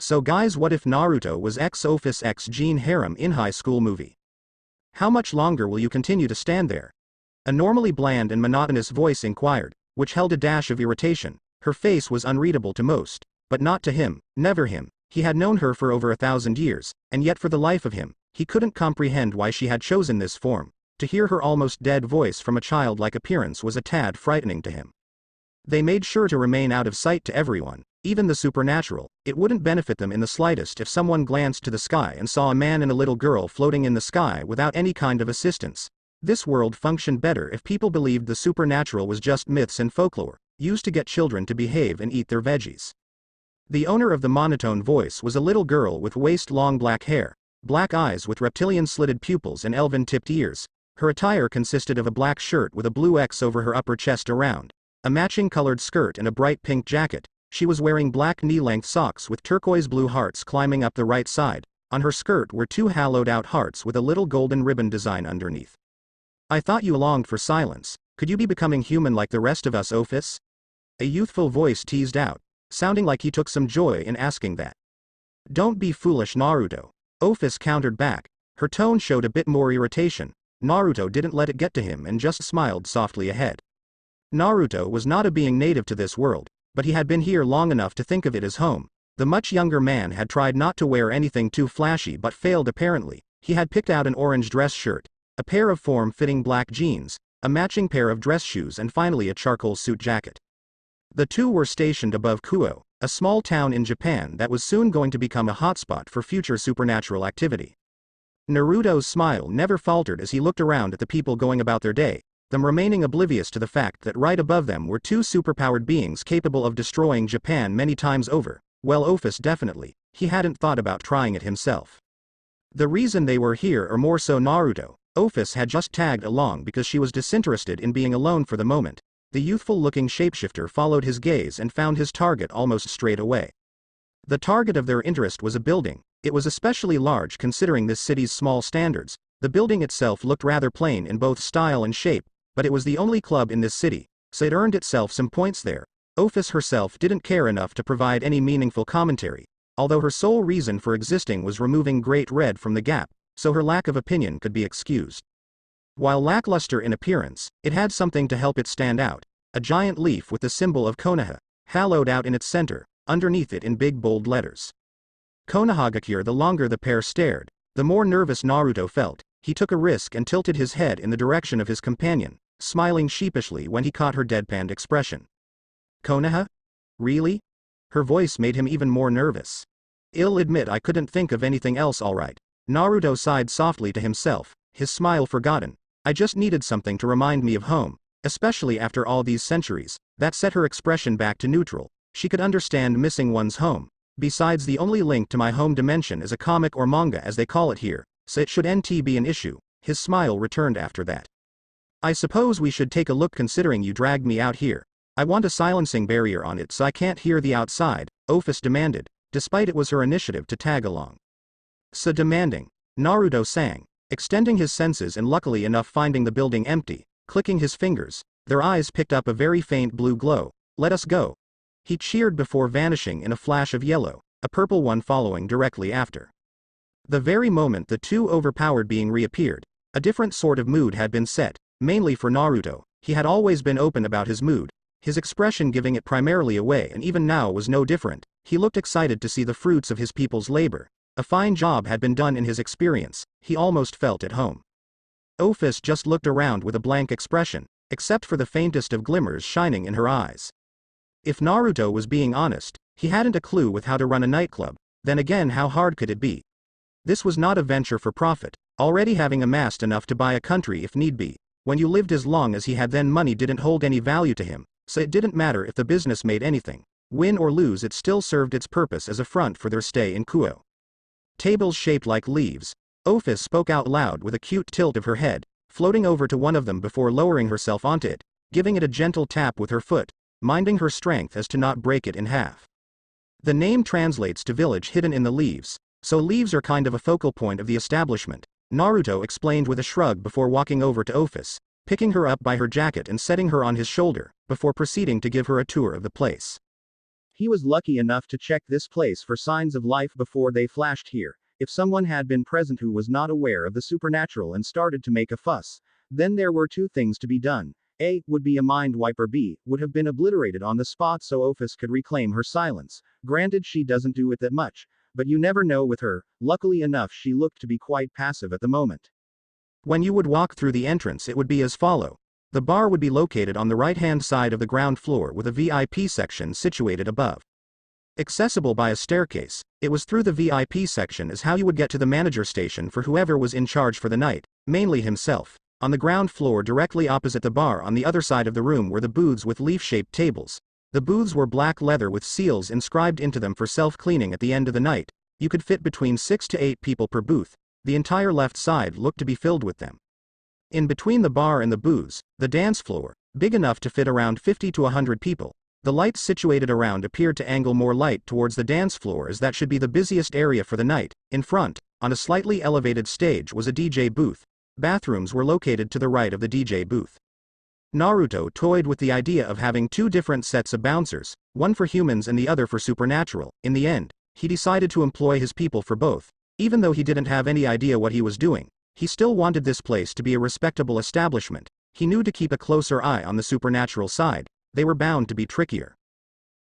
So guys, what if Naruto was Ophis x Jeanne Harem in high school movie? How much longer will you continue to stand there? A normally bland and monotonous voice inquired, which held a dash of irritation. Her face was unreadable to most, but not to him, never him. He had known her for over 1,000 years, and yet for the life of him, he couldn't comprehend why she had chosen this form. To hear her almost dead voice from a childlike appearance was a tad frightening to him. They made sure to remain out of sight to everyone, even the supernatural. It wouldn't benefit them in the slightest if someone glanced to the sky and saw a man and a little girl floating in the sky without any kind of assistance. This world functioned better if people believed the supernatural was just myths and folklore, used to get children to behave and eat their veggies. The owner of the monotone voice was a little girl with waist-long black hair, black eyes with reptilian slitted pupils and elven-tipped ears. Her attire consisted of a black shirt with a blue X over her upper chest around, a matching colored skirt and a bright pink jacket. She was wearing black knee-length socks with turquoise blue hearts climbing up the right side. On her skirt were 2 hollowed-out hearts with a little golden ribbon design underneath. I thought you longed for silence. Could you be becoming human like the rest of us, Ophis? A youthful voice teased out, sounding like he took some joy in asking that. Don't be foolish, Naruto. Ophis countered back. Her tone showed a bit more irritation. Naruto didn't let it get to him and just smiled softly ahead. Naruto was not a being native to this world, but he had been here long enough to think of it as home. The much younger man had tried not to wear anything too flashy but failed apparently. He had picked out an orange dress shirt, a pair of form-fitting black jeans, a matching pair of dress shoes and finally a charcoal suit jacket. The two were stationed above Kuoh, a small town in Japan that was soon going to become a hotspot for future supernatural activity. Naruto's smile never faltered as he looked around at the people going about their day, them remaining oblivious to the fact that right above them were 2 superpowered beings capable of destroying Japan many times over. Well, Ophis definitely. He hadn't thought about trying it himself. The reason they were here, or more so Naruto, Ophis had just tagged along because she was disinterested in being alone for the moment. The youthful-looking shapeshifter followed his gaze and found his target almost straight away. The target of their interest was a building. It was especially large considering this city's small standards. The building itself looked rather plain in both style and shape, but it was the only club in this city, so it earned itself some points there. Ophis herself didn't care enough to provide any meaningful commentary, although her sole reason for existing was removing Great Red from the gap, so her lack of opinion could be excused. While lackluster in appearance, it had something to help it stand out: a giant leaf with the symbol of Konoha, hollowed out in its center, underneath it in big bold letters. Konohagakure. The longer the pair stared, the more nervous Naruto felt. He took a risk and tilted his head in the direction of his companion, smiling sheepishly when he caught her deadpanned expression. Konoha? Really? Her voice made him even more nervous. I'll admit I couldn't think of anything else. Alright. Naruto sighed softly to himself, his smile forgotten. I just needed something to remind me of home, especially after all these centuries. That set her expression back to neutral. She could understand missing one's home. Besides, the only link to my home dimension is a comic or manga as they call it here, so it shouldn't be an issue. His smile returned after that. I suppose we should take a look considering you dragged me out here. I want a silencing barrier on it so I can't hear the outside, Ophis demanded, despite it was her initiative to tag along. So demanding, Naruto sang, extending his senses and luckily enough finding the building empty. Clicking his fingers, their eyes picked up a very faint blue glow. Let us go. He cheered before vanishing in a flash of yellow, a purple one following directly after. The very moment the 2 overpowered being reappeared, a different sort of mood had been set, mainly for Naruto. He had always been open about his mood, his expression giving it primarily away, and even now was no different. He looked excited to see the fruits of his people's labor. A fine job had been done in his experience. He almost felt at home. Ophis just looked around with a blank expression, except for the faintest of glimmers shining in her eyes. If Naruto was being honest, he hadn't a clue with how to run a nightclub. Then again, how hard could it be? This was not a venture for profit, already having amassed enough to buy a country if need be. When you lived as long as he had, then money didn't hold any value to him, so it didn't matter if the business made anything. Win or lose, it still served its purpose as a front for their stay in Kuoh. Tables shaped like leaves. Ophis spoke out loud with a cute tilt of her head, floating over to one of them before lowering herself onto it, giving it a gentle tap with her foot, minding her strength as to not break it in half. The name translates to village hidden in the leaves, so leaves are kind of a focal point of the establishment, Naruto explained with a shrug before walking over to Ophis, picking her up by her jacket and setting her on his shoulder, before proceeding to give her a tour of the place. He was lucky enough to check this place for signs of life before they flashed here. If someone had been present who was not aware of the supernatural and started to make a fuss, then there were two things to be done. A, would be a mind wipe, or B, would have been obliterated on the spot so Ophis could reclaim her silence. Granted, she doesn't do it that much, but you never know with her. Luckily enough, she looked to be quite passive at the moment. When you would walk through the entrance, it would be as follow. The bar would be located on the right-hand side of the ground floor with a VIP section situated above. Accessible by a staircase, it was through the VIP section as how you would get to the manager station for whoever was in charge for the night, mainly himself. On the ground floor directly opposite the bar on the other side of the room were the booths with leaf-shaped tables. The booths were black leather with seals inscribed into them for self-cleaning at the end of the night. You could fit between 6 to 8 people per booth. The entire left side looked to be filled with them. In between the bar and the booths, the dance floor, big enough to fit around 50 to 100 people. The lights situated around appeared to angle more light towards the dance floor as that should be the busiest area for the night. In front, on a slightly elevated stage was a DJ booth. Bathrooms were located to the right of the DJ booth. Naruto toyed with the idea of having 2 different sets of bouncers, one for humans and the other for supernatural. In the end, he decided to employ his people for both. Even though he didn't have any idea what he was doing, he still wanted this place to be a respectable establishment. He knew to keep a closer eye on the supernatural side. They were bound to be trickier.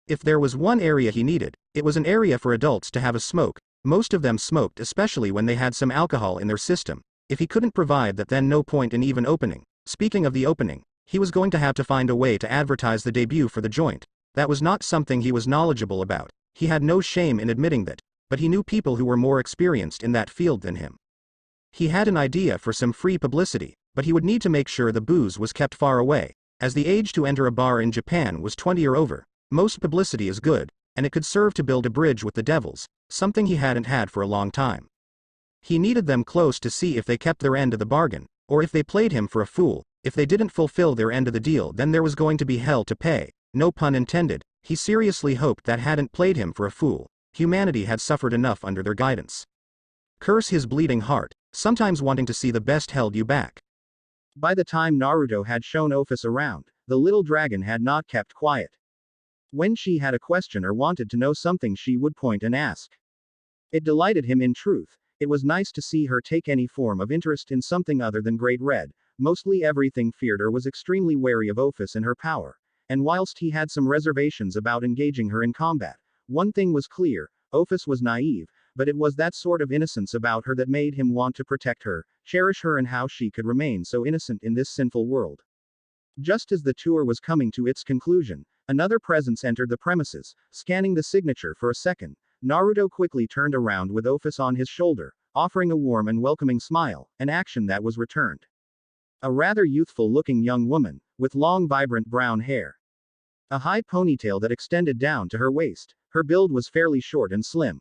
If there was one area he needed, it was an area for adults to have a smoke. Most of them smoked, especially when they had some alcohol in their system. If he couldn't provide that, then no point in even opening. Speaking of the opening, he was going to have to find a way to advertise the debut for the joint. That was not something he was knowledgeable about. He had no shame in admitting that, but he knew people who were more experienced in that field than him. He had an idea for some free publicity, but he would need to make sure the booze was kept far away, as the age to enter a bar in Japan was 20 or over. Most publicity is good, and it could serve to build a bridge with the devils, something he hadn't had for a long time. He needed them close to see if they kept their end of the bargain, or if they played him for a fool. If they didn't fulfill their end of the deal, then there was going to be hell to pay. No pun intended. He seriously hoped that hadn't played him for a fool. Humanity had suffered enough under their guidance. Curse his bleeding heart, sometimes wanting to see the best held you back. By the time Naruto had shown Ophis around, the little dragon had not kept quiet. When she had a question or wanted to know something, she would point and ask. It delighted him in truth. It was nice to see her take any form of interest in something other than Great Red. Mostly everything feared her, was extremely wary of Ophis and her power. And whilst he had some reservations about engaging her in combat, one thing was clear: Ophis was naive, but it was that sort of innocence about her that made him want to protect her, cherish her, and how she could remain so innocent in this sinful world. Just as the tour was coming to its conclusion, another presence entered the premises. Scanning the signature for a second, Naruto quickly turned around with Ophis on his shoulder, offering a warm and welcoming smile, an action that was returned. A rather youthful-looking young woman, with long vibrant brown hair. A high ponytail that extended down to her waist. Her build was fairly short and slim.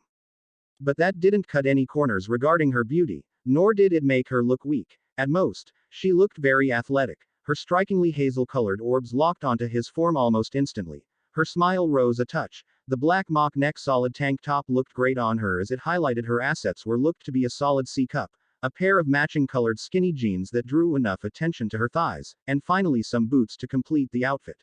But that didn't cut any corners regarding her beauty, nor did it make her look weak. At most, she looked very athletic. Her strikingly hazel-colored orbs locked onto his form almost instantly. Her smile rose a touch. The black mock neck solid tank top looked great on her as it highlighted her assets were looked to be a solid C-cup, a pair of matching colored skinny jeans that drew enough attention to her thighs, and finally some boots to complete the outfit.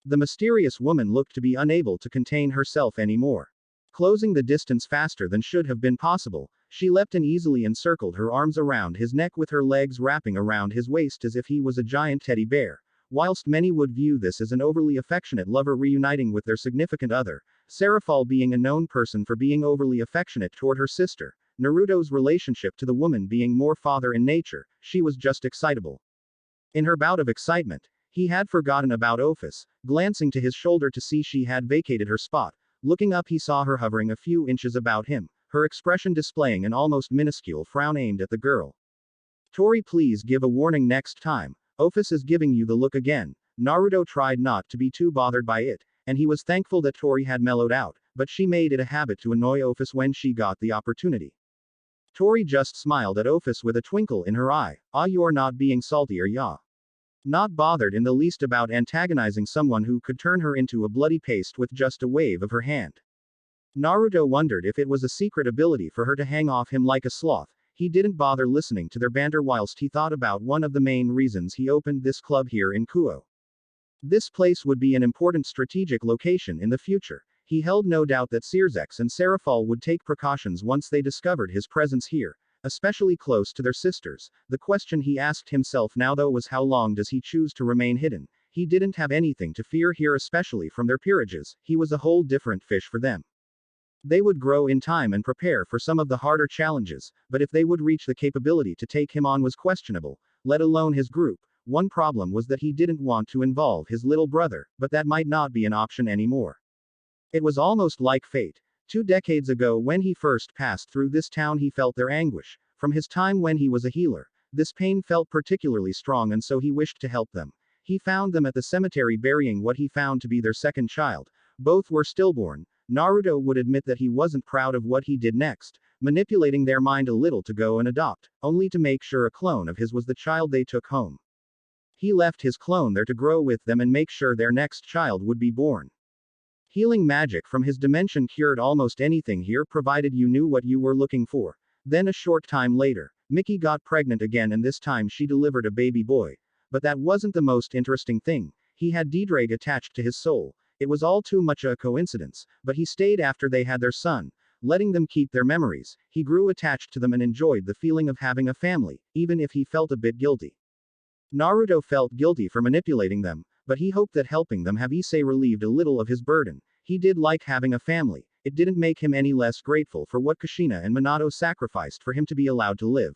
The mysterious woman looked to be unable to contain herself anymore. Closing the distance faster than should have been possible, she leapt and easily encircled her arms around his neck with her legs wrapping around his waist as if he was a giant teddy bear. Whilst many would view this as an overly affectionate lover reuniting with their significant other, Serafall being a known person for being overly affectionate toward her sister, Naruto's relationship to the woman being more father in nature, she was just excitable. In her bout of excitement, he had forgotten about Ophis. Glancing to his shoulder to see she had vacated her spot, looking up he saw her hovering a few inches about him, her expression displaying an almost minuscule frown aimed at the girl. Tori, please give a warning next time. Ophis is giving you the look again. Naruto tried not to be too bothered by it, and he was thankful that Tori had mellowed out, but she made it a habit to annoy Ophis when she got the opportunity. Tori just smiled at Ophis with a twinkle in her eye. Ah, you're not being salty, are ya? Not bothered in the least about antagonizing someone who could turn her into a bloody paste with just a wave of her hand. Naruto wondered if it was a secret ability for her to hang off him like a sloth. He didn't bother listening to their banter whilst he thought about one of the main reasons he opened this club here in Kuoh. This place would be an important strategic location in the future. He held no doubt that Serafall and Serafall would take precautions once they discovered his presence here, especially close to their sisters. The question he asked himself now though was how long does he choose to remain hidden? He didn't have anything to fear here, especially from their peerages. He was a whole different fish for them. They would grow in time and prepare for some of the harder challenges, but if they would reach the capability to take him on was questionable, let alone his group. One problem was that he didn't want to involve his little brother, but that might not be an option anymore. It was almost like fate. 2 decades ago when he first passed through this town he felt their anguish. From his time when he was a healer, this pain felt particularly strong and so he wished to help them. He found them at the cemetery burying what he found to be their second child. Both were stillborn. Naruto would admit that he wasn't proud of what he did next, manipulating their mind a little to go and adopt, only to make sure a clone of his was the child they took home. He left his clone there to grow with them and make sure their next child would be born. Healing magic from his dimension cured almost anything here provided you knew what you were looking for. Then a short time later, Mickey got pregnant again and this time she delivered a baby boy. But that wasn't the most interesting thing. He had Dedrag attached to his soul. It was all too much a coincidence, but he stayed after they had their son, letting them keep their memories. He grew attached to them and enjoyed the feeling of having a family, even if he felt a bit guilty. Naruto felt guilty for manipulating them, but he hoped that helping them have Issei relieved a little of his burden. He did like having a family. It didn't make him any less grateful for what Kushina and Minato sacrificed for him to be allowed to live.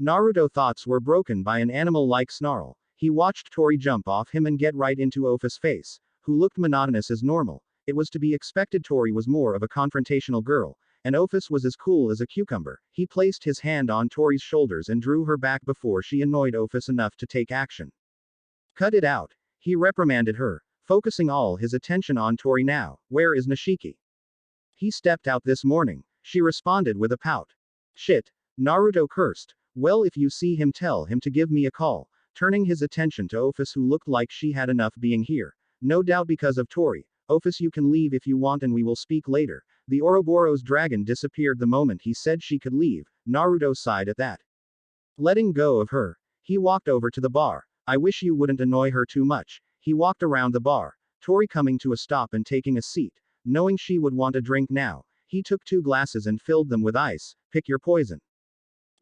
Naruto's thoughts were broken by an animal-like snarl. He watched Tori jump off him and get right into Ophis' face, who looked monotonous as normal. It was to be expected. Tori was more of a confrontational girl, and Ophis was as cool as a cucumber. He placed his hand on Tori's shoulders and drew her back before she annoyed Ophis enough to take action. Cut it out. He reprimanded her, focusing all his attention on Tori now. Where is Nishiki? He stepped out this morning, she responded with a pout. Shit. Naruto cursed. Well, if you see him tell him to give me a call, turning his attention to Ophis who looked like she had enough being here. No doubt because of Tori. Ophis, you can leave if you want and we will speak later. The Ouroboros dragon disappeared the moment he said she could leave. Naruto sighed at that. Letting go of her, he walked over to the bar. I wish you wouldn't annoy her too much. He walked around the bar, Tori coming to a stop and taking a seat. Knowing she would want a drink now, he took 2 glasses and filled them with ice. Pick your poison.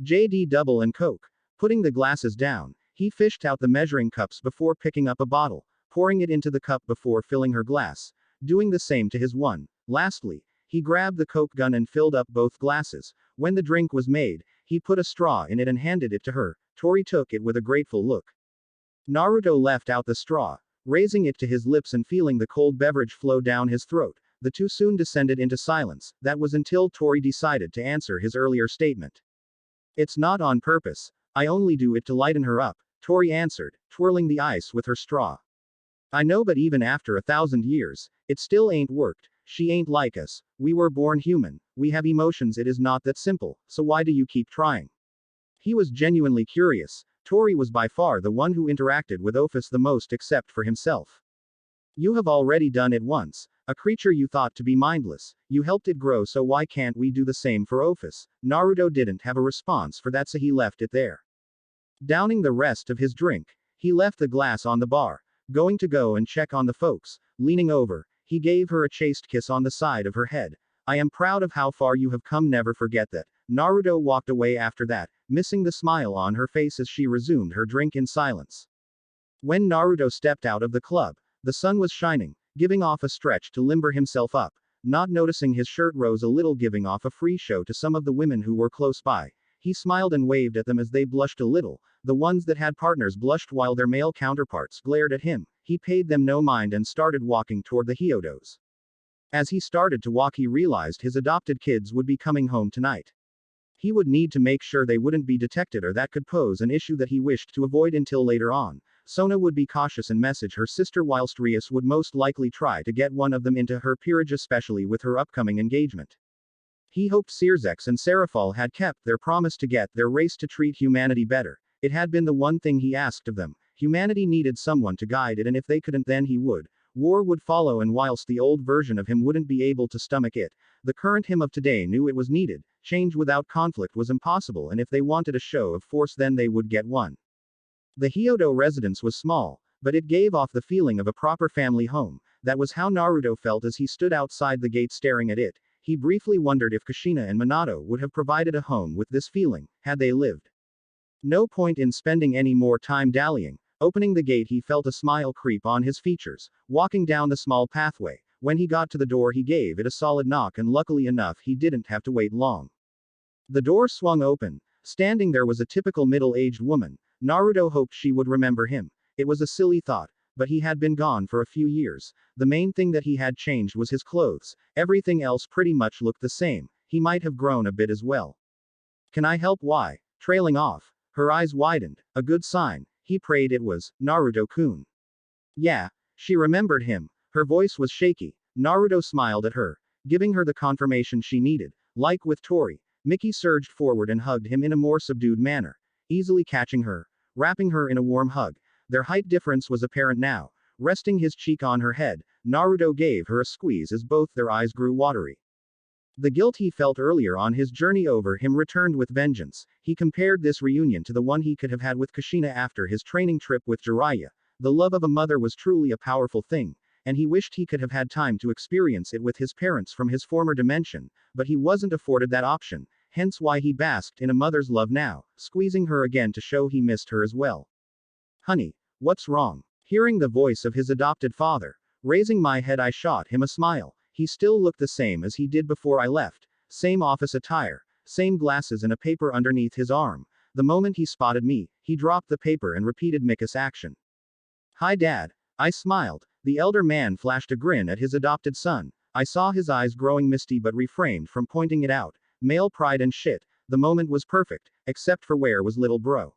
JD double and Coke. Putting the glasses down, he fished out the measuring cups before picking up a bottle, pouring it into the cup before filling her glass, doing the same to his one. Lastly, he grabbed the Coke gun and filled up both glasses. When the drink was made, he put a straw in it and handed it to her. Tori took it with a grateful look. Naruto left out the straw, raising it to his lips and feeling the cold beverage flow down his throat. The two soon descended into silence. That was until Tori decided to answer his earlier statement. It's not on purpose. I only do it to lighten her up, Tori answered, twirling the ice with her straw. I know, but even after 1,000 years, it still ain't worked. She ain't like us. We were born human. We have emotions. It is not that simple. So why do you keep trying? He was genuinely curious. Tori was by far the one who interacted with Ophis the most except for himself. You have already done it once. A creature you thought to be mindless. You helped it grow, so why can't we do the same for Ophis? Naruto didn't have a response for that, so he left it there. Downing the rest of his drink, he left the glass on the bar. Going to go and check on the folks. Leaning over, he gave her a chaste kiss on the side of her head. I am proud of how far you have come, never forget that. Naruto walked away after that, missing the smile on her face as she resumed her drink in silence. When Naruto stepped out of the club, the sun was shining, giving off a stretch to limber himself up. Not noticing his shirt rose a little, giving off a free show to some of the women who were close by. He smiled and waved at them as they blushed a little. The ones that had partners blushed while their male counterparts glared at him. He paid them no mind and started walking toward the Hyoudous. As he started to walk, he realized his adopted kids would be coming home tonight. He would need to make sure they wouldn't be detected, or that could pose an issue that he wished to avoid until later on. Sona would be cautious and message her sister, whilst Rias would most likely try to get one of them into her peerage, especially with her upcoming engagement. He hoped Serafall and Serafall had kept their promise to get their race to treat humanity better. It had been the one thing he asked of them. Humanity needed someone to guide it, and if they couldn't, then he would. War would follow, and whilst the old version of him wouldn't be able to stomach it, the current him of today knew it was needed. Change without conflict was impossible, and if they wanted a show of force, then they would get one. The Hyoudou residence was small, but it gave off the feeling of a proper family home. That was how Naruto felt as he stood outside the gate staring at it. He briefly wondered if Kushina and Minato would have provided a home with this feeling, had they lived. No point in spending any more time dallying. Opening the gate, he felt a smile creep on his features, walking down the small pathway. When he got to the door, he gave it a solid knock, and luckily enough, he didn't have to wait long. The door swung open. Standing there was a typical middle-aged woman. Naruto hoped she would remember him. It was a silly thought, but he had been gone for a few years. The main thing that he had changed was his clothes. Everything else pretty much looked the same. He might have grown a bit as well. Can I help? Why? Trailing off. Her eyes widened. A good sign. He prayed it was Naruto-kun. Yeah, she remembered him. Her voice was shaky. Naruto smiled at her, giving her the confirmation she needed. Like with Tori, Mickey surged forward and hugged him in a more subdued manner, easily catching her, wrapping her in a warm hug. Their height difference was apparent now. Resting his cheek on her head, Naruto gave her a squeeze as both their eyes grew watery. The guilt he felt earlier on his journey over him returned with vengeance. He compared this reunion to the one he could have had with Kushina after his training trip with Jiraiya. The love of a mother was truly a powerful thing, and he wished he could have had time to experience it with his parents from his former dimension, but he wasn't afforded that option, hence why he basked in a mother's love now, squeezing her again to show he missed her as well. Honey, what's wrong? Hearing the voice of his adopted father, raising my head, I shot him a smile. He still looked the same as he did before I left, same office attire, same glasses and a paper underneath his arm. The moment he spotted me, he dropped the paper and repeated Mika's action. Hi Dad. I smiled. The elder man flashed a grin at his adopted son. I saw his eyes growing misty but refrained from pointing it out. Male pride and shit. The moment was perfect, except for where was little bro?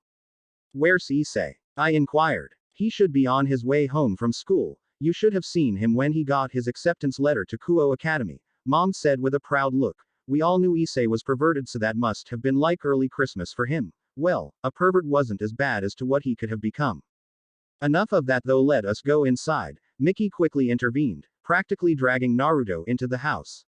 Where's Issei? I inquired. He should be on his way home from school. You should have seen him when he got his acceptance letter to Kuoh Academy, Mom said with a proud look. We all knew Issei was perverted, so that must have been like early Christmas for him. Well, a pervert wasn't as bad as to what he could have become. Enough of that though, let us go inside. Mickey quickly intervened, practically dragging Naruto into the house.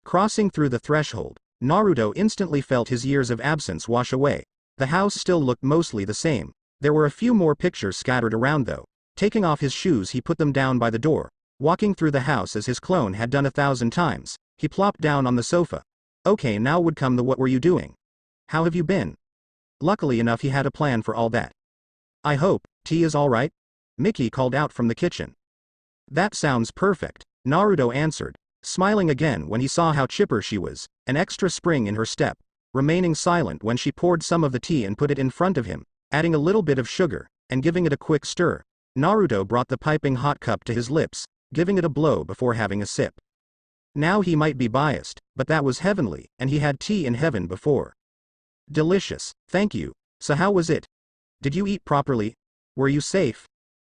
Crossing through the threshold, Naruto instantly felt his years of absence wash away. The house still looked mostly the same. There were a few more pictures scattered around though. Taking off his shoes, he put them down by the door. Walking through the house as his clone had done 1,000 times, he plopped down on the sofa. Okay, now would come the what were you doing? How have you been? Luckily enough, he had a plan for all that. I hope tea is all right? Mickey called out from the kitchen. That sounds perfect, Naruto answered, smiling again when he saw how chipper she was, an extra spring in her step, remaining silent when she poured some of the tea and put it in front of him, adding a little bit of sugar, and giving it a quick stir. Naruto brought the piping hot cup to his lips, giving it a blow before having a sip. Now he might be biased, but that was heavenly, and he had tea in heaven before. Delicious, thank you. So how was it? Did you eat properly? Were you safe?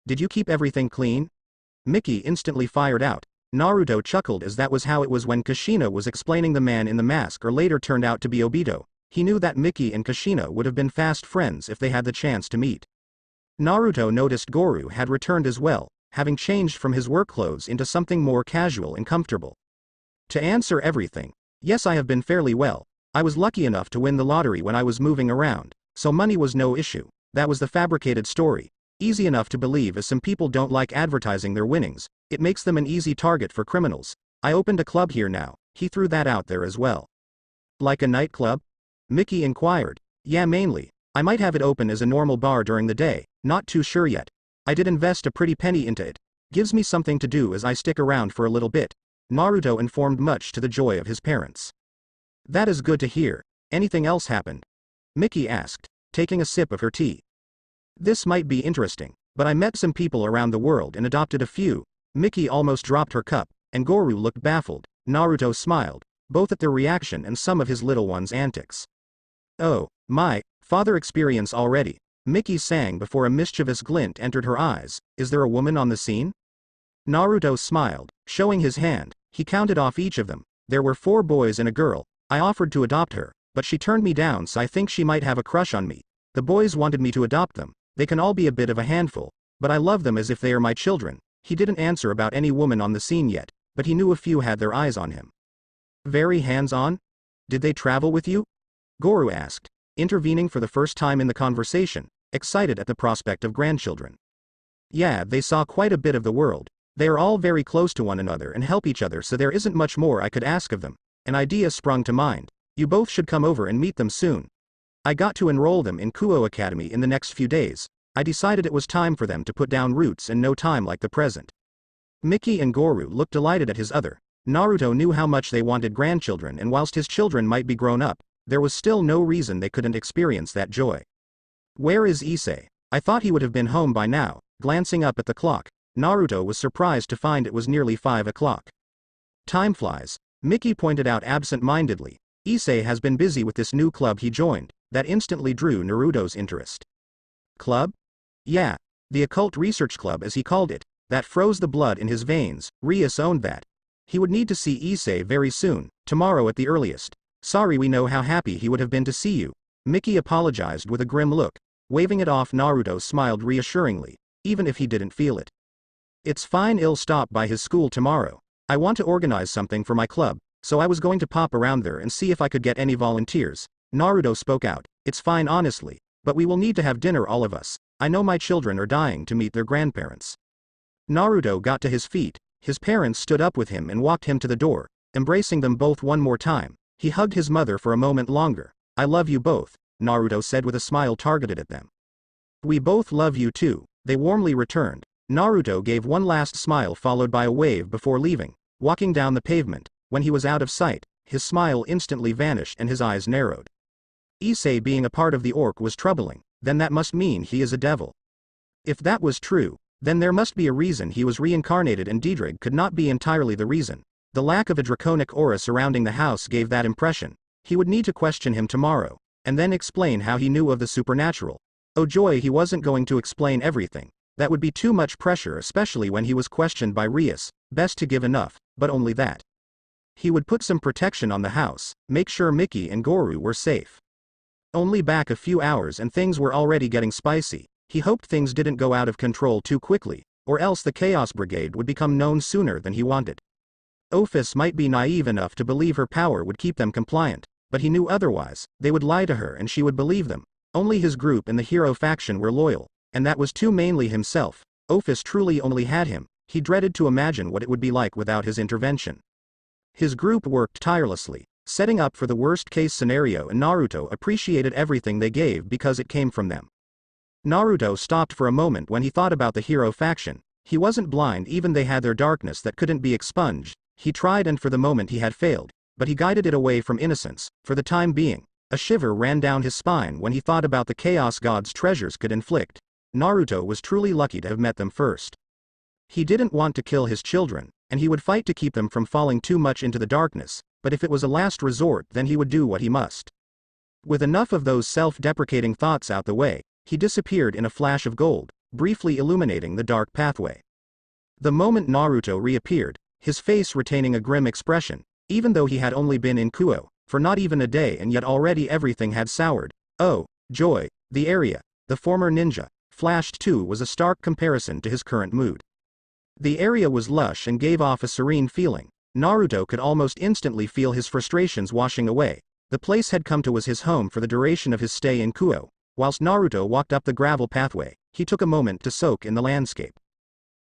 Did you keep everything clean? Mickey instantly fired out. Naruto chuckled as that was how it was when Kushina was explaining the man in the mask or later turned out to be Obito. He knew that Mickey and Kushina would have been fast friends if they had the chance to meet. Naruto noticed Goru had returned as well, having changed from his work clothes into something more casual and comfortable. To answer everything, yes, I have been fairly well. I was lucky enough to win the lottery when I was moving around, so money was no issue. That was the fabricated story. Easy enough to believe as some people don't like advertising their winnings, it makes them an easy target for criminals. I opened a club here now, he threw that out there as well. Like a nightclub? Mickey inquired. Yeah, mainly. I might have it open as a normal bar during the day, not too sure yet. I did invest a pretty penny into it. Gives me something to do as I stick around for a little bit. Naruto informed, much to the joy of his parents. That is good to hear. Anything else happened? Mickey asked, taking a sip of her tea. This might be interesting, but I met some people around the world and adopted a few. Mickey almost dropped her cup, and Goru looked baffled. Naruto smiled, both at their reaction and some of his little one's antics. Oh, my, father experience already, Mickey sang before a mischievous glint entered her eyes. Is there a woman on the scene? Naruto smiled, showing his hand. He counted off each of them. There were 4 boys and a girl. I offered to adopt her, but she turned me down, so I think she might have a crush on me. The boys wanted me to adopt them. They can all be a bit of a handful, but I love them as if they are my children. He didn't answer about any woman on the scene yet, but he knew a few had their eyes on him. Very hands-on? Did they travel with you? Goru asked, intervening for the first time in the conversation, excited at the prospect of grandchildren. Yeah, they saw quite a bit of the world. They are all very close to one another and help each other, so there isn't much more I could ask of them. An idea sprung to mind. You both should come over and meet them soon. I got to enroll them in Kuoh Academy in the next few days. I decided it was time for them to put down roots in no time like the present. Mickey and Gorou looked delighted at his other. Naruto knew how much they wanted grandchildren, and whilst his children might be grown up, there was still no reason they couldn't experience that joy. Where is Issei? I thought he would have been home by now. Glancing up at the clock, Naruto was surprised to find it was nearly 5 o'clock. Time flies. Mickey pointed out absent-mindedly. Issei has been busy with this new club he joined. That instantly drew Naruto's interest. Club? Yeah. The Occult Research Club, as he called it. That froze the blood in his veins. Rias owned that. He would need to see Issei very soon, tomorrow at the earliest. Sorry, we know how happy he would have been to see you. Mickey apologized with a grim look. Waving it off, Naruto smiled reassuringly, even if he didn't feel it. It's fine, I'll stop by his school tomorrow. I want to organize something for my club, so I was going to pop around there and see if I could get any volunteers. Naruto spoke out. It's fine honestly, but we will need to have dinner, all of us. I know my children are dying to meet their grandparents. Naruto got to his feet. His parents stood up with him and walked him to the door, embracing them both one more time. He hugged his mother for a moment longer. I love you both, Naruto said with a smile targeted at them. We both love you too, they warmly returned. Naruto gave one last smile followed by a wave before leaving. Walking down the pavement, when he was out of sight, his smile instantly vanished and his eyes narrowed. Issei being a part of the orc was troubling, then that must mean he is a devil. If that was true, then there must be a reason he was reincarnated, and Diedrich could not be entirely the reason. The lack of a draconic aura surrounding the house gave that impression. He would need to question him tomorrow, and then explain how he knew of the supernatural. Oh joy, he wasn't going to explain everything. That would be too much pressure, especially when he was questioned by Rias. Best to give enough, but only that. He would put some protection on the house, make sure Mickey and Gorou were safe. Only back a few hours and things were already getting spicy. He hoped things didn't go out of control too quickly, or else the Chaos Brigade would become known sooner than he wanted. Ophis might be naive enough to believe her power would keep them compliant, but he knew otherwise. They would lie to her and she would believe them. Only his group and the hero faction were loyal, and that was too mainly himself. Ophis truly only had him. He dreaded to imagine what it would be like without his intervention. His group worked tirelessly, setting up for the worst-case scenario, and Naruto appreciated everything they gave because it came from them. Naruto stopped for a moment when he thought about the hero faction. He wasn't blind, even they had their darkness that couldn't be expunged. He tried, and for the moment he had failed, but he guided it away from innocence, for the time being. A shiver ran down his spine when he thought about the chaos gods' treasures could inflict. Naruto was truly lucky to have met them first. He didn't want to kill his children, and he would fight to keep them from falling too much into the darkness, but if it was a last resort, then he would do what he must. With enough of those self-deprecating thoughts out the way, he disappeared in a flash of gold, briefly illuminating the dark pathway. The moment Naruto reappeared, his face retaining a grim expression, even though he had only been in Kuoh for not even a day, and yet already everything had soured. Oh, joy, the area, the former ninja, flashed too, was a stark comparison to his current mood. The area was lush and gave off a serene feeling. Naruto could almost instantly feel his frustrations washing away. The place had come to was his home for the duration of his stay in Kuoh. Whilst Naruto walked up the gravel pathway, he took a moment to soak in the landscape.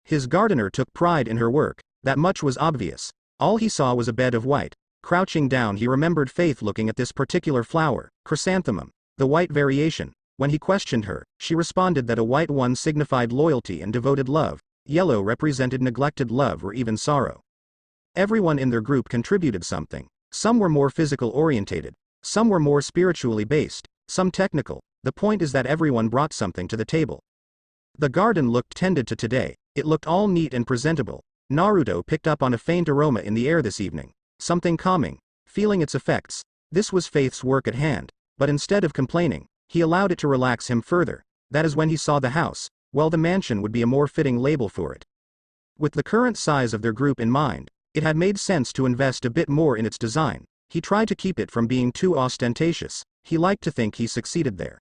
His gardener took pride in her work, that much was obvious. All he saw was a bed of white. Crouching down, he remembered Faith looking at this particular flower, chrysanthemum, the white variation. When he questioned her, she responded that a white one signified loyalty and devoted love, yellow represented neglected love or even sorrow. Everyone in their group contributed something. Some were more physical orientated, some were more spiritually based, some technical. The point is that everyone brought something to the table. The garden looked tended to today. It looked all neat and presentable. Naruto picked up on a faint aroma in the air this evening. Something calming. Feeling its effects, this was Faith's work at hand. But instead of complaining, he allowed it to relax him further. That is when he saw the house. Well, the mansion would be a more fitting label for it. With the current size of their group in mind, it had made sense to invest a bit more in its design. He tried to keep it from being too ostentatious. He liked to think he succeeded there.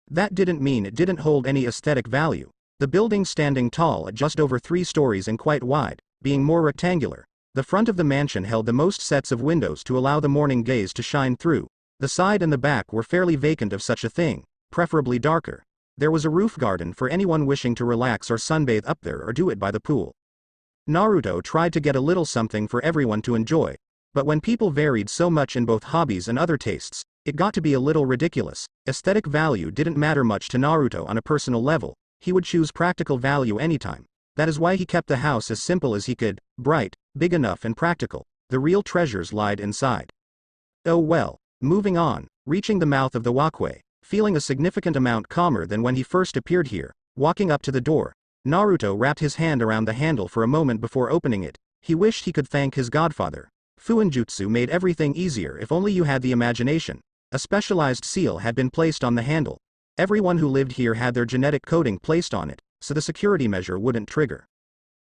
That didn't mean it didn't hold any aesthetic value. The building, standing tall at just over 3 stories and quite wide, being more rectangular, the front of the mansion held the most sets of windows to allow the morning gaze to shine through. The side and the back were fairly vacant of such a thing, preferably darker. There was a roof garden for anyone wishing to relax or sunbathe up there or do it by the pool. Naruto tried to get a little something for everyone to enjoy, but when people varied so much in both hobbies and other tastes, it got to be a little ridiculous. Aesthetic value didn't matter much to Naruto on a personal level, he would choose practical value anytime. That is why he kept the house as simple as he could, bright, big enough and practical. The real treasures lied inside. Oh well, moving on, reaching the mouth of the walkway, feeling a significant amount calmer than when he first appeared here, walking up to the door, Naruto wrapped his hand around the handle for a moment before opening it. He wished he could thank his godfather. Fuinjutsu made everything easier if only you had the imagination. A specialized seal had been placed on the handle. Everyone who lived here had their genetic coding placed on it, so the security measure wouldn't trigger.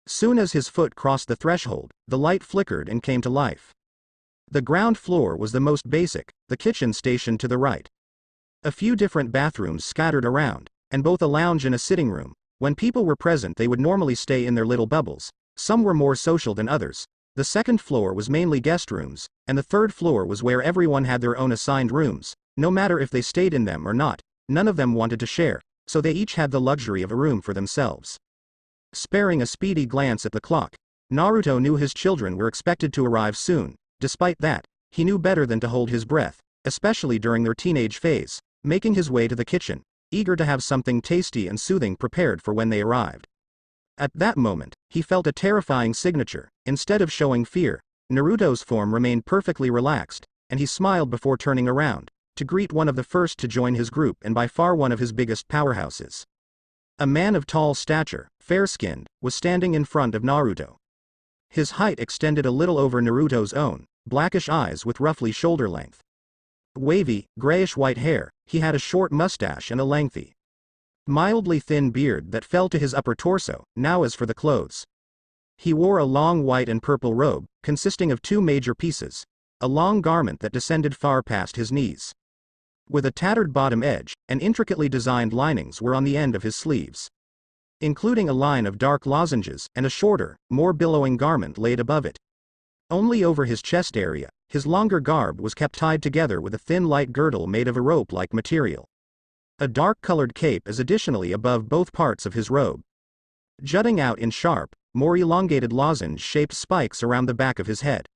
Soon as his foot crossed the threshold, the light flickered and came to life. The ground floor was the most basic, the kitchen stationed to the right. A few different bathrooms scattered around, and both a lounge and a sitting room. When people were present they would normally stay in their little bubbles. Some were more social than others. The second floor was mainly guest rooms, and the third floor was where everyone had their own assigned rooms. No matter if they stayed in them or not, none of them wanted to share, so they each had the luxury of a room for themselves. Sparing a speedy glance at the clock, Naruto knew his children were expected to arrive soon. Despite that, he knew better than to hold his breath, especially during their teenage phase, making his way to the kitchen, eager to have something tasty and soothing prepared for when they arrived. At that moment, he felt a terrifying signature. Instead of showing fear, Naruto's form remained perfectly relaxed, and he smiled before turning around, to greet one of the first to join his group and by far one of his biggest powerhouses. A man of tall stature, fair-skinned, was standing in front of Naruto. His height extended a little over Naruto's own, blackish eyes with roughly shoulder length. Wavy, grayish-white hair, he had a short mustache and a lengthy, mildly thin beard that fell to his upper torso. Now as for the clothes. He wore a long white and purple robe, consisting of two major pieces, a long garment that descended far past his knees, with a tattered bottom edge, and intricately designed linings were on the end of his sleeves, including a line of dark lozenges, and a shorter, more billowing garment laid above it. Only over his chest area, his longer garb was kept tied together with a thin light girdle made of a rope-like material. A dark-colored cape is additionally above both parts of his robe, jutting out in sharp, more elongated lozenge-shaped spikes around the back of his head.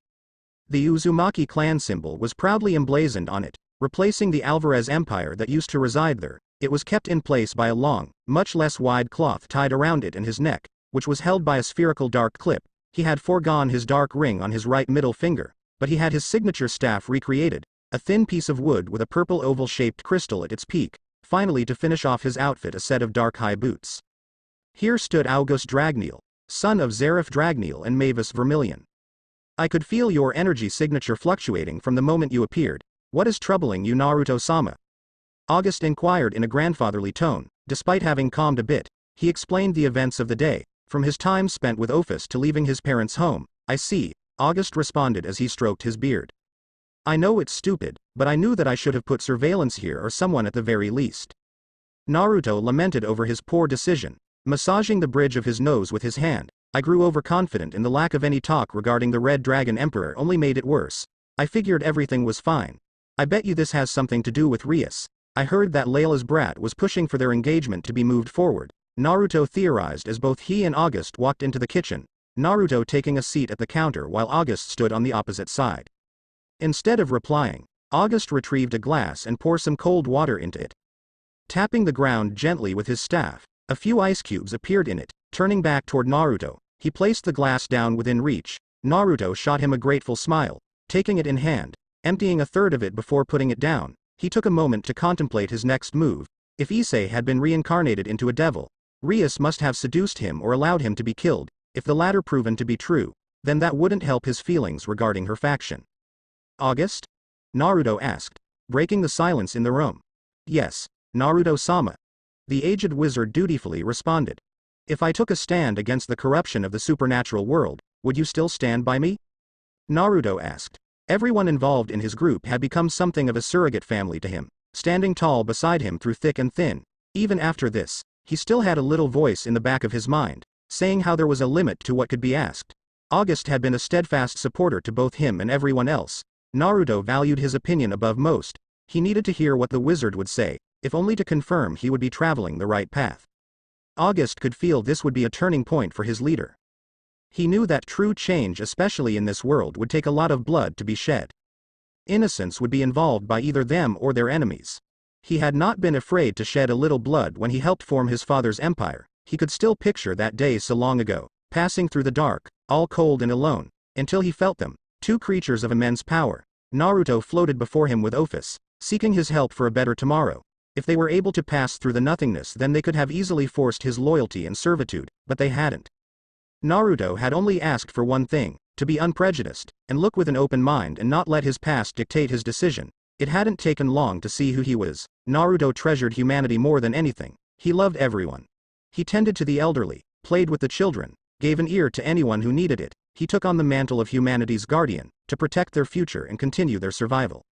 The Uzumaki clan symbol was proudly emblazoned on it, replacing the Alvarez Empire that used to reside there. It was kept in place by a long, much less wide cloth tied around it and his neck, which was held by a spherical dark clip. He had foregone his dark ring on his right middle finger, but he had his signature staff recreated, a thin piece of wood with a purple oval-shaped crystal at its peak. Finally, to finish off his outfit, a set of dark high boots. Here stood August Dragneel, son of Zeref Dragneel and Mavis Vermilion. I could feel your energy signature fluctuating from the moment you appeared. What is troubling you, Naruto-sama? August inquired in a grandfatherly tone. Despite having calmed a bit, he explained the events of the day, from his time spent with Ophis to leaving his parents' home. I see, August responded as he stroked his beard. I know it's stupid, but I knew that I should have put surveillance here or someone at the very least. Naruto lamented over his poor decision, massaging the bridge of his nose with his hand. I grew overconfident and the lack of any talk regarding the Red Dragon Emperor only made it worse. I figured everything was fine. I bet you this has something to do with Rias. I heard that Layla's brat was pushing for their engagement to be moved forward, Naruto theorized as both he and August walked into the kitchen, Naruto taking a seat at the counter while August stood on the opposite side. Instead of replying, August retrieved a glass and poured some cold water into it. Tapping the ground gently with his staff, a few ice cubes appeared in it. Turning back toward Naruto, he placed the glass down within reach. Naruto shot him a grateful smile, taking it in hand, emptying a third of it before putting it down. He took a moment to contemplate his next move. If Issei had been reincarnated into a devil, Rias must have seduced him or allowed him to be killed. If the latter proven to be true, then that wouldn't help his feelings regarding her faction. August? Naruto asked, breaking the silence in the room. Yes, Naruto-sama. The aged wizard dutifully responded. If I took a stand against the corruption of the supernatural world, would you still stand by me? Naruto asked. Everyone involved in his group had become something of a surrogate family to him, standing tall beside him through thick and thin. Even after this, he still had a little voice in the back of his mind, saying how there was a limit to what could be asked. August had been a steadfast supporter to both him and everyone else. Naruto valued his opinion above most. He needed to hear what the wizard would say, if only to confirm he would be traveling the right path. August could feel this would be a turning point for his leader. He knew that true change, especially in this world, would take a lot of blood to be shed. Innocents would be involved by either them or their enemies. He had not been afraid to shed a little blood when he helped form his father's empire. He could still picture that day so long ago, passing through the dark, all cold and alone, until he felt them, two creatures of immense power. Naruto floated before him with Ophis, seeking his help for a better tomorrow. If they were able to pass through the nothingness, then they could have easily forced his loyalty and servitude, but they hadn't. Naruto had only asked for one thing, to be unprejudiced, and look with an open mind and not let his past dictate his decision. It hadn't taken long to see who he was. Naruto treasured humanity more than anything. He loved everyone. He tended to the elderly, played with the children, gave an ear to anyone who needed it. He took on the mantle of humanity's guardian, to protect their future and continue their survival.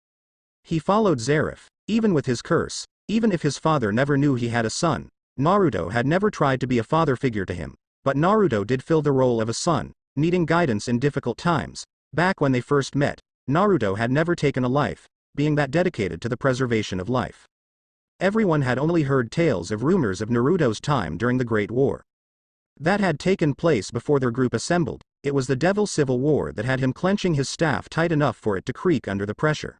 He followed Seraph, even with his curse, even if his father never knew he had a son. Naruto had never tried to be a father figure to him, but Naruto did fill the role of a son, needing guidance in difficult times. Back when they first met, Naruto had never taken a life, being that dedicated to the preservation of life. Everyone had only heard tales of rumors of Naruto's time during the Great War. That had taken place before their group assembled. It was the Devil Civil War that had him clenching his staff tight enough for it to creak under the pressure.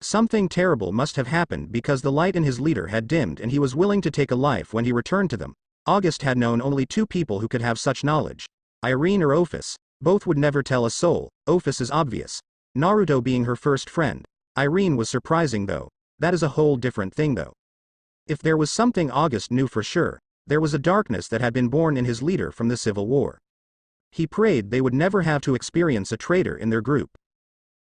Something terrible must have happened because the light in his leader had dimmed and he was willing to take a life when he returned to them. August had known only two people who could have such knowledge. Irene or Ophis. Both would never tell a soul. Ophis is obvious. Naruto being her first friend. Irene was surprising though. That is a whole different thing though. If there was something August knew for sure, there was a darkness that had been born in his leader from the Civil War. He prayed they would never have to experience a traitor in their group.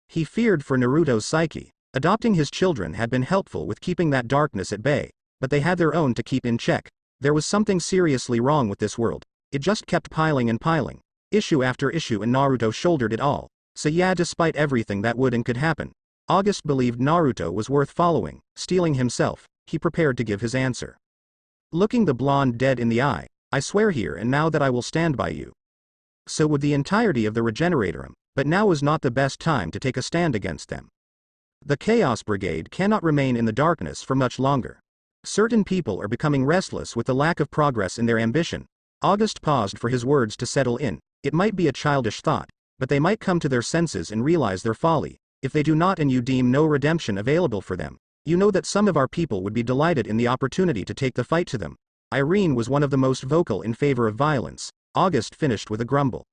He feared for Naruto's psyche. Adopting his children had been helpful with keeping that darkness at bay, but they had their own to keep in check. There was something seriously wrong with this world. It just kept piling and piling. Issue after issue, and Naruto shouldered it all. So yeah, despite everything that would and could happen, August believed Naruto was worth following. Stealing himself, he prepared to give his answer. Looking the blonde dead in the eye, I swear here and now that I will stand by you. So would the entirety of the Regeneratorem, but now was not the best time to take a stand against them. The Chaos Brigade cannot remain in the darkness for much longer. Certain people are becoming restless with the lack of progress in their ambition. August paused for his words to settle in. It might be a childish thought, but they might come to their senses and realize their folly. If they do not and you deem no redemption available for them, you know that some of our people would be delighted in the opportunity to take the fight to them. Irene was one of the most vocal in favor of violence. August finished with a grumble.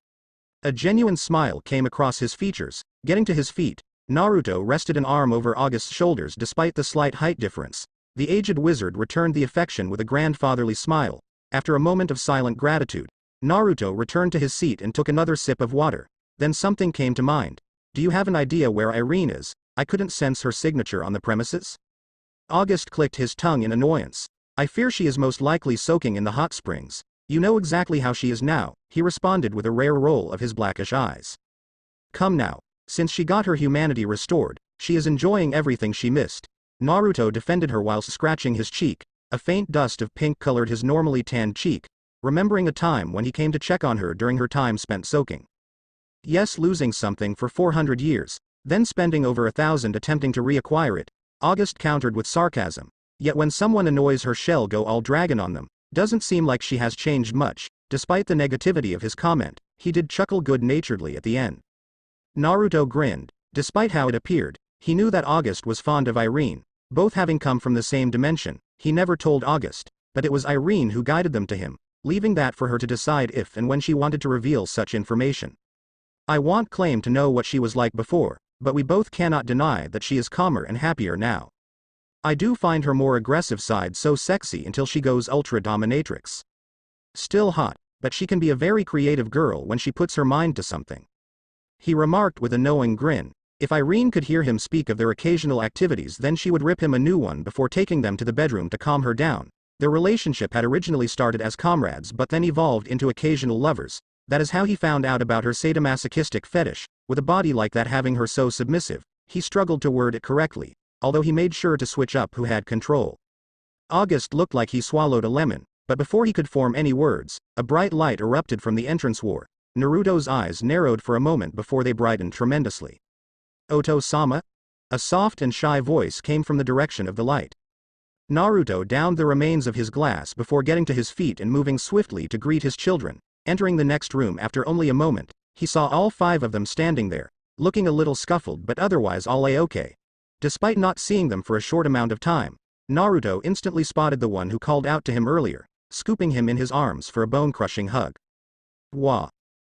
A genuine smile came across his features. Getting to his feet, Naruto rested an arm over August's shoulders despite the slight height difference. The aged wizard returned the affection with a grandfatherly smile. After a moment of silent gratitude, Naruto returned to his seat and took another sip of water. Then something came to mind. Do you have an idea where Irene is? I couldn't sense her signature on the premises. August clicked his tongue in annoyance. I fear she is most likely soaking in the hot springs. You know exactly how she is now, he responded with a rare roll of his blackish eyes. Come now. Since she got her humanity restored, she is enjoying everything she missed. Naruto defended her whilst scratching his cheek. A faint dust of pink colored his normally tanned cheek, remembering a time when he came to check on her during her time spent soaking. Yes, losing something for 400 years, then spending over 1,000 attempting to reacquire it, August countered with sarcasm. Yet when someone annoys her, she'll go all dragon on them. Doesn't seem like she has changed much. Despite the negativity of his comment, he did chuckle good-naturedly at the end. Naruto grinned. Despite how it appeared, he knew that August was fond of Irene, both having come from the same dimension. He never told August, but it was Irene who guided them to him, leaving that for her to decide if and when she wanted to reveal such information. I won't claim to know what she was like before, but we both cannot deny that she is calmer and happier now. I do find her more aggressive side so sexy until she goes ultra dominatrix. Still hot, but she can be a very creative girl when she puts her mind to something. He remarked with a knowing grin. If Irene could hear him speak of their occasional activities, then she would rip him a new one before taking them to the bedroom to calm her down. Their relationship had originally started as comrades but then evolved into occasional lovers. That is how he found out about her sadomasochistic fetish. With a body like that having her so submissive, he struggled to word it correctly, although he made sure to switch up who had control. August looked like he swallowed a lemon, but before he could form any words, a bright light erupted from the entrance war. Naruto's eyes narrowed for a moment before they brightened tremendously. Oto-sama? A soft and shy voice came from the direction of the light. Naruto downed the remains of his glass before getting to his feet and moving swiftly to greet his children. Entering the next room after only a moment, he saw all 5 of them standing there, looking a little scuffled but otherwise all a-okay. Despite not seeing them for a short amount of time, Naruto instantly spotted the one who called out to him earlier, scooping him in his arms for a bone-crushing hug. Wah.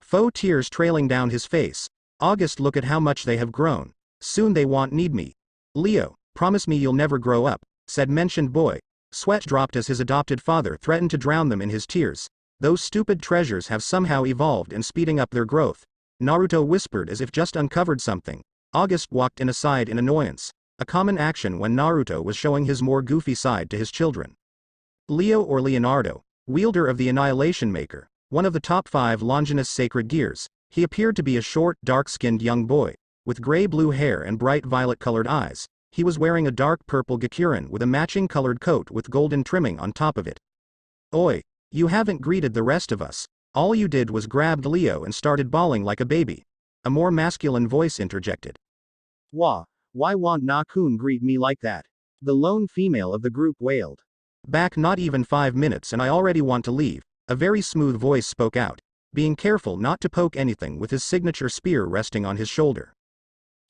Faux tears trailing down his face. August, look at how much they have grown. Soon they won't need me. Leo, promise me you'll never grow up, said mentioned boy. Sweat dropped as his adopted father threatened to drown them in his tears. Those stupid treasures have somehow evolved and speeding up their growth, Naruto whispered as if just uncovered something. August walked in aside in annoyance, a common action when Naruto was showing his more goofy side to his children. Leo, or Leonardo, wielder of the Annihilation Maker, one of the top 5 Longinus sacred gears, he appeared to be a short, dark-skinned young boy, with gray-blue hair and bright violet-colored eyes. He was wearing a dark purple Gakurin with a matching colored coat with golden trimming on top of it. Oi, you haven't greeted the rest of us. All you did was grabbed Leo and started bawling like a baby. A more masculine voice interjected. Wah, why won't Na-kun greet me like that? The lone female of the group wailed. Back not even 5 minutes and I already want to leave, a very smooth voice spoke out, being careful not to poke anything with his signature spear resting on his shoulder.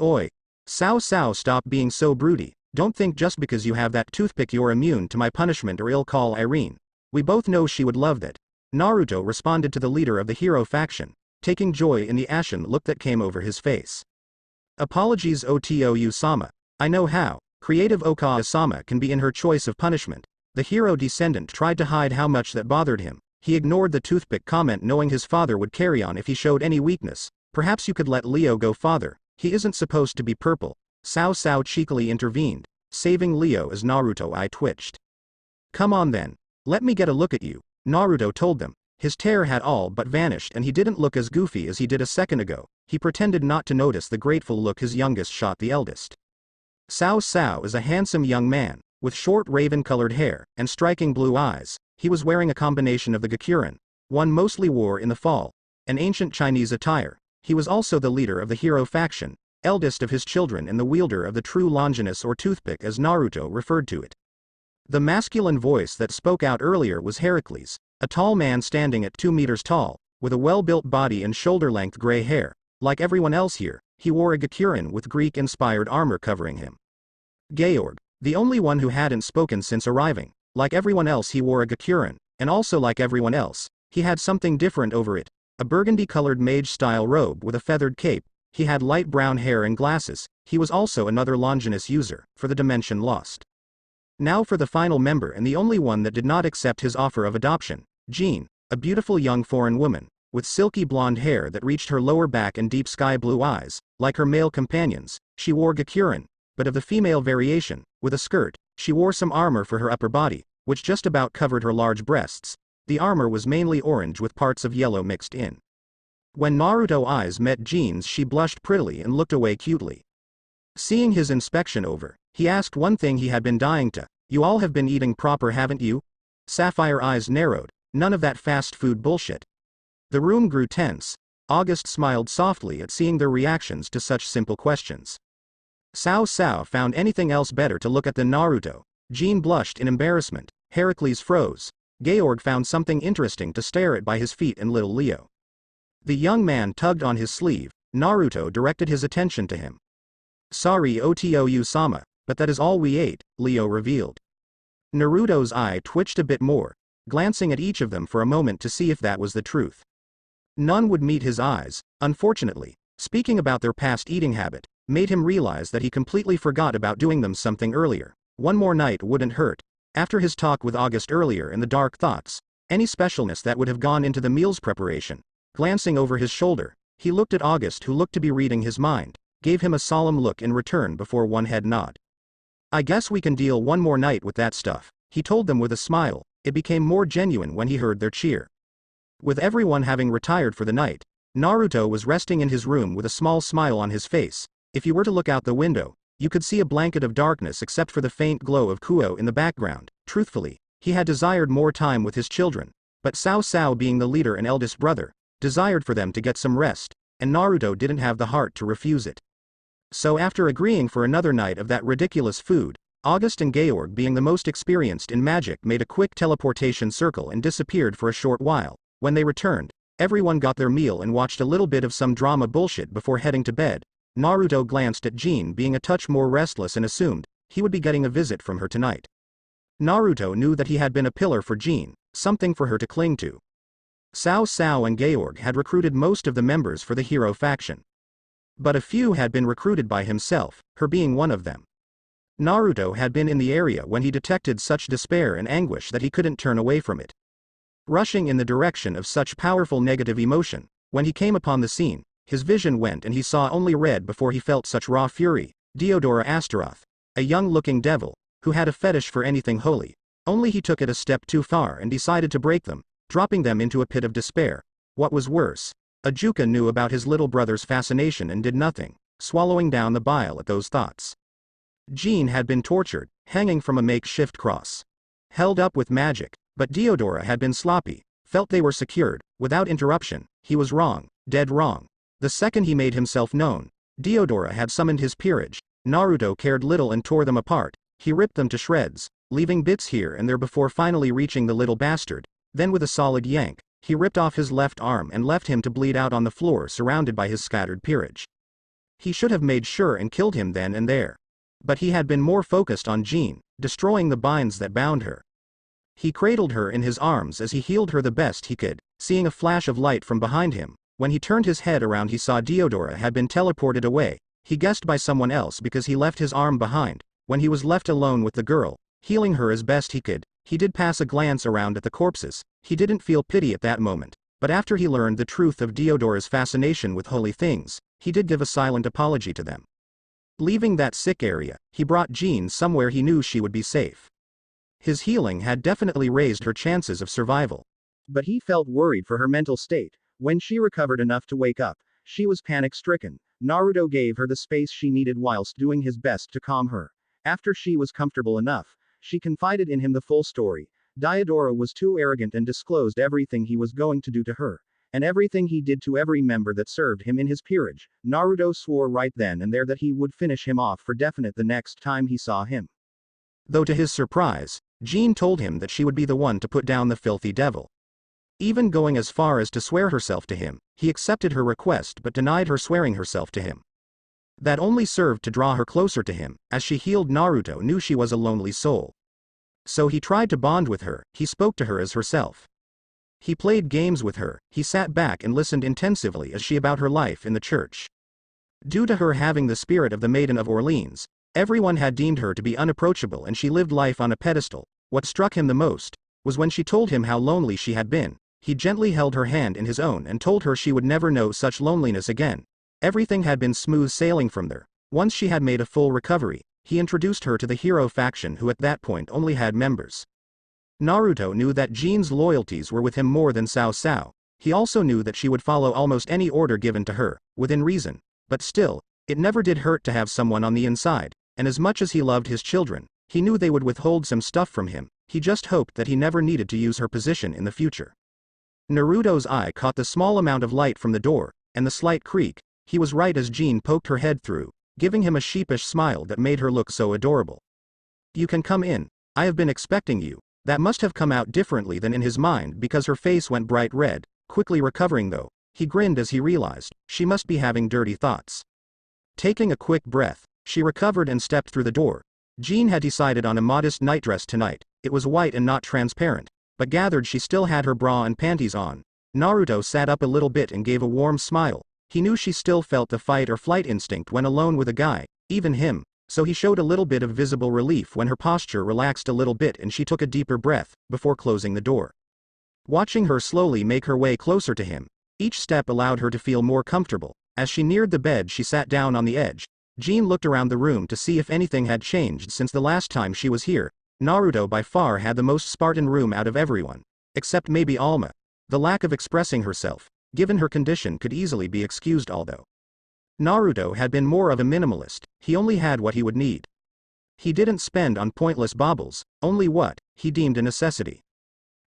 Oi. Sao, stop being so broody. Don't think just because you have that toothpick you're immune to my punishment or ill-call Irene. We both know she would love that. Naruto responded to the leader of the hero faction, taking joy in the ashen look that came over his face. Apologies Otou-sama. I know how creative Okawa-sama can be in her choice of punishment. The hero descendant tried to hide how much that bothered him. He ignored the toothpick comment knowing his father would carry on if he showed any weakness. Perhaps you could let Leo go, father. He isn't supposed to be purple. Sao cheekily intervened, saving Leo as Naruto eye twitched. Come on then. Let me get a look at you, Naruto told them. His terror had all but vanished and he didn't look as goofy as he did a second ago. He pretended not to notice the grateful look his youngest shot the eldest. Sao is a handsome young man, with short raven-colored hair and striking blue eyes. He was wearing a combination of the Gakurin, one mostly wore in the fall, an ancient Chinese attire. He was also the leader of the hero faction, eldest of his children and the wielder of the true Longinus or toothpick as Naruto referred to it. The masculine voice that spoke out earlier was Heracles, a tall man standing at 2 meters tall, with a well-built body and shoulder-length gray hair. Like everyone else here, he wore a Gakurin with Greek-inspired armor covering him. Georg, the only one who hadn't spoken since arriving, like everyone else he wore a Gakurin, and also like everyone else, he had something different over it. A burgundy-colored mage-style robe with a feathered cape. He had light brown hair and glasses. He was also another Longinus user, for the dimension lost. Now for the final member and the only one that did not accept his offer of adoption, Jeanne, a beautiful young foreign woman, with silky blonde hair that reached her lower back and deep sky-blue eyes. Like her male companions, she wore Gakurin, but of the female variation, with a skirt. She wore some armor for her upper body, which just about covered her large breasts. The armor was mainly orange with parts of yellow mixed in. When Naruto's eyes met Jeanne's, she blushed prettily and looked away cutely. Seeing his inspection over, he asked one thing he had been dying to. You all have been eating proper, haven't you? Sapphire eyes narrowed. None of that fast food bullshit. The room grew tense. August smiled softly at seeing their reactions to such simple questions. Sao found anything else better to look at than Naruto. Jeanne blushed in embarrassment. Heracles froze. Georg found something interesting to stare at by his feet and little Leo. The young man tugged on his sleeve. Naruto directed his attention to him. Sorry Otou-sama, but that is all we ate, Leo revealed. Naruto's eye twitched a bit more, glancing at each of them for a moment to see if that was the truth. None would meet his eyes, unfortunately. Speaking about their past eating habit made him realize that he completely forgot about doing them something earlier. One more night wouldn't hurt. After his talk with August earlier and the dark thoughts, any specialness that would have gone into the meal's preparation. Glancing over his shoulder, he looked at August, who looked to be reading his mind, gave him a solemn look in return before one head nod. I guess we can deal one more night with that stuff, he told them with a smile. It became more genuine when he heard their cheer. With everyone having retired for the night, Naruto was resting in his room with a small smile on his face. If you were to look out the window, you could see a blanket of darkness except for the faint glow of Kuoh in the background. Truthfully, he had desired more time with his children, but Sao being the leader and eldest brother, desired for them to get some rest, and Naruto didn't have the heart to refuse it. So after agreeing for another night of that ridiculous food, August and Georg, being the most experienced in magic, made a quick teleportation circle and disappeared for a short while. When they returned, everyone got their meal and watched a little bit of some drama bullshit before heading to bed, Naruto glanced at Jeanne being a touch more restless and assumed he would be getting a visit from her tonight. Naruto knew that he had been a pillar for Jeanne, something for her to cling to. Cao Cao and Georg had recruited most of the members for the hero faction. But a few had been recruited by himself, her being one of them. Naruto had been in the area when he detected such despair and anguish that he couldn't turn away from it. Rushing in the direction of such powerful negative emotion, when he came upon the scene, his vision went and he saw only red before he felt such raw fury. Deodora Astaroth, a young-looking devil, who had a fetish for anything holy, only he took it a step too far and decided to break them, dropping them into a pit of despair. What was worse, Ajuka knew about his little brother's fascination and did nothing, swallowing down the bile at those thoughts. Jeanne had been tortured, hanging from a makeshift cross. Held up with magic, but Deodora had been sloppy, felt they were secured, without interruption. He was wrong, dead wrong. The second he made himself known, Deodora had summoned his peerage. Naruto cared little and tore them apart. He ripped them to shreds, leaving bits here and there before finally reaching the little bastard. Then with a solid yank, he ripped off his left arm and left him to bleed out on the floor surrounded by his scattered peerage. He should have made sure and killed him then and there. But he had been more focused on Jeanne, destroying the binds that bound her. He cradled her in his arms as he healed her the best he could, seeing a flash of light from behind him. When he turned his head around he saw Deodora had been teleported away. He guessed by someone else because he left his arm behind. When he was left alone with the girl, healing her as best he could, he did pass a glance around at the corpses. He didn't feel pity at that moment, but after he learned the truth of Deodora's fascination with holy things, he did give a silent apology to them. Leaving that sick area, he brought Jeanne somewhere he knew she would be safe. His healing had definitely raised her chances of survival. But he felt worried for her mental state. When she recovered enough to wake up, she was panic-stricken. Naruto gave her the space she needed whilst doing his best to calm her. After she was comfortable enough, she confided in him the full story. Deodora was too arrogant and disclosed everything he was going to do to her, and everything he did to every member that served him in his peerage. Naruto swore right then and there that he would finish him off for definite the next time he saw him. Though to his surprise, Jeanne told him that she would be the one to put down the filthy devil. Even going as far as to swear herself to him, he accepted her request but denied her swearing herself to him. That only served to draw her closer to him, as she healed. Naruto knew she was a lonely soul. So he tried to bond with her. He spoke to her as herself. He played games with her. He sat back and listened intensively as she about her life in the church. Due to her having the spirit of the Maiden of Orleans, everyone had deemed her to be unapproachable and she lived life on a pedestal. What struck him the most was when she told him how lonely she had been. He gently held her hand in his own and told her she would never know such loneliness again. Everything had been smooth sailing from there. Once she had made a full recovery, he introduced her to the hero faction who at that point only had members. Naruto knew that Jeanne's loyalties were with him more than Cao Cao. He also knew that she would follow almost any order given to her, within reason. But still, it never did hurt to have someone on the inside, and as much as he loved his children, he knew they would withhold some stuff from him. He just hoped that he never needed to use her position in the future. Naruto's eye caught the small amount of light from the door, and the slight creak. He was right as Jeanne poked her head through, giving him a sheepish smile that made her look so adorable. "You can come in. I have been expecting you." That must have come out differently than in his mind because her face went bright red, quickly recovering though. He grinned as he realized, she must be having dirty thoughts. Taking a quick breath, she recovered and stepped through the door. Jeanne had decided on a modest nightdress tonight. It was white and not transparent, but gathered she still had her bra and panties on. Naruto sat up a little bit and gave a warm smile. He knew she still felt the fight or flight instinct when alone with a guy, even him, so he showed a little bit of visible relief when her posture relaxed a little bit and she took a deeper breath, before closing the door. Watching her slowly make her way closer to him, each step allowed her to feel more comfortable. As she neared the bed she sat down on the edge. Jeanne looked around the room to see if anything had changed since the last time she was here. Naruto by far had the most Spartan room out of everyone. Except maybe Alma. The lack of expressing herself, given her condition, could easily be excused, although Naruto had been more of a minimalist. He only had what he would need. He didn't spend on pointless baubles, only what he deemed a necessity.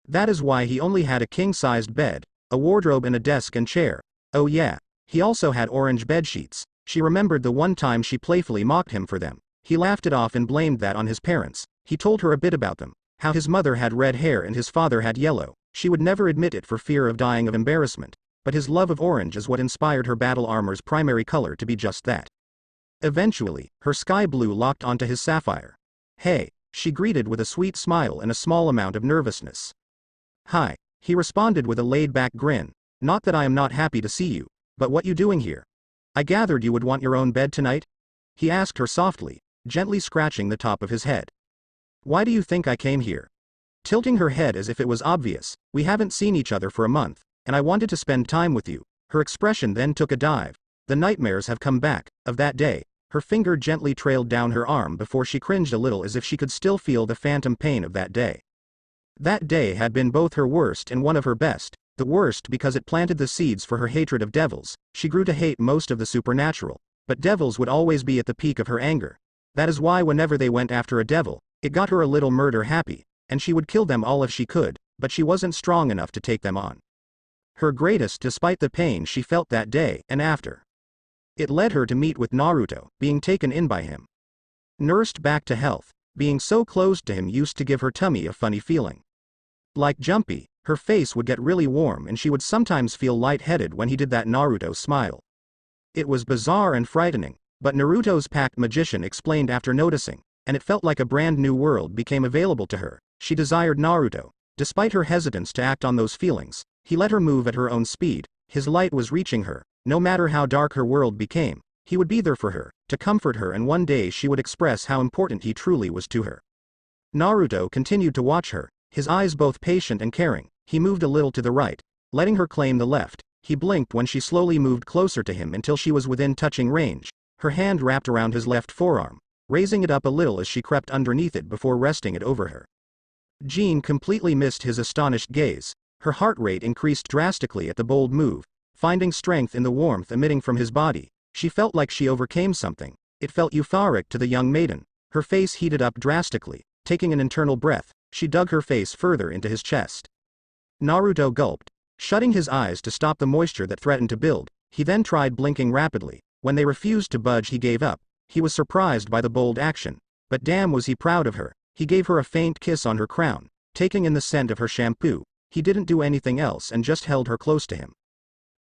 That is why he only had a king-sized bed, a wardrobe and a desk and chair. Oh yeah, he also had orange bedsheets. She remembered the one time she playfully mocked him for them. He laughed it off and blamed that on his parents. He told her a bit about them, how his mother had red hair and his father had yellow. She would never admit it for fear of dying of embarrassment, but his love of orange is what inspired her battle armor's primary color to be just that. Eventually, her sky blue locked onto his sapphire. "Hey," she greeted with a sweet smile and a small amount of nervousness. "Hi," he responded with a laid-back grin. "Not that I am not happy to see you, but what you doing here? I gathered you would want your own bed tonight?" He asked her softly, gently scratching the top of his head. "Why do you think I came here?" Tilting her head as if it was obvious. "We haven't seen each other for a month, and I wanted to spend time with you." Her expression then took a dive. "The nightmares have come back, of that day." Her finger gently trailed down her arm before she cringed a little as if she could still feel the phantom pain of that day. That day had been both her worst and one of her best. The worst because it planted the seeds for her hatred of devils. She grew to hate most of the supernatural, but devils would always be at the peak of her anger. That is why whenever they went after a devil, it got her a little murder happy, and she would kill them all if she could, but she wasn't strong enough to take them on. Her greatest despite the pain she felt that day and after. It led her to meet with Naruto, being taken in by him. Nursed back to health, being so close to him used to give her tummy a funny feeling. Like Jumpy, her face would get really warm and she would sometimes feel lightheaded when he did that Naruto smile. It was bizarre and frightening, but Naruto's packed magician explained after noticing, and it felt like a brand new world became available to her. She desired Naruto. Despite her hesitance to act on those feelings, he let her move at her own speed. His light was reaching her. No matter how dark her world became, he would be there for her, to comfort her, and one day she would express how important he truly was to her. Naruto continued to watch her, his eyes both patient and caring. He moved a little to the right, letting her claim the left. He blinked when she slowly moved closer to him until she was within touching range. Her hand wrapped around his left forearm, raising it up a little as she crept underneath it before resting it over her. Jeanne completely missed his astonished gaze. Her heart rate increased drastically at the bold move. Finding strength in the warmth emitting from his body, she felt like she overcame something. It felt euphoric to the young maiden. Her face heated up drastically. Taking an internal breath, she dug her face further into his chest. Naruto gulped, shutting his eyes to stop the moisture that threatened to build. He then tried blinking rapidly. When they refused to budge, he gave up. He was surprised by the bold action, but damn was he proud of her. He gave her a faint kiss on her crown, taking in the scent of her shampoo. He didn't do anything else and just held her close to him.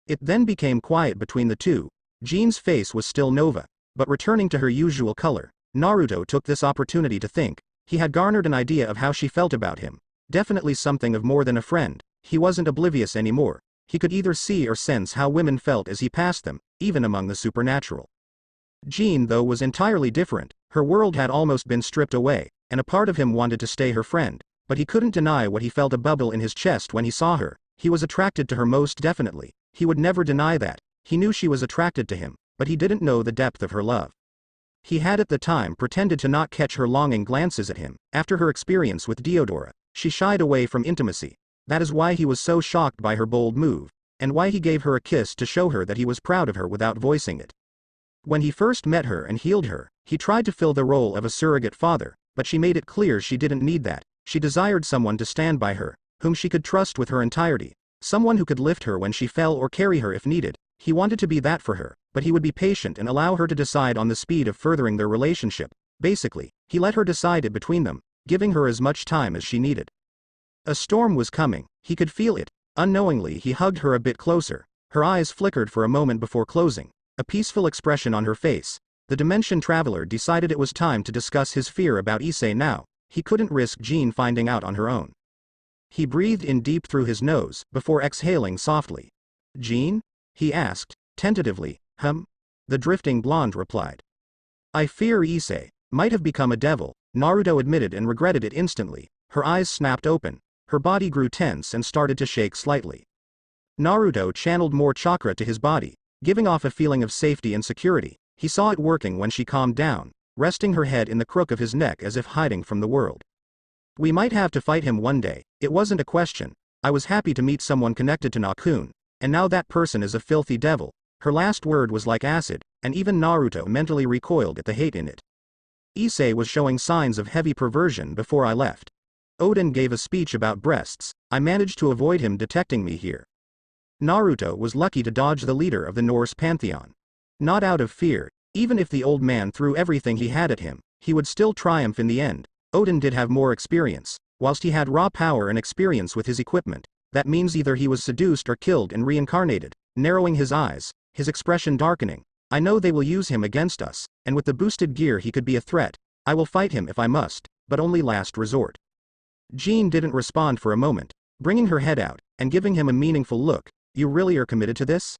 It then became quiet between the two. Jeanne's face was still Nova, but returning to her usual color. Naruto took this opportunity to think. He had garnered an idea of how she felt about him. Definitely something of more than a friend. He wasn't oblivious anymore. He could either see or sense how women felt as he passed them, even among the supernatural. Jeanne, though, was entirely different. Her world had almost been stripped away, and a part of him wanted to stay her friend, but he couldn't deny what he felt, a bubble in his chest when he saw her. He was attracted to her most definitely. He would never deny that. He knew she was attracted to him, but he didn't know the depth of her love. He had at the time pretended to not catch her longing glances at him. After her experience with Deodora, she shied away from intimacy. That is why he was so shocked by her bold move, and why he gave her a kiss to show her that he was proud of her without voicing it. When he first met her and healed her, he tried to fill the role of a surrogate father, but she made it clear she didn't need that. She desired someone to stand by her, whom she could trust with her entirety. Someone who could lift her when she fell or carry her if needed. He wanted to be that for her, but he would be patient and allow her to decide on the speed of furthering their relationship. Basically, he let her decide it between them, giving her as much time as she needed. A storm was coming. He could feel it. Unknowingly, he hugged her a bit closer. Her eyes flickered for a moment before closing, a peaceful expression on her face. The Dimension Traveler decided it was time to discuss his fear about Issei now. He couldn't risk Jeanne finding out on her own. He breathed in deep through his nose, before exhaling softly. "Jeanne?" he asked, tentatively. The drifting blonde replied. "I fear Issei might have become a devil," Naruto admitted and regretted it instantly. Her eyes snapped open. Her body grew tense and started to shake slightly. Naruto channeled more chakra to his body, giving off a feeling of safety and security. He saw it working when she calmed down, resting her head in the crook of his neck as if hiding from the world. "We might have to fight him one day. It wasn't a question. I was happy to meet someone connected to Nakun, and now that person is a filthy devil." Her last word was like acid, and even Naruto mentally recoiled at the hate in it. "Issei was showing signs of heavy perversion before I left. Odin gave a speech about breasts. I managed to avoid him detecting me here." Naruto was lucky to dodge the leader of the Norse pantheon. Not out of fear. Even if the old man threw everything he had at him, he would still triumph in the end. Odin did have more experience. Whilst he had raw power and experience with his equipment, That means either he was seduced or killed and reincarnated. Narrowing his eyes, his expression darkening. I know they will use him against us, and with the boosted gear he could be a threat. I will fight him if I must, but only last resort. Jeanne didn't respond for a moment, bringing her head out, and giving him a meaningful look. You really are committed to this?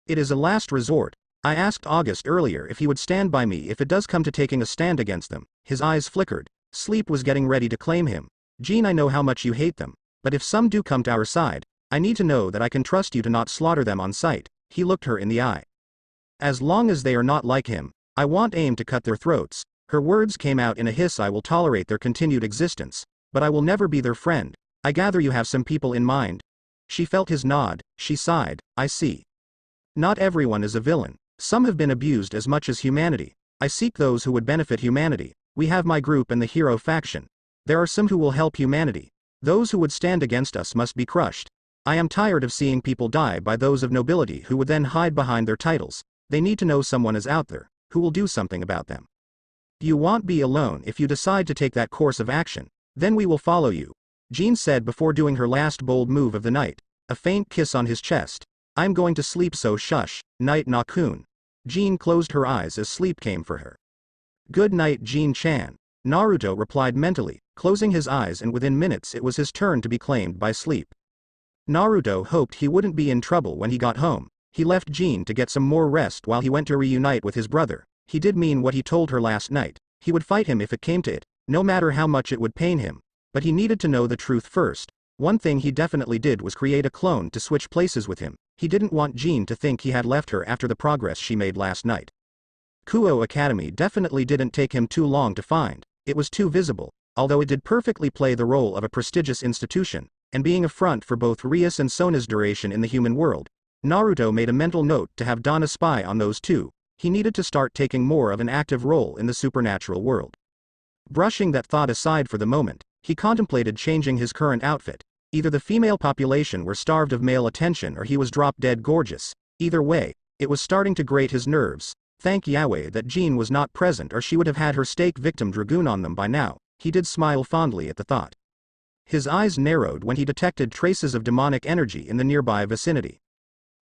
It is a last resort. I asked August earlier if he would stand by me if it does come to taking a stand against them. His eyes flickered. Sleep was getting ready to claim him. Jeanne, I know how much you hate them, but if some do come to our side, I need to know that I can trust you to not slaughter them on sight. He looked her in the eye. As long as they are not like him, I won't aim to cut their throats. Her words came out in a hiss. I will tolerate their continued existence, but I will never be their friend. I gather you have some people in mind. She felt his nod. She sighed. I see. Not everyone is a villain. Some have been abused as much as humanity. I seek those who would benefit humanity. We have my group and the hero faction. There are some who will help humanity. Those who would stand against us must be crushed. I am tired of seeing people die by those of nobility who would then hide behind their titles. They need to know someone is out there, who will do something about them. You won't be alone if you decide to take that course of action. Then we will follow you. Jeanne said before doing her last bold move of the night. A faint kiss on his chest. I'm going to sleep, so shush. Night, Nakun. Jeanne closed her eyes as sleep came for her. Good night, Jeanne-chan. Naruto replied mentally, closing his eyes, and within minutes it was his turn to be claimed by sleep. Naruto hoped he wouldn't be in trouble when he got home. He left Jeanne to get some more rest while he went to reunite with his brother. He did mean what he told her last night. He would fight him if it came to it, no matter how much it would pain him. But he needed to know the truth first. One thing he definitely did was create a clone to switch places with him. He didn't want Jeanne to think he had left her after the progress she made last night. Kuoh Academy definitely didn't take him too long to find. It was too visible, although it did perfectly play the role of a prestigious institution, and being a front for both Rias and Sona's duration in the human world. Naruto made a mental note to have Donna spy on those two. He needed to start taking more of an active role in the supernatural world. Brushing that thought aside for the moment, he contemplated changing his current outfit. Either the female population were starved of male attention or he was drop dead gorgeous. Either way, it was starting to grate his nerves. Thank Yahweh that Jeanne was not present, or she would have had her stake victim dragoon on them by now. He did smile fondly at the thought. His eyes narrowed when he detected traces of demonic energy in the nearby vicinity.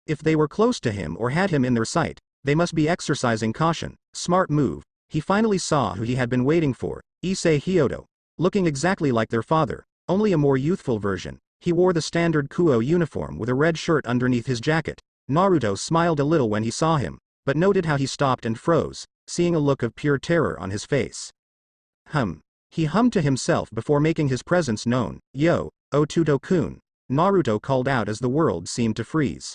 If they were close to him or had him in their sight, they must be exercising caution. Smart move. He finally saw who he had been waiting for. Issei Hyoudou. Looking exactly like their father, only a more youthful version. He wore the standard Kuoh uniform with a red shirt underneath his jacket. Naruto smiled a little when he saw him, but noted how he stopped and froze, seeing a look of pure terror on his face. He hummed to himself before making his presence known. Yo, Otuto-kun. Naruto called out as the world seemed to freeze.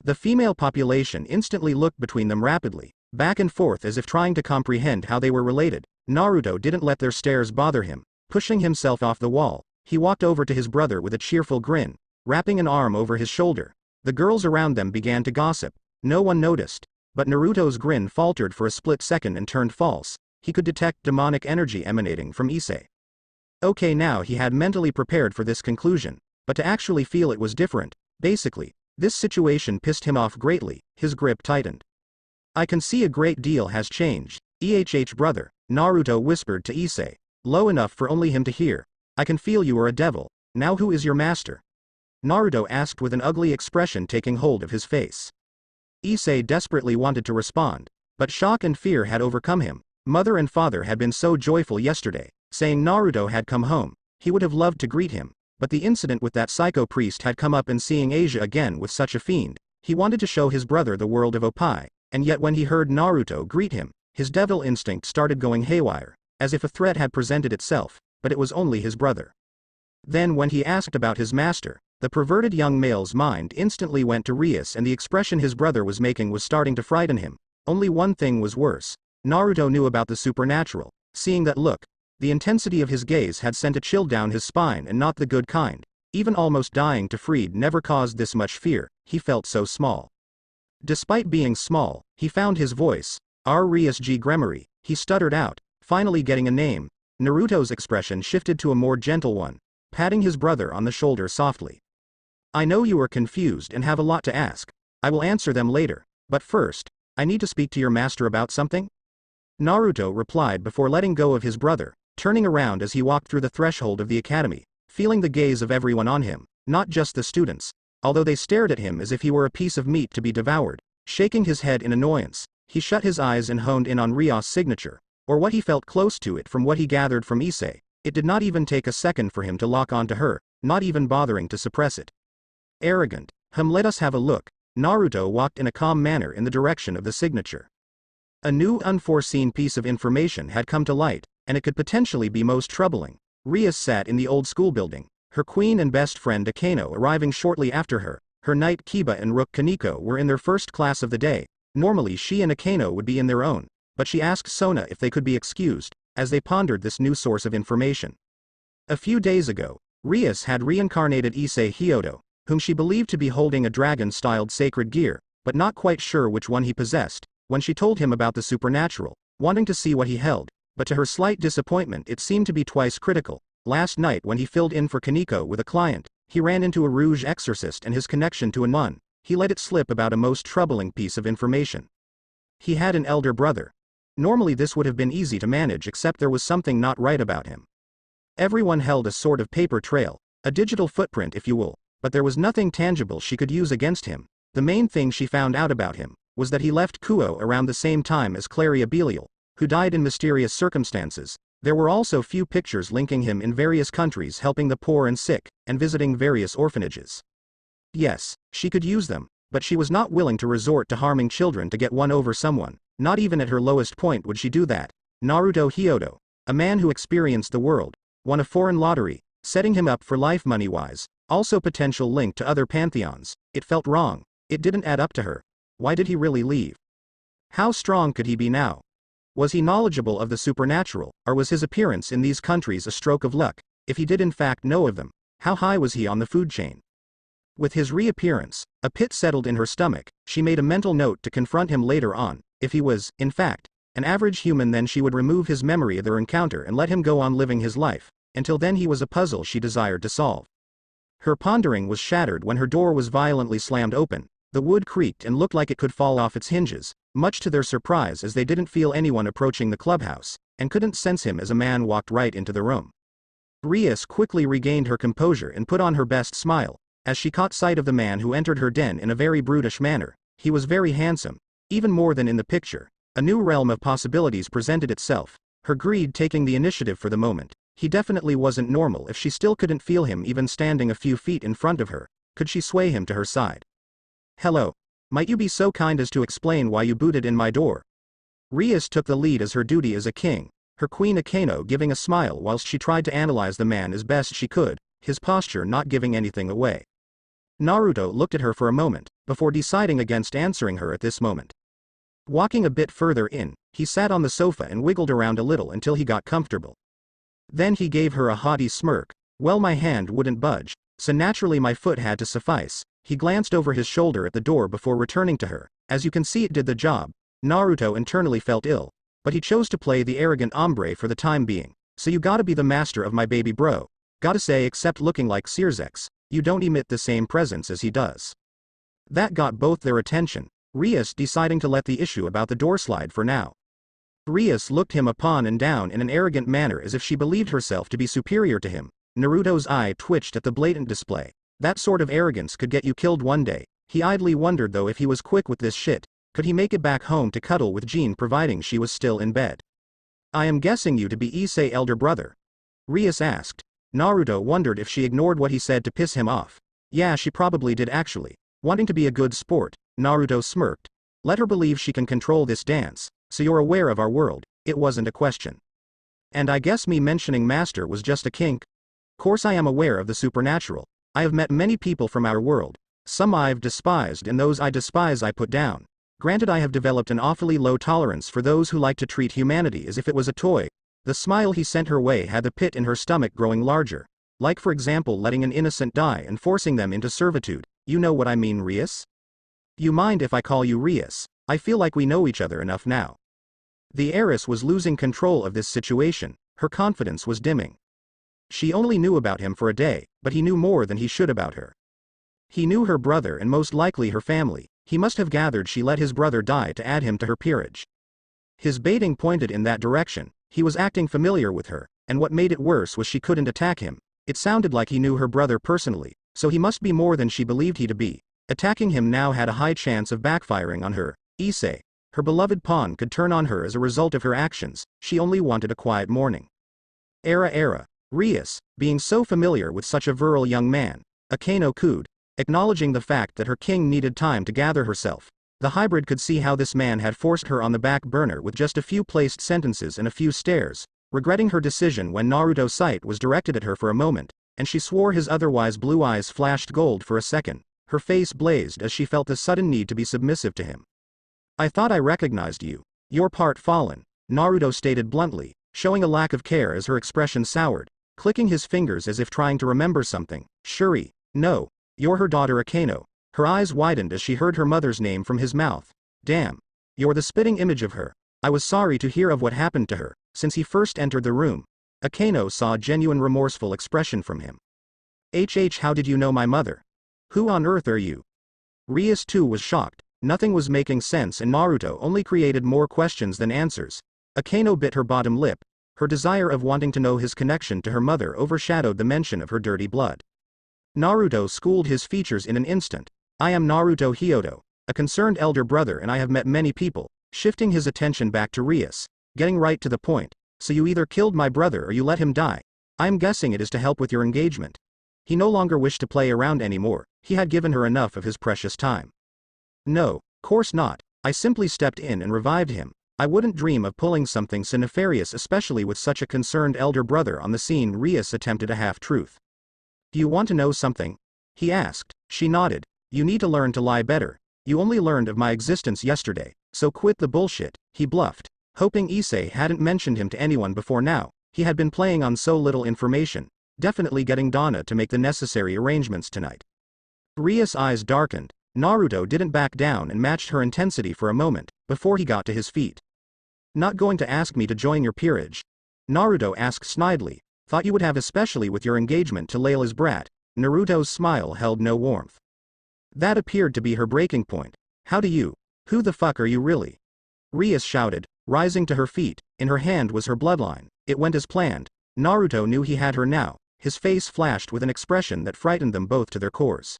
The female population instantly looked between them rapidly, back and forth as if trying to comprehend how they were related. Naruto didn't let their stares bother him. Pushing himself off the wall, he walked over to his brother with a cheerful grin, wrapping an arm over his shoulder. The girls around them began to gossip. No one noticed, but Naruto's grin faltered for a split second and turned false. He could detect demonic energy emanating from Issei. Okay, now he had mentally prepared for this conclusion, but to actually feel it was different. Basically, this situation pissed him off greatly. His grip tightened. I can see a great deal has changed. Brother, Naruto whispered to Issei, low enough for only him to hear. I can feel you are a devil. Now who is your master? Naruto asked with an ugly expression taking hold of his face. Issei desperately wanted to respond, but shock and fear had overcome him. Mother and father had been so joyful yesterday, saying Naruto had come home. He would have loved to greet him, but the incident with that psycho priest had come up, and seeing Asia again with such a fiend, he wanted to show his brother the world of Ophis, and yet when he heard Naruto greet him, his devil instinct started going haywire, as if a threat had presented itself, but it was only his brother. Then when he asked about his master, the perverted young male's mind instantly went to Rias, and the expression his brother was making was starting to frighten him. Only one thing was worse. Naruto knew about the supernatural. Seeing that look, the intensity of his gaze had sent a chill down his spine, and not the good kind. Even almost dying to freed never caused this much fear. He felt so small. Despite being small, he found his voice. Rias Gremory, he stuttered out, finally getting a name. Naruto's expression shifted to a more gentle one, patting his brother on the shoulder softly. I know you are confused and have a lot to ask. I will answer them later, but first, I need to speak to your master about something? Naruto replied before letting go of his brother, turning around as he walked through the threshold of the academy, feeling the gaze of everyone on him. not just the students, although they stared at him as if he were a piece of meat to be devoured. Shaking his head in annoyance, he shut his eyes and honed in on Rios' signature, or what he felt close to it from what he gathered from Issei. It did not even take a second for him to lock onto her, not even bothering to suppress it. Arrogant. Let us have a look. Naruto walked in a calm manner in the direction of the signature. A new unforeseen piece of information had come to light, and it could potentially be most troubling. Rios sat in the old school building, her queen and best friend Akeno arriving shortly after her. Her knight Kiba and rook Kaneko were in their first class of the day. Normally she and Akeno would be in their own, but she asked Sona if they could be excused, as they pondered this new source of information. A few days ago, Rios had reincarnated Issei Hyoudou, whom she believed to be holding a dragon-styled sacred gear, but not quite sure which one he possessed, when she told him about the supernatural, wanting to see what he held, but to her slight disappointment it seemed to be twice critical. Last night when he filled in for Kaneko with a client, he ran into a rouge exorcist and his connection to a nun. He let it slip about a most troubling piece of information. He had an elder brother. Normally this would have been easy to manage, except there was something not right about him. Everyone held a sort of paper trail, a digital footprint if you will, but there was nothing tangible she could use against him. The main thing she found out about him was that he left Kuoh around the same time as Claria Belial, who died in mysterious circumstances. There were also few pictures linking him in various countries helping the poor and sick, and visiting various orphanages. Yes, she could use them, but she was not willing to resort to harming children to get one over someone. Not even at her lowest point would she do that. Naruto Hyoudou, a man who experienced the world, won a foreign lottery, setting him up for life money-wise, also potential link to other pantheons. It felt wrong. It didn't add up to her. Why did he really leave? How strong could he be now? Was he knowledgeable of the supernatural, or was his appearance in these countries a stroke of luck? If he did in fact know of them, how high was he on the food chain? With his reappearance, a pit settled in her stomach. She made a mental note to confront him later on. If he was, in fact, an average human, then she would remove his memory of their encounter and let him go on living his life. Until then he was a puzzle she desired to solve. Her pondering was shattered when her door was violently slammed open. The wood creaked and looked like it could fall off its hinges, much to their surprise, as they didn't feel anyone approaching the clubhouse, and couldn't sense him as a man walked right into the room. Rios quickly regained her composure and put on her best smile, as she caught sight of the man who entered her den in a very brutish manner. He was very handsome, even more than in the picture. A new realm of possibilities presented itself, her greed taking the initiative for the moment. He definitely wasn't normal. If she still couldn't feel him even standing a few feet in front of her, could she sway him to her side? Hello. Might you be so kind as to explain why you booted in my door? Rios took the lead as her duty as a king, her queen Akeno giving a smile whilst she tried to analyze the man as best she could, his posture not giving anything away. Naruto looked at her for a moment, before deciding against answering her at this moment. Walking a bit further in, he sat on the sofa and wiggled around a little until he got comfortable. Then he gave her a haughty smirk. Well, my hand wouldn't budge, so naturally my foot had to suffice. He glanced over his shoulder at the door before returning to her. As you can see, it did the job. Naruto internally felt ill, but he chose to play the arrogant hombre for the time being. So you gotta be the master of my baby bro. Gotta say, except looking like Searsex, you don't emit the same presence as he does. That got both their attention, Rios deciding to let the issue about the door slide for now. Rios looked him upon and down in an arrogant manner as if she believed herself to be superior to him. Naruto's eye twitched at the blatant display. That sort of arrogance could get you killed one day. He idly wondered though if he was quick with this shit, could he make it back home to cuddle with Jeanne providing she was still in bed? I am guessing you to be Issei elder brother? Rios asked. Naruto wondered if she ignored what he said to piss him off. Yeah, she probably did actually. Wanting to be a good sport, Naruto smirked. Let her believe she can control this dance, so you're aware of our world. It wasn't a question. And I guess me mentioning master was just a kink? Course I am aware of the supernatural. I have met many people from our world. Some I've despised and those I despise I put down. Granted, I have developed an awfully low tolerance for those who like to treat humanity as if it was a toy. The smile he sent her way had the pit in her stomach growing larger. Like for example letting an innocent die and forcing them into servitude. You know what I mean, Rios? You mind if I call you Rios? I feel like we know each other enough now. The heiress was losing control of this situation. Her confidence was dimming. She only knew about him for a day, but he knew more than he should about her. He knew her brother and most likely her family. He must have gathered she let his brother die to add him to her peerage. His baiting pointed in that direction. He was acting familiar with her, and what made it worse was she couldn't attack him. It sounded like he knew her brother personally. So he must be more than she believed he to be. Attacking him now had a high chance of backfiring on her. Issei, her beloved pawn, could turn on her as a result of her actions. She only wanted a quiet morning. Era. Reus, being so familiar with such a virile young man. Akaino cooed, acknowledging the fact that her king needed time to gather herself. The hybrid could see how this man had forced her on the back burner with just a few placed sentences and a few stares, regretting her decision when Naruto's sight was directed at her for a moment, and she swore his otherwise blue eyes flashed gold for a second. Her face blazed as she felt the sudden need to be submissive to him. I thought I recognized you. You're part fallen, Naruto stated bluntly, showing a lack of care as her expression soured, clicking his fingers as if trying to remember something. Shuri, no, you're her daughter Akaino. Her eyes widened as she heard her mother's name from his mouth. Damn. You're the spitting image of her. I was sorry to hear of what happened to her. Since he first entered the room, Akaino saw a genuine remorseful expression from him. How did you know my mother? Who on earth are you? Reus too was shocked. Nothing was making sense and Naruto only created more questions than answers. Akaino bit her bottom lip. Her desire of wanting to know his connection to her mother overshadowed the mention of her dirty blood. Naruto schooled his features in an instant. I am Naruto Hyoudou, a concerned elder brother, and I have met many people, shifting his attention back to Reus, getting right to the point. So you either killed my brother or you let him die. I'm guessing it is to help with your engagement. He no longer wished to play around anymore. He had given her enough of his precious time. No, course not. I simply stepped in and revived him. I wouldn't dream of pulling something so nefarious, especially with such a concerned elder brother on the scene. Reus attempted a half-truth. Do you want to know something? He asked. She nodded. You need to learn to lie better. You only learned of my existence yesterday, so quit the bullshit, he bluffed. Hoping Issei hadn't mentioned him to anyone before now, he had been playing on so little information, definitely getting Donna to make the necessary arrangements tonight. Reus' eyes darkened. Naruto didn't back down and matched her intensity for a moment, before he got to his feet. Not going to ask me to join your peerage? Naruto asked snidely. Thought you would have, especially with your engagement to Layla's brat. Naruto's smile held no warmth. That appeared to be her breaking point. How do you? Who the fuck are you really? Reus shouted, rising to her feet. In her hand was her bloodline. It went as planned. Naruto knew he had her now. His face flashed with an expression that frightened them both to their cores.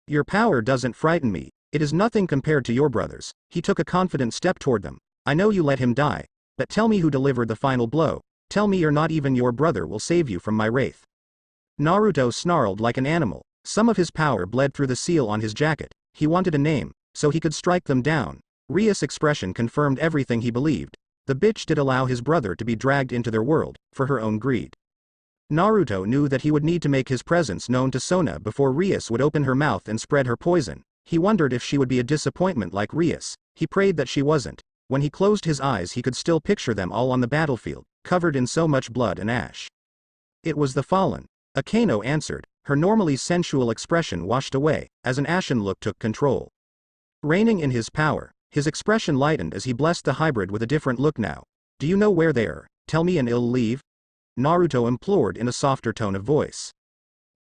Your power doesn't frighten me. It is nothing compared to your brother's. He took a confident step toward them. I know you let him die. But tell me who delivered the final blow. Tell me, or not even your brother will save you from my wraith. Naruto snarled like an animal. Some of his power bled through the seal on his jacket. He wanted a name, so he could strike them down. Reus' expression confirmed everything he believed. The bitch did allow his brother to be dragged into their world, for her own greed. Naruto knew that he would need to make his presence known to Sona before Reus would open her mouth and spread her poison. He wondered if she would be a disappointment like Reus. He prayed that she wasn't. When he closed his eyes, he could still picture them all on the battlefield, covered in so much blood and ash. It was the fallen. Akaino answered. Her normally sensual expression washed away, as an ashen look took control. Reigning in his power, his expression lightened as he blessed the hybrid with a different look now. Do you know where they are? Tell me and it'll leave? Naruto implored in a softer tone of voice.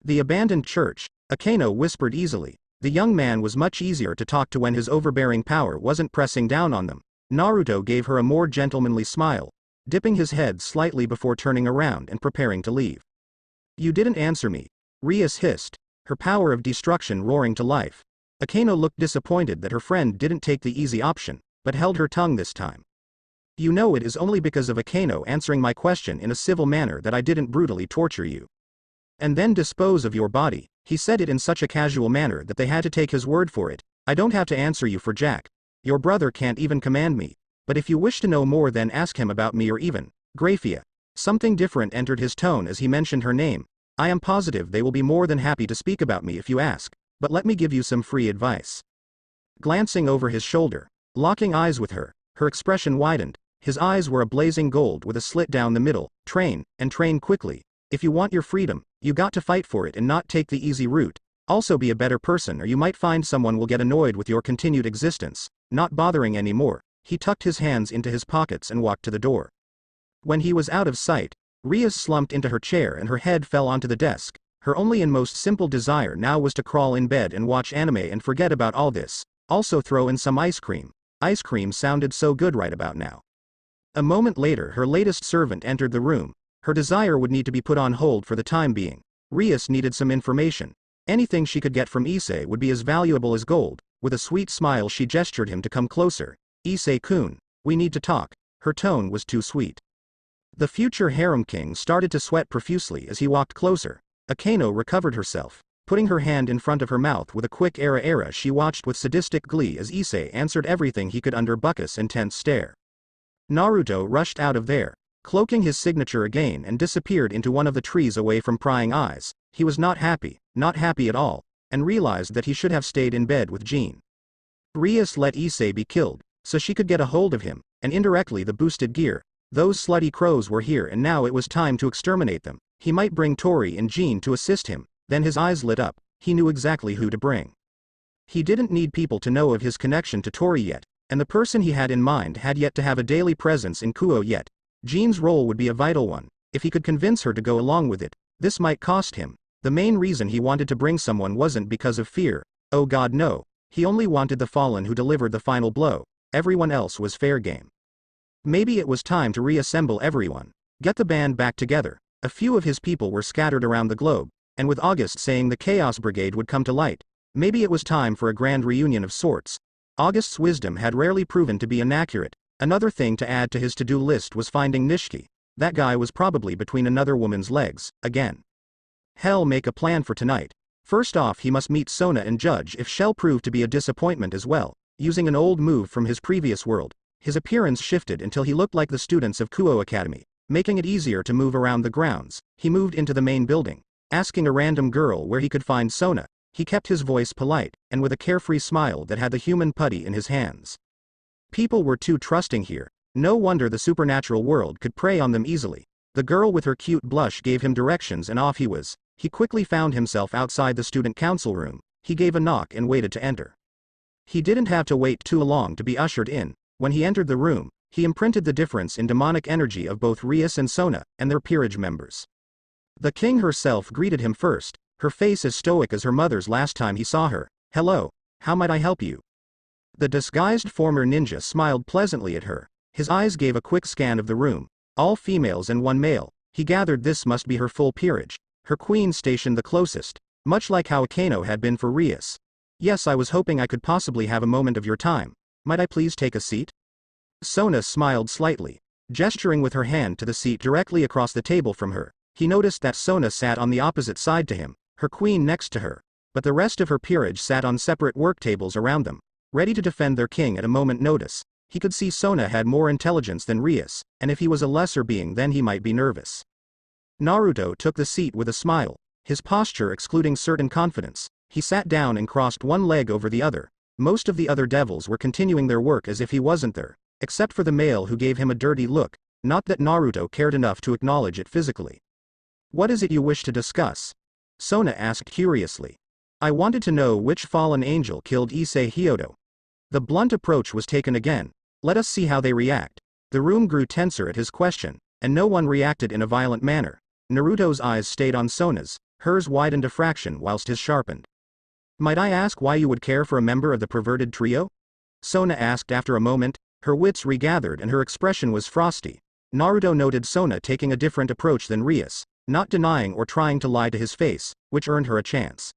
The abandoned church, Akaino whispered easily. The young man was much easier to talk to when his overbearing power wasn't pressing down on them. Naruto gave her a more gentlemanly smile, dipping his head slightly before turning around and preparing to leave. You didn't answer me. Reus hissed, her power of destruction roaring to life. Akaino looked disappointed that her friend didn't take the easy option, but held her tongue this time. You know it is only because of Akaino answering my question in a civil manner that I didn't brutally torture you. And then dispose of your body. He said it in such a casual manner that they had to take his word for it. I don't have to answer you for Jack. Your brother can't even command me. But if you wish to know more, then ask him about me, or even Graphia. Something different entered his tone as he mentioned her name. I am positive they will be more than happy to speak about me if you ask, but let me give you some free advice. Glancing over his shoulder, locking eyes with her, her expression widened. His eyes were a blazing gold with a slit down the middle. Train, and train quickly. If you want your freedom, you got to fight for it and not take the easy route. Also be a better person, or you might find someone will get annoyed with your continued existence. Not bothering anymore. He tucked his hands into his pockets and walked to the door. When he was out of sight, Reus slumped into her chair and her head fell onto the desk. Her only and most simple desire now was to crawl in bed and watch anime and forget about all this. Also throw in some ice cream. Ice cream sounded so good right about now. A moment later, her latest servant entered the room. Her desire would need to be put on hold for the time being. Reus needed some information. Anything she could get from Issei would be as valuable as gold. With a sweet smile she gestured him to come closer. Issei-kun, we need to talk. Her tone was too sweet. The future harem king started to sweat profusely as he walked closer. Akeno recovered herself. Putting her hand in front of her mouth with a quick era she watched with sadistic glee as Issei answered everything he could under Buckus' intense stare. Naruto rushed out of there, cloaking his signature again and disappeared into one of the trees away from prying eyes. He was not happy at all, and realized that he should have stayed in bed with Jeanne. Rias let Issei be killed, so she could get a hold of him, and indirectly the boosted gear. Those slutty crows were here and now it was time to exterminate them. He might bring Tori and Jeanne to assist him. Then his eyes lit up, he knew exactly who to bring. He didn't need people to know of his connection to Tori yet, and the person he had in mind had yet to have a daily presence in Kuoh yet. Jeanne's role would be a vital one. If he could convince her to go along with it, this might cost him. The main reason he wanted to bring someone wasn't because of fear. Oh god no, he only wanted the fallen who delivered the final blow. Everyone else was fair game. Maybe it was time to reassemble everyone. Get the band back together. A few of his people were scattered around the globe, and with August saying the Chaos Brigade would come to light, maybe it was time for a grand reunion of sorts. August's wisdom had rarely proven to be inaccurate. Another thing to add to his to-do list was finding Nishiki. That guy was probably between another woman's legs, again. Hell, make a plan for tonight. First off he must meet Sona and judge if she'll prove to be a disappointment as well. Using an old move from his previous world, his appearance shifted until he looked like the students of Kuoh Academy, making it easier to move around the grounds. He moved into the main building, asking a random girl where he could find Sona. He kept his voice polite, and with a carefree smile that had the human putty in his hands. People were too trusting here. No wonder the supernatural world could prey on them easily. The girl with her cute blush gave him directions and off he was. He quickly found himself outside the student council room. He gave a knock and waited to enter. He didn't have to wait too long to be ushered in. When he entered the room, he imprinted the difference in demonic energy of both Rias and Sona, and their peerage members. The king herself greeted him first, her face as stoic as her mother's last time he saw her. Hello, how might I help you? The disguised former ninja smiled pleasantly at her. His eyes gave a quick scan of the room. All females and one male. He gathered this must be her full peerage. Her queen stationed the closest, much like how Akeno had been for Rias. Yes, I was hoping I could possibly have a moment of your time. Might I please take a seat? Sona smiled slightly, gesturing with her hand to the seat directly across the table from her. He noticed that Sona sat on the opposite side to him, her queen next to her, but the rest of her peerage sat on separate work tables around them, ready to defend their king at a moment notice. He could see Sona had more intelligence than Rias, and if he was a lesser being then he might be nervous. Naruto took the seat with a smile, his posture excluding certain confidence. He sat down and crossed one leg over the other. Most of the other devils were continuing their work as if he wasn't there, except for the male who gave him a dirty look, not that Naruto cared enough to acknowledge it physically. What is it you wish to discuss? Sona asked curiously. I wanted to know which fallen angel killed Issei Hyoudou. The blunt approach was taken again. Let us see how they react. The room grew tenser at his question, and no one reacted in a violent manner. Naruto's eyes stayed on Sona's, hers widened a fraction whilst his sharpened. Might I ask why you would care for a member of the perverted trio? Sona asked after a moment, her wits regathered and her expression was frosty. Naruto noted Sona taking a different approach than Rias, not denying or trying to lie to his face, which earned her a chance.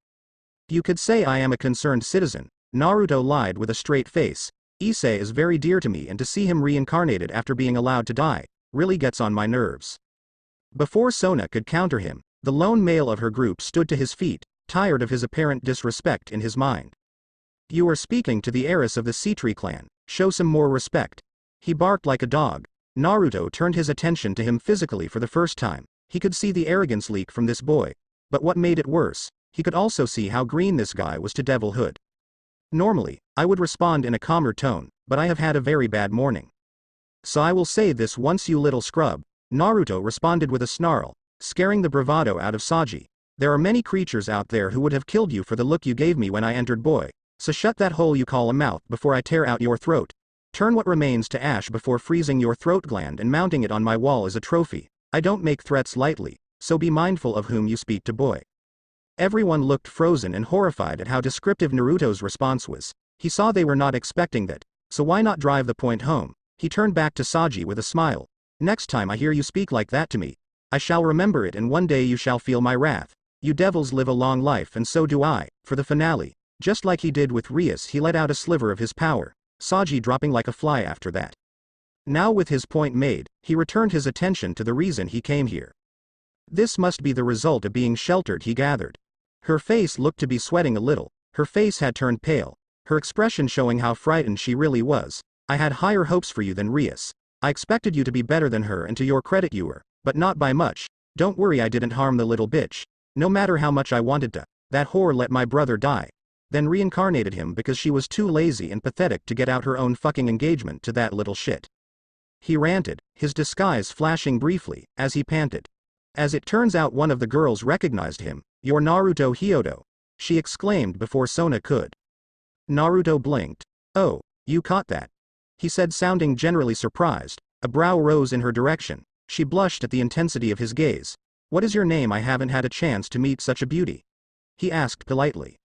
You could say I am a concerned citizen. Naruto lied with a straight face. Issei is very dear to me and to see him reincarnated after being allowed to die, really gets on my nerves. Before Sona could counter him, the lone male of her group stood to his feet, tired of his apparent disrespect in his mind. You are speaking to the heiress of the Citree clan, show some more respect. He barked like a dog. Naruto turned his attention to him physically for the first time. He could see the arrogance leak from this boy. But what made it worse, he could also see how green this guy was to devilhood. Normally, I would respond in a calmer tone, but I have had a very bad morning. So I will say this once, you little scrub. Naruto responded with a snarl, scaring the bravado out of Saji. There are many creatures out there who would have killed you for the look you gave me when I entered, boy. So shut that hole you call a mouth before I tear out your throat. Turn what remains to ash before freezing your throat gland and mounting it on my wall as a trophy. I don't make threats lightly, so be mindful of whom you speak to, boy. Everyone looked frozen and horrified at how descriptive Naruto's response was. He saw they were not expecting that, so why not drive the point home? He turned back to Saji with a smile. Next time I hear you speak like that to me, I shall remember it and one day you shall feel my wrath. You devils live a long life and so do I. For the finale, just like he did with Rias, he let out a sliver of his power, Saji dropping like a fly after that. Now with his point made, he returned his attention to the reason he came here. This must be the result of being sheltered, he gathered. Her face looked to be sweating a little, her face had turned pale, her expression showing how frightened she really was. I had higher hopes for you than Rias. I expected you to be better than her, and to your credit you were, but not by much. Don't worry, I didn't harm the little bitch. No matter how much I wanted to. That whore let my brother die. Then reincarnated him because she was too lazy and pathetic to get out her own fucking engagement to that little shit. He ranted, his disguise flashing briefly, as he panted. As it turns out, one of the girls recognized him. You're Naruto Hyoudou, she exclaimed before Sona could. Naruto blinked. Oh, you caught that? He said, sounding generally surprised. A brow rose in her direction. She blushed at the intensity of his gaze. What is your name? I haven't had a chance to meet such a beauty. He asked politely.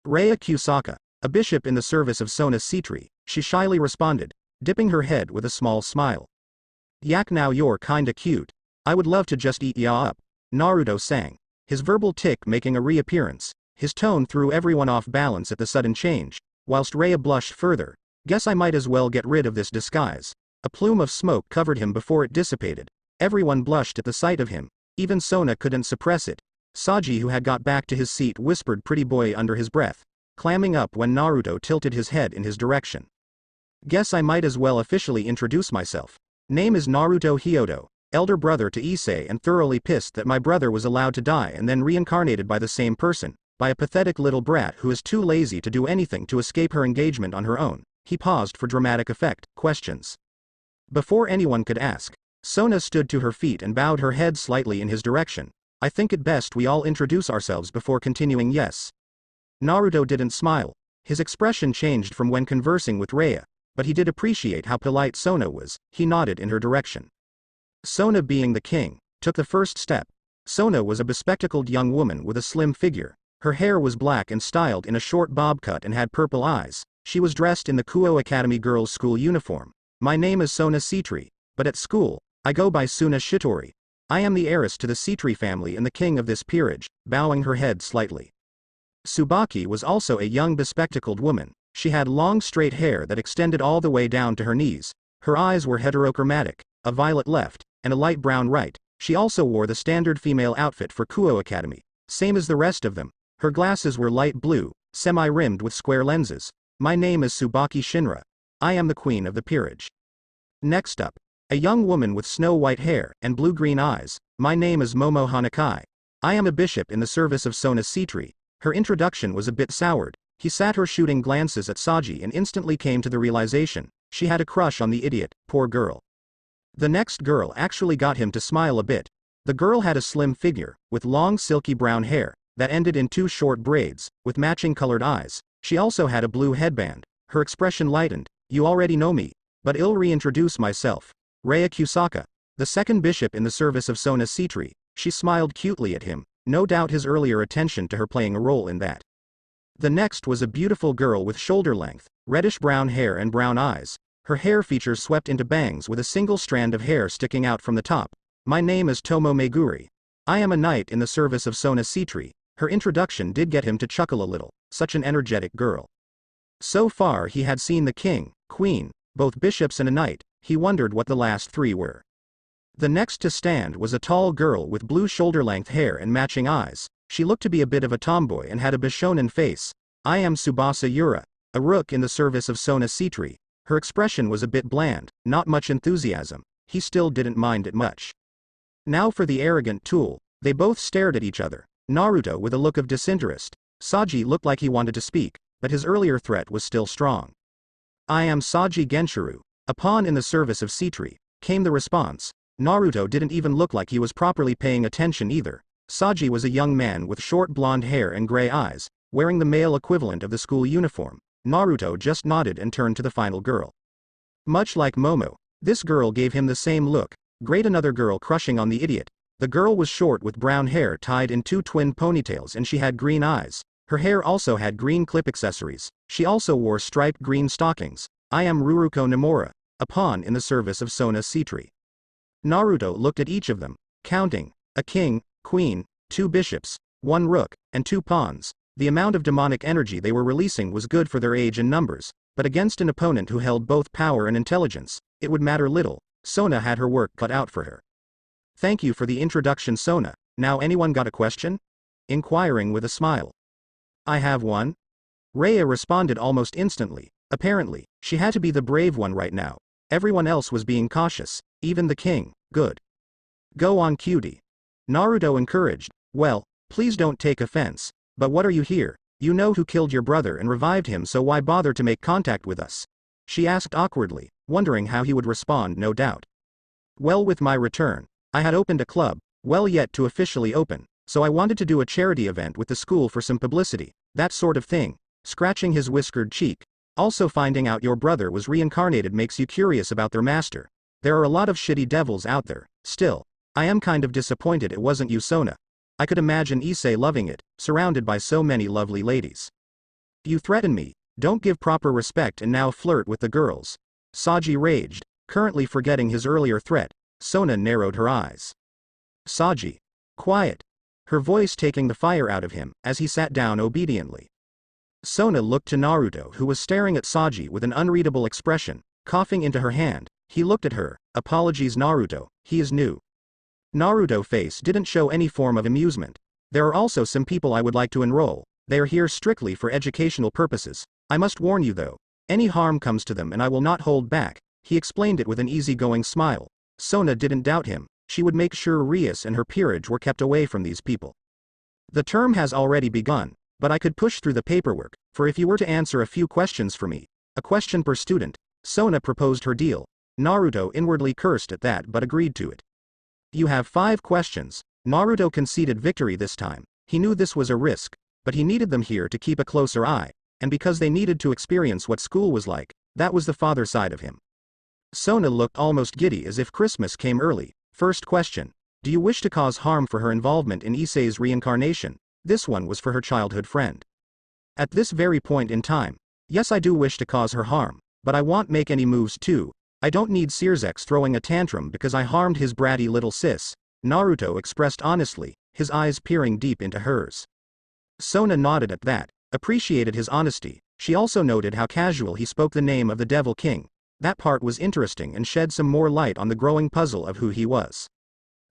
Raya Kusaka, a bishop in the service of Sona Sitri, she shyly responded, dipping her head with a small smile. Yak, now you're kinda cute. I would love to just eat ya up, Naruto sang, his verbal tick making a reappearance. His tone threw everyone off balance at the sudden change, whilst Raya blushed further. Guess I might as well get rid of this disguise. A plume of smoke covered him before it dissipated. Everyone blushed at the sight of him. Even Sona couldn't suppress it. Saji, who had got back to his seat, whispered pretty boy under his breath, clamming up when Naruto tilted his head in his direction. Guess I might as well officially introduce myself. Name is Naruto Hyoudou, elder brother to Issei, and thoroughly pissed that my brother was allowed to die and then reincarnated by the same person, by a pathetic little brat who is too lazy to do anything to escape her engagement on her own. He paused for dramatic effect. Questions? Before anyone could ask, Sona stood to her feet and bowed her head slightly in his direction. I think it best we all introduce ourselves before continuing. Yes. Naruto didn't smile. His expression changed from when conversing with Raya, but he did appreciate how polite Sona was. He nodded in her direction. Sona, being the king, took the first step. Sona was a bespectacled young woman with a slim figure. Her hair was black and styled in a short bob cut and had purple eyes. She was dressed in the Kuoh Academy girls' school uniform. My name is Sona Sitri, but at school, I go by Suna Shitori. I am the heiress to the Sitri family and the king of this peerage, bowing her head slightly. Tsubaki was also a young bespectacled woman. She had long straight hair that extended all the way down to her knees. Her eyes were heterochromatic, a violet left, and a light brown right. She also wore the standard female outfit for Kuoh Academy, same as the rest of them. Her glasses were light blue, semi-rimmed with square lenses. My name is Tsubaki Shinra. I am the queen of the peerage. Next up, a young woman with snow-white hair and blue-green eyes. My name is Momo Hanakai. I am a bishop in the service of Sona Sitri. Her introduction was a bit soured. He sat her shooting glances at Saji and instantly came to the realization, she had a crush on the idiot, poor girl. The next girl actually got him to smile a bit. The girl had a slim figure, with long silky brown hair, that ended in two short braids, with matching colored eyes. She also had a blue headband. Her expression lightened. You already know me, but I'll reintroduce myself. Raya Kusaka, the second bishop in the service of Sona Sitri. She smiled cutely at him, no doubt his earlier attention to her playing a role in that. The next was a beautiful girl with shoulder-length, reddish-brown hair and brown eyes. Her hair features swept into bangs with a single strand of hair sticking out from the top. My name is Tomo Meguri. I am a knight in the service of Sona Sitri. Her introduction did get him to chuckle a little. Such an energetic girl. So far he had seen the king, queen, both bishops and a knight. He wondered what the last three were. The next to stand was a tall girl with blue shoulder-length hair and matching eyes. She looked to be a bit of a tomboy and had a bishonen face. I am Tsubasa Yura, a rook in the service of Sona Sitri. Her expression was a bit bland, not much enthusiasm. He still didn't mind it much. Now for the arrogant tool. They both stared at each other. Naruto with a look of disinterest. Saji looked like he wanted to speak, but his earlier threat was still strong. I am Saji Genshiro, a pawn in the service of Sitri, came the response. Naruto didn't even look like he was properly paying attention either. Saji was a young man with short blonde hair and gray eyes, wearing the male equivalent of the school uniform. Naruto just nodded and turned to the final girl. Much like Momo, this girl gave him the same look. Great, another girl crushing on the idiot. The girl was short with brown hair tied in two twin ponytails and she had green eyes. Her hair also had green clip accessories. She also wore striped green stockings. I am Ruruko Nomura, a pawn in the service of Sona Sitri. Naruto looked at each of them, counting. A king, queen, two bishops. 1 rook, and 2 pawns. The amount of demonic energy they were releasing was good for their age and numbers, but against an opponent who held both power and intelligence, it would matter little. Sona had her work cut out for her. Thank you for the introduction, Sona. Now anyone got a question? Inquiring with a smile. I have one. Rhea responded almost instantly. Apparently, she had to be the brave one right now. Everyone else was being cautious, even the king. Good. Go on, cutie. Naruto encouraged. Well, please don't take offense, but what are you here? You know who killed your brother and revived him, so why bother to make contact with us? She asked awkwardly, wondering how he would respond, no doubt. Well, with my return, I had opened a club, well yet to officially open, so I wanted to do a charity event with the school for some publicity, that sort of thing. Scratching his whiskered cheek. Also, finding out your brother was reincarnated makes you curious about their master. There are a lot of shitty devils out there. Still, I am kind of disappointed it wasn't you, Sona. I could imagine Issei loving it, surrounded by so many lovely ladies. You threaten me, don't give proper respect and now flirt with the girls. Saji raged, currently forgetting his earlier threat. Sona narrowed her eyes. Saji. Quiet. Her voice taking the fire out of him, as he sat down obediently. Sona looked to Naruto, who was staring at Saji with an unreadable expression, coughing into her hand. He looked at her. Apologies, Naruto, he is new. Naruto's face didn't show any form of amusement. There are also some people I would like to enroll. They are here strictly for educational purposes. I must warn you though, any harm comes to them and I will not hold back. He explained it with an easygoing smile. Sona didn't doubt him. She would make sure Rias and her peerage were kept away from these people. The term has already begun, but I could push through the paperwork, for if you were to answer a few questions for me, a question per student. Sona proposed her deal. Naruto inwardly cursed at that but agreed to it. You have 5 questions. Naruto conceded victory this time. He knew this was a risk, but he needed them here to keep a closer eye, and because they needed to experience what school was like, that was the father side of him. Sona looked almost giddy as if Christmas came early. First question. Do you wish to cause harm for her involvement in Issei's reincarnation? This one was for her childhood friend. At this very point in time, yes, I do wish to cause her harm, but I won't make any moves too. I don't need Searzex throwing a tantrum because I harmed his bratty little sis. Naruto expressed honestly, his eyes peering deep into hers. Sona nodded at that, appreciated his honesty. She also noted how casual he spoke the name of the Devil King. That part was interesting and shed some more light on the growing puzzle of who he was.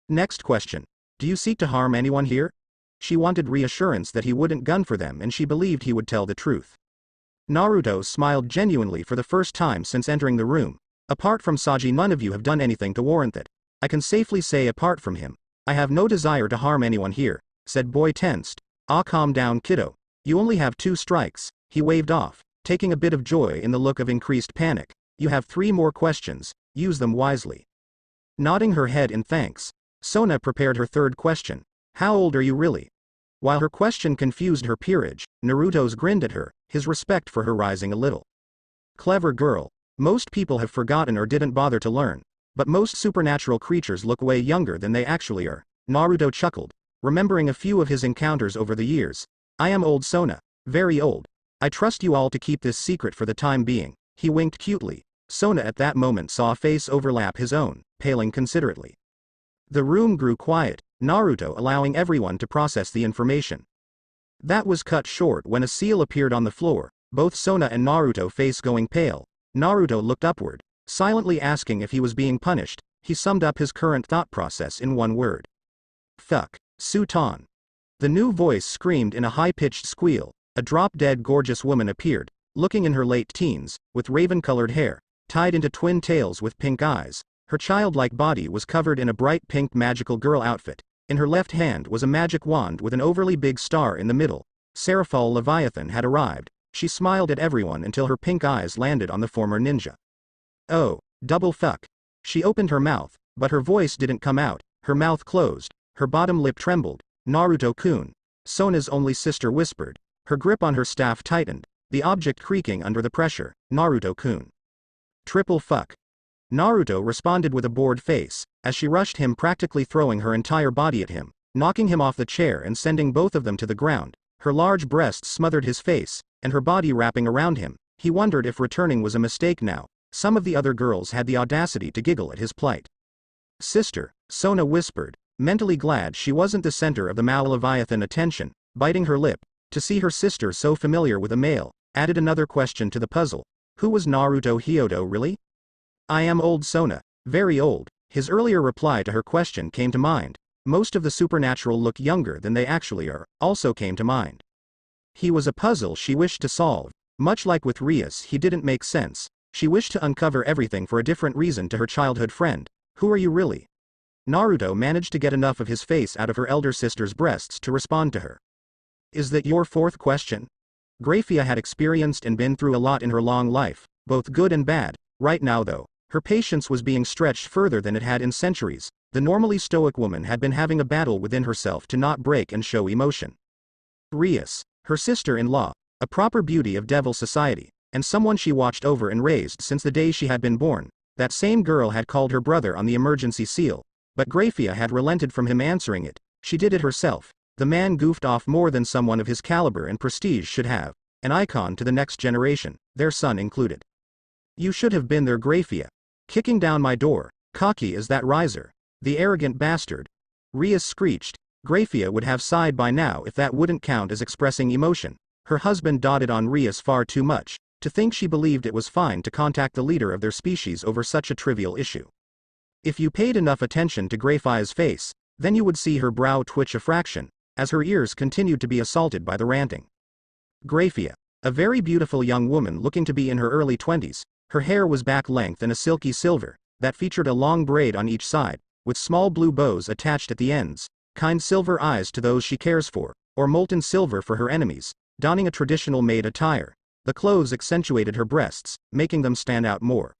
Next question. Do you seek to harm anyone here? She wanted reassurance that he wouldn't gun for them and she believed he would tell the truth. Naruto smiled genuinely for the first time since entering the room. Apart from Saji, none of you have done anything to warrant that. I can safely say apart from him, I have no desire to harm anyone here, said Boy tensed. Ah, calm down, kiddo. You only have 2 strikes. He waved off, taking a bit of joy in the look of increased panic. You have 3 more questions, use them wisely. Nodding her head in thanks, Sona prepared her third question. How old are you really? While her question confused her peerage, Naruto's grinned at her, his respect for her rising a little. Clever girl. Most people have forgotten or didn't bother to learn, but most supernatural creatures look way younger than they actually are. Naruto chuckled, remembering a few of his encounters over the years. I am old, Sona. Very old. I trust you all to keep this secret for the time being. He winked cutely. Sona at that moment saw a face overlap his own, paling considerately. The room grew quiet, Naruto allowing everyone to process the information. That was cut short when a seal appeared on the floor, both Sona and Naruto face going pale. Naruto looked upward, silently asking if he was being punished. He summed up his current thought process in one word. Fuck. Suton. The new voice screamed in a high-pitched squeal. A drop-dead gorgeous woman appeared, looking in her late teens, with raven-colored hair, tied into twin tails with pink eyes. Her childlike body was covered in a bright pink magical girl outfit. In her left hand was a magic wand with an overly big star in the middle. Serafall Leviathan had arrived. She smiled at everyone until her pink eyes landed on the former ninja. Oh, double fuck. She opened her mouth, but her voice didn't come out. Her mouth closed, her bottom lip trembled. Naruto-kun. Sona's only sister whispered. Her grip on her staff tightened, the object creaking under the pressure. Naruto-kun. Triple fuck. Naruto responded with a bored face, as she rushed him, practically throwing her entire body at him, knocking him off the chair and sending both of them to the ground. Her large breasts smothered his face, and her body wrapping around him. He wondered if returning was a mistake now. Some of the other girls had the audacity to giggle at his plight. Sister, Sona whispered, mentally glad she wasn't the center of the Malleviathan attention, biting her lip. To see her sister so familiar with a male, added another question to the puzzle. Who was Naruto Hyoudou really? I am old Sona, very old. His earlier reply to her question came to mind. Most of the supernatural look younger than they actually are, also came to mind. He was a puzzle she wished to solve. Much like with Rias, he didn't make sense. She wished to uncover everything for a different reason to her childhood friend. Who are you really? Naruto managed to get enough of his face out of her elder sister's breasts to respond to her. Is that your fourth question? Grafia had experienced and been through a lot in her long life, both good and bad. Right now though, her patience was being stretched further than it had in centuries. The normally stoic woman had been having a battle within herself to not break and show emotion. Rias, her sister-in-law, a proper beauty of devil society, and someone she watched over and raised since the day she had been born. That same girl had called her brother on the emergency seal, but Grafia had relented from him answering it. She did it herself. The man goofed off more than someone of his caliber and prestige should have. An icon to the next generation, their son included. You should have been there, Grafia. Kicking down my door, cocky as that riser. The arrogant bastard. Rias screeched. Grafia would have sighed by now if that wouldn't count as expressing emotion. Her husband dotted on Rias far too much, to think she believed it was fine to contact the leader of their species over such a trivial issue. If you paid enough attention to Grafia's face, then you would see her brow twitch a fraction, as her ears continued to be assaulted by the ranting. Grafia, a very beautiful young woman looking to be in her early 20s, her hair was back length and a silky silver, that featured a long braid on each side, with small blue bows attached at the ends, kind silver eyes to those she cares for, or molten silver for her enemies, donning a traditional maid attire. The clothes accentuated her breasts, making them stand out more.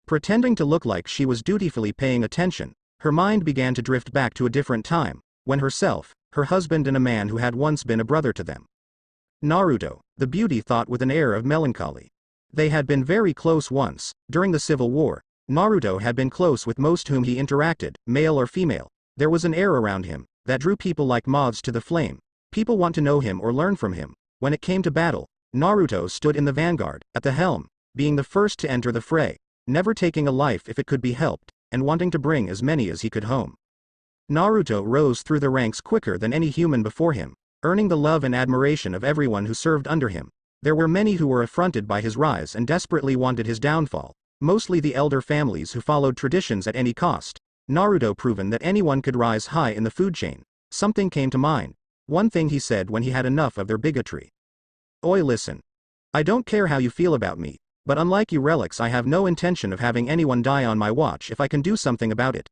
Pretending to look like she was dutifully paying attention, her mind began to drift back to a different time, when herself, her husband and a man who had once been a brother to them. Naruto, the beauty thought with an air of melancholy. They had been very close once, during the Civil War. Naruto had been close with most whom he interacted, male or female. There was an air around him, that drew people like moths to the flame. People want to know him or learn from him. When it came to battle, Naruto stood in the vanguard, at the helm, being the first to enter the fray, never taking a life if it could be helped, and wanting to bring as many as he could home. Naruto rose through the ranks quicker than any human before him, earning the love and admiration of everyone who served under him. There were many who were affronted by his rise and desperately wanted his downfall, mostly the elder families who followed traditions at any cost. Naruto proven that anyone could rise high in the food chain. Something came to mind. One thing he said when he had enough of their bigotry. Oi, listen. I don't care how you feel about me, but unlike you relics, I have no intention of having anyone die on my watch if I can do something about it.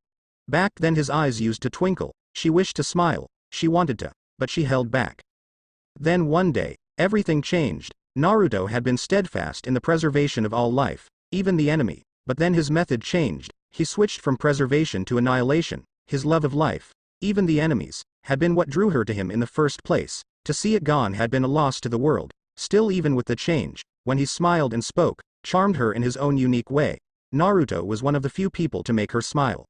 Back then his eyes used to twinkle. She wished to smile, she wanted to, but she held back. Then one day, everything changed. Naruto had been steadfast in the preservation of all life, even the enemy, but then his method changed. He switched from preservation to annihilation. His love of life, even the enemies, had been what drew her to him in the first place. To see it gone had been a loss to the world. Still, even with the change, when he smiled and spoke, charmed her in his own unique way. Naruto was one of the few people to make her smile.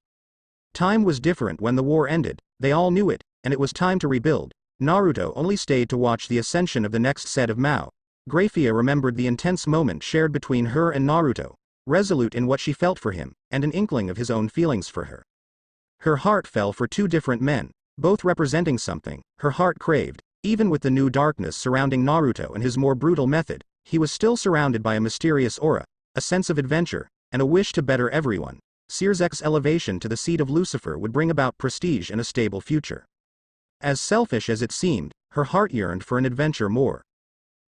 Time was different when the war ended. They all knew it, and it was time to rebuild. Naruto only stayed to watch the ascension of the next set of Mao. Grafia remembered the intense moment shared between her and Naruto, resolute in what she felt for him, and an inkling of his own feelings for her. Her heart fell for two different men, both representing something her heart craved. Even with the new darkness surrounding Naruto and his more brutal method, he was still surrounded by a mysterious aura, a sense of adventure, and a wish to better everyone. Searzek's elevation to the seat of Lucifer would bring about prestige and a stable future. As selfish as it seemed, her heart yearned for an adventure more.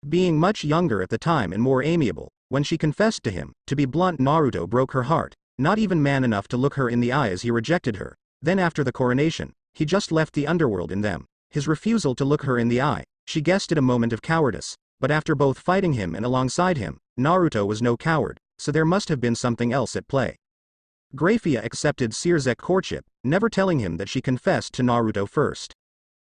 Being much younger at the time and more amiable, when she confessed to him, to be blunt, Naruto broke her heart, not even man enough to look her in the eye as he rejected her. Then after the coronation, he just left the underworld in them. His refusal to look her in the eye, she guessed it a moment of cowardice, but after both fighting him and alongside him, Naruto was no coward, so there must have been something else at play. Grafia accepted Searzek's courtship, never telling him that she confessed to Naruto first.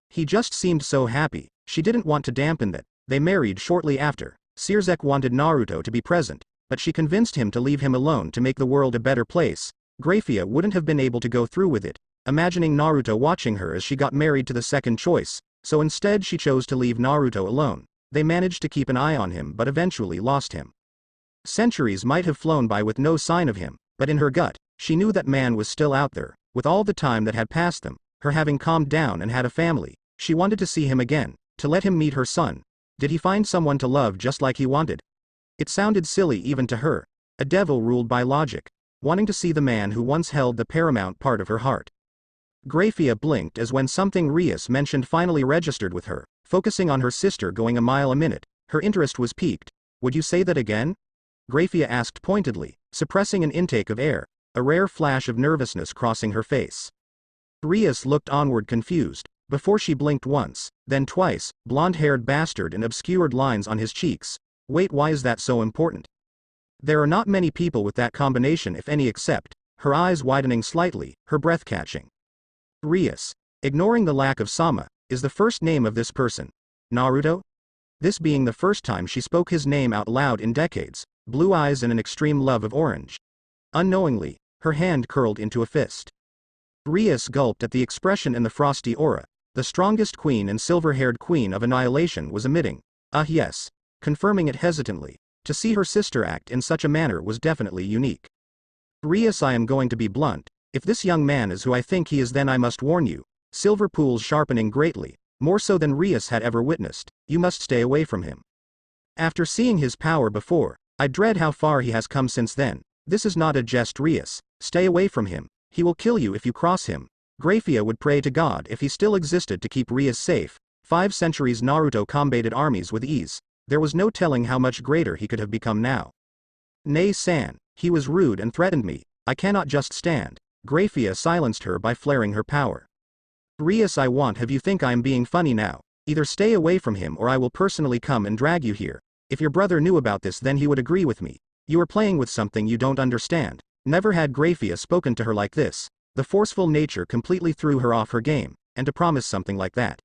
He just seemed so happy, she didn't want to dampen that. They married shortly after. Searzek wanted Naruto to be present, but she convinced him to leave him alone to make the world a better place. Grafia wouldn't have been able to go through with it, imagining Naruto watching her as she got married to the second choice, so instead she chose to leave Naruto alone. They managed to keep an eye on him but eventually lost him. Centuries might have flown by with no sign of him, but in her gut, she knew that man was still out there. With all the time that had passed them, her having calmed down and had a family. She wanted to see him again, to let him meet her son. Did he find someone to love just like he wanted? It sounded silly even to her. A devil ruled by logic, wanting to see the man who once held the paramount part of her heart. Grafia blinked as when something Rias mentioned finally registered with her, focusing on her sister going a mile a minute. Her interest was piqued. Would you say that again? Grafia asked pointedly, suppressing an intake of air, a rare flash of nervousness crossing her face. Rias looked onward confused, before she blinked once, then twice, blonde-haired bastard and obscured lines on his cheeks. Wait, why is that so important? There are not many people with that combination if any except, her eyes widening slightly, her breath catching. Rias, ignoring the lack of Sama, is the first name of this person. Naruto? This being the first time she spoke his name out loud in decades, blue eyes and an extreme love of orange. Unknowingly, her hand curled into a fist. Rias gulped at the expression in the frosty aura. The strongest queen and silver-haired queen of annihilation was emitting. Yes. Confirming it hesitantly. To see her sister act in such a manner was definitely unique. Rias, I am going to be blunt. If this young man is who I think he is, then I must warn you. Silver pools sharpening greatly, more so than Rias had ever witnessed. You must stay away from him. After seeing his power before, I dread how far he has come since then. This is not a jest, Rias. Stay away from him. He will kill you if you cross him. Grafia would pray to God if he still existed to keep Rias safe. 5 centuries Naruto combated armies with ease. There was no telling how much greater he could have become now. Nay-san, he was rude and threatened me. I cannot just stand. Grafia silenced her by flaring her power. Rias, I want have you think I am being funny now. Either stay away from him or I will personally come and drag you here. If your brother knew about this, then he would agree with me. You are playing with something you don't understand. Never had Grafia spoken to her like this. The forceful nature completely threw her off her game, and to promise something like that.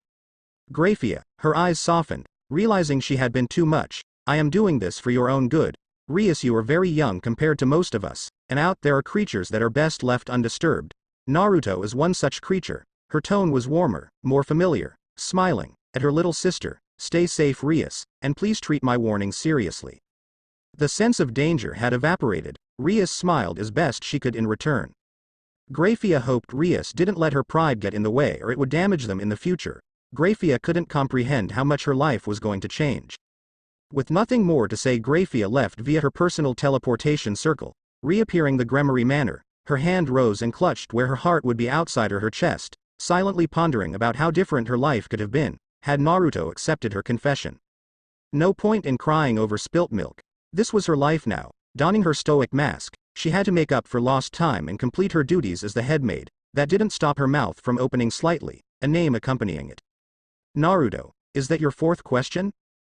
Grafia, her eyes softened, realizing she had been too much. I am doing this for your own good. Rias, you are very young compared to most of us, and out there are creatures that are best left undisturbed. Naruto is one such creature. Her tone was warmer, more familiar, smiling at her little sister. Stay safe, Rias, and please treat my warning seriously. The sense of danger had evaporated. Rias smiled as best she could in return. Grafia hoped Rias didn't let her pride get in the way or it would damage them in the future. Grafia couldn't comprehend how much her life was going to change. With nothing more to say, Grafia left via her personal teleportation circle, reappearing the Gremory manor. Her hand rose and clutched where her heart would be outside her chest, silently pondering about how different her life could have been, had Naruto accepted her confession. No point in crying over spilt milk. This was her life now. Donning her stoic mask, she had to make up for lost time and complete her duties as the headmaid. That didn't stop her mouth from opening slightly, a name accompanying it. Naruto, is that your 4th question?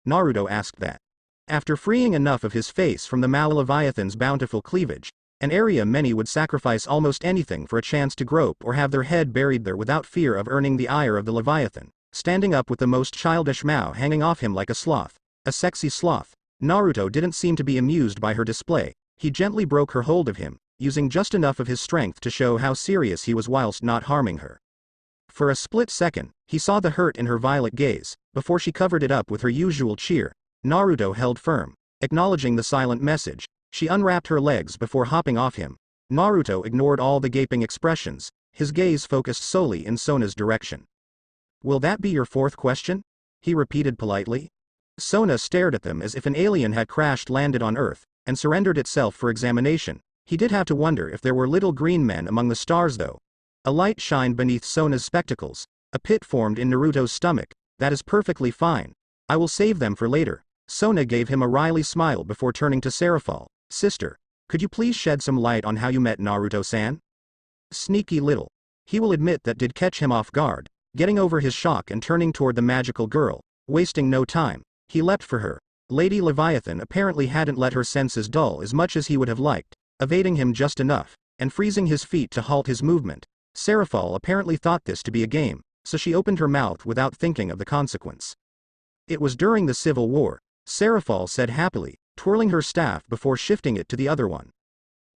Naruto asked that. After freeing enough of his face from the Malaleviathan's bountiful cleavage, an area many would sacrifice almost anything for a chance to grope or have their head buried there without fear of earning the ire of the Leviathan, standing up with the most childish Mao hanging off him like a sloth, a sexy sloth. Naruto didn't seem to be amused by her display. He gently broke her hold of him, using just enough of his strength to show how serious he was whilst not harming her. For a split second, he saw the hurt in her violet gaze, before she covered it up with her usual cheer. Naruto held firm, acknowledging the silent message. She unwrapped her legs before hopping off him. Naruto ignored all the gaping expressions, his gaze focused solely in Sona's direction. Will that be your 4th question? He repeated politely. Sona stared at them as if an alien had landed on Earth, and surrendered itself for examination. He did have to wonder if there were little green men among the stars though. A light shined beneath Sona's spectacles. A pit formed in Naruto's stomach. That is perfectly fine. I will save them for later. Sona gave him a wry smile before turning to Serafall. Sister, could you please shed some light on how you met Naruto-san? Sneaky little. He will admit that did catch him off guard, getting over his shock and turning toward the magical girl, wasting no time. He leapt for her. Lady Leviathan apparently hadn't let her senses dull as much as he would have liked, evading him just enough, and freezing his feet to halt his movement. Serafall apparently thought this to be a game, so she opened her mouth without thinking of the consequence. It was during the Civil War, Serafall said happily, twirling her staff before shifting it to the other one.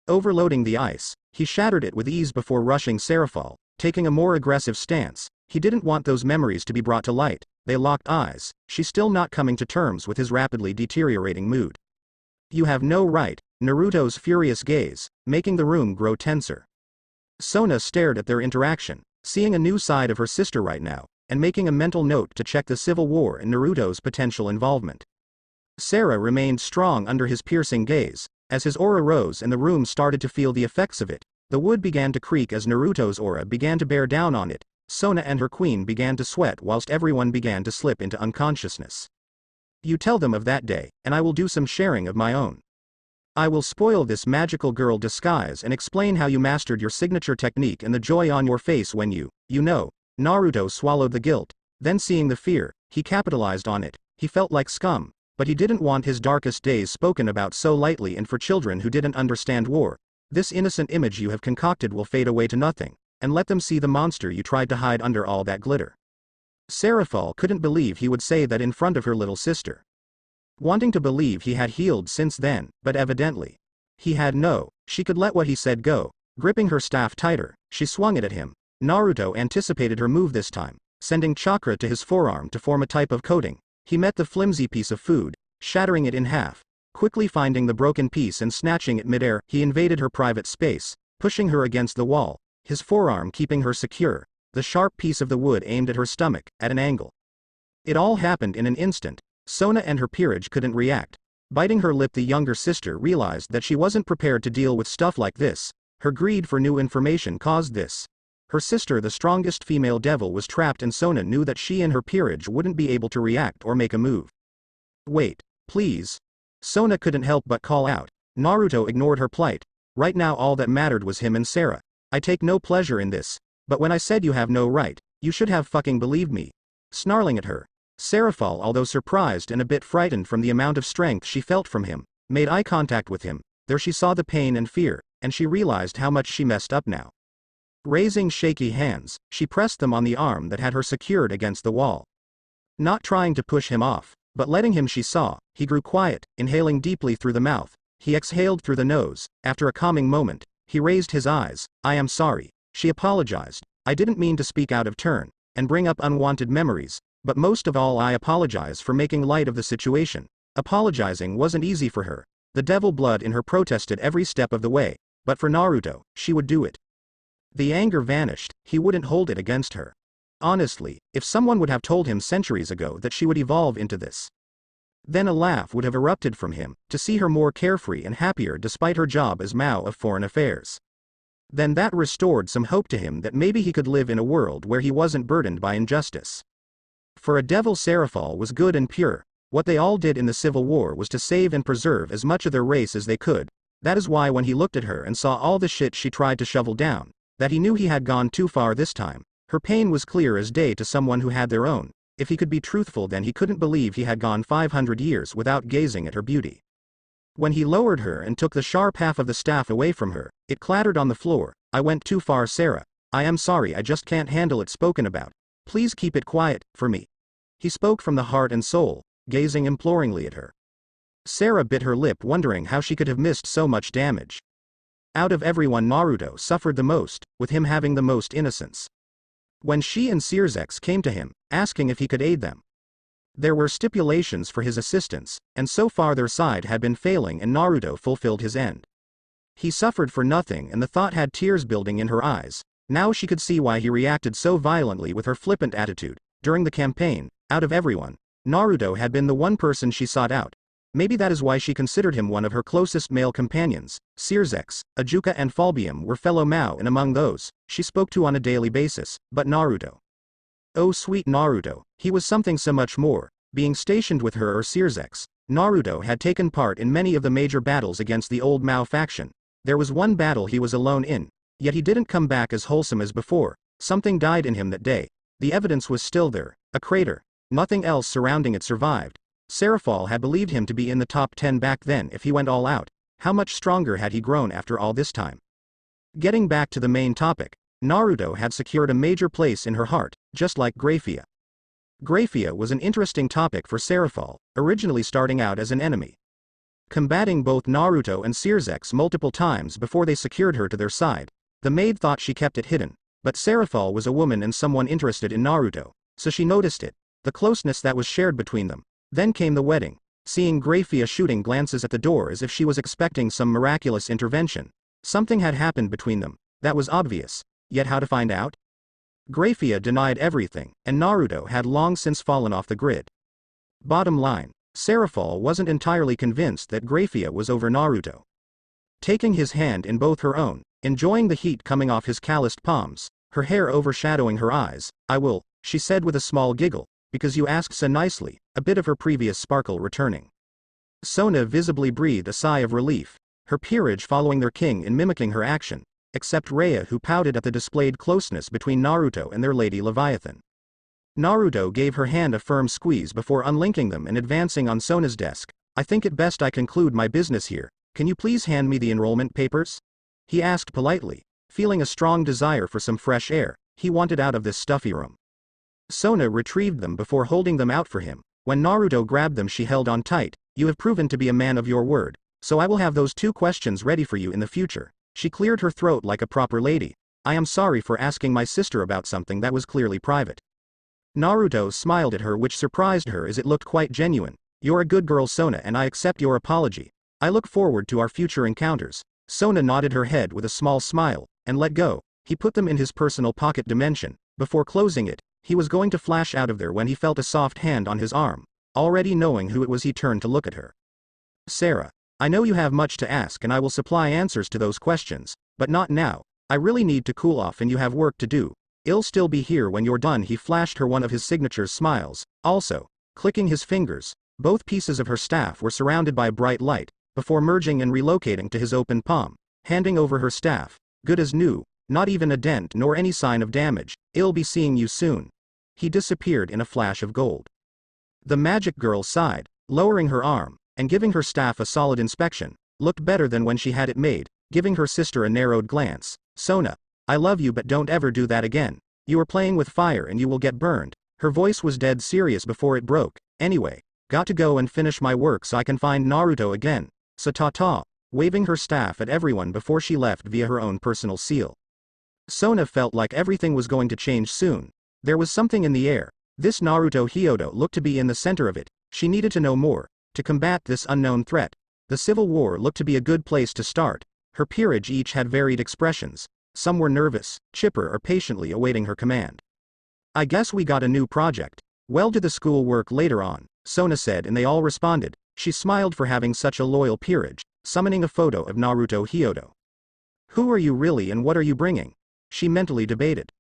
Overloading the ice, he shattered it with ease before rushing Serafall, taking a more aggressive stance. He didn't want those memories to be brought to light. They locked eyes, she still not coming to terms with his rapidly deteriorating mood. You have no right, Naruto's furious gaze, making the room grow tenser. Sona stared at their interaction, seeing a new side of her sister right now, and making a mental note to check the civil war and Naruto's potential involvement. Sarah remained strong under his piercing gaze. As his aura rose and the room started to feel the effects of it, the wood began to creak as Naruto's aura began to bear down on it. Sona and her queen began to sweat whilst everyone began to slip into unconsciousness. You tell them of that day, and I will do some sharing of my own. I will spoil this magical girl disguise and explain how you mastered your signature technique and the joy on your face when you know. Naruto swallowed the guilt, then seeing the fear, he capitalized on it. He felt like scum, but he didn't want his darkest days spoken about so lightly, and for children who didn't understand war. This innocent image you have concocted will fade away to nothing, and let them see the monster you tried to hide under all that glitter. Serafall couldn't believe he would say that in front of her little sister. Wanting to believe he had healed since then, but evidently he had no. She could let what he said go. Gripping her staff tighter, she swung it at him. Naruto anticipated her move this time, sending chakra to his forearm to form a type of coating. He met the flimsy piece of food, shattering it in half. Quickly finding the broken piece and snatching it midair, he invaded her private space, pushing her against the wall, his forearm keeping her secure, the sharp piece of the wood aimed at her stomach, at an angle. It all happened in an instant. Sona and her peerage couldn't react. Biting her lip, the younger sister realized that she wasn't prepared to deal with stuff like this. Her greed for new information caused this. Her sister, the strongest female devil, was trapped, and Sona knew that she and her peerage wouldn't be able to react or make a move. Wait, please. Sona couldn't help but call out. Naruto ignored her plight. Right now all that mattered was him and Sarah. I take no pleasure in this, but when I said you have no right, you should have fucking believed me. Snarling at her, Serafall, although surprised and a bit frightened from the amount of strength she felt from him, made eye contact with him. There she saw the pain and fear, and she realized how much she messed up now. Raising shaky hands, she pressed them on the arm that had her secured against the wall. Not trying to push him off, but letting him, she saw, he grew quiet, inhaling deeply through the mouth. He exhaled through the nose. After a calming moment, he raised his eyes. I am sorry. She apologized. I didn't mean to speak out of turn, and bring up unwanted memories, but most of all I apologize for making light of the situation. Apologizing wasn't easy for her. The devil blood in her protested every step of the way, but for Naruto, she would do it. The anger vanished. He wouldn't hold it against her. Honestly, if someone would have told him centuries ago that she would evolve into this, then a laugh would have erupted from him, to see her more carefree and happier despite her job as Mao of Foreign Affairs. Then that restored some hope to him that maybe he could live in a world where he wasn't burdened by injustice. For a devil, Serafall was good and pure. What they all did in the Civil War was to save and preserve as much of their race as they could. That is why when he looked at her and saw all the shit she tried to shovel down, that he knew he had gone too far this time. Her pain was clear as day to someone who had their own. If he could be truthful, then he couldn't believe he had gone 500 years without gazing at her beauty. When he lowered her and took the sharp half of the staff away from her, it clattered on the floor. I went too far, Sarah. I am sorry, I just can't handle it spoken about. Please keep it quiet, for me. He spoke from the heart and soul, gazing imploringly at her. Sarah bit her lip, wondering how she could have missed so much damage. Out of everyone, Naruto suffered the most, with him having the most innocence. When she and Searzex came to him, asking if he could aid them, there were stipulations for his assistance, and so far their side had been failing, and Naruto fulfilled his end. He suffered for nothing, and the thought had tears building in her eyes. Now she could see why he reacted so violently with her flippant attitude. During the campaign, out of everyone, Naruto had been the one person she sought out. Maybe that is why she considered him one of her closest male companions. Searzex, Ajuka and Falbium were fellow Mao, and among those, she spoke to on a daily basis, but Naruto. Oh sweet Naruto, he was something so much more. Being stationed with her or Searzex, Naruto had taken part in many of the major battles against the old Mao faction. There was one battle he was alone in, yet he didn't come back as wholesome as before. Something died in him that day. The evidence was still there, a crater. Nothing else surrounding it survived. Serafall had believed him to be in the top 10 back then if he went all out. How much stronger had he grown after all this time? Getting back to the main topic, Naruto had secured a major place in her heart, just like Graphia. Graphia was an interesting topic for Serafall, originally starting out as an enemy, combating both Naruto and Searzex multiple times before they secured her to their side. The maid thought she kept it hidden, but Serafall was a woman and someone interested in Naruto, so she noticed it, the closeness that was shared between them. Then came the wedding. Seeing Graphia shooting glances at the door as if she was expecting some miraculous intervention. Something had happened between them. That was obvious. Yet how to find out? Grafia denied everything, and Naruto had long since fallen off the grid. Bottom line, Serafall wasn't entirely convinced that Grafia was over Naruto. Taking his hand in both her own, enjoying the heat coming off his calloused palms, her hair overshadowing her eyes, "I will," she said with a small giggle, "because you asked so nicely," a bit of her previous sparkle returning. Sona visibly breathed a sigh of relief, her peerage following their king in mimicking her action, except Rhea, who pouted at the displayed closeness between Naruto and their lady Leviathan. Naruto gave her hand a firm squeeze before unlinking them and advancing on Sona's desk. "I think it best I conclude my business here. Can you please hand me the enrollment papers?" he asked politely, feeling a strong desire for some fresh air. He wanted out of this stuffy room. Sona retrieved them before holding them out for him. When Naruto grabbed them, she held on tight. "You have proven to be a man of your word, so I will have those 2 questions ready for you in the future." She cleared her throat like a proper lady. "I am sorry for asking my sister about something that was clearly private." Naruto smiled at her, which surprised her as it looked quite genuine. "You're a good girl, Sona, and I accept your apology. I look forward to our future encounters." Sona nodded her head with a small smile, and let go. He put them in his personal pocket dimension. Before closing it, he was going to flash out of there when he felt a soft hand on his arm. Already knowing who it was, he turned to look at her. "Sarah, I know you have much to ask and I will supply answers to those questions, but not now. I really need to cool off and you have work to do. I'll still be here when you're done." He flashed her one of his signature smiles. Also, clicking his fingers, both pieces of her staff were surrounded by bright light, before merging and relocating to his open palm, handing over her staff. "Good as new, not even a dent nor any sign of damage. I'll be seeing you soon." He disappeared in a flash of gold. The magic girl sighed, lowering her arm, and giving her staff a solid inspection. Looked better than when she had it made, giving her sister a narrowed glance. "Sona, I love you, but don't ever do that again. You are playing with fire and you will get burned." Her voice was dead serious before it broke. "Anyway, got to go and finish my work so I can find Naruto again. So ta-ta," waving her staff at everyone before she left via her own personal seal. Sona felt like everything was going to change soon. There was something in the air. This Naruto Hyoudou looked to be in the center of it. She needed to know more, to combat this unknown threat. The civil war looked to be a good place to start. Her peerage each had varied expressions. Some were nervous, chipper, or patiently awaiting her command. "I guess we got a new project. Well, do the school work later on," Sona said, and they all responded. She smiled for having such a loyal peerage, summoning a photo of Naruto Hyoudou. "Who are you really and what are you bringing?" she mentally debated.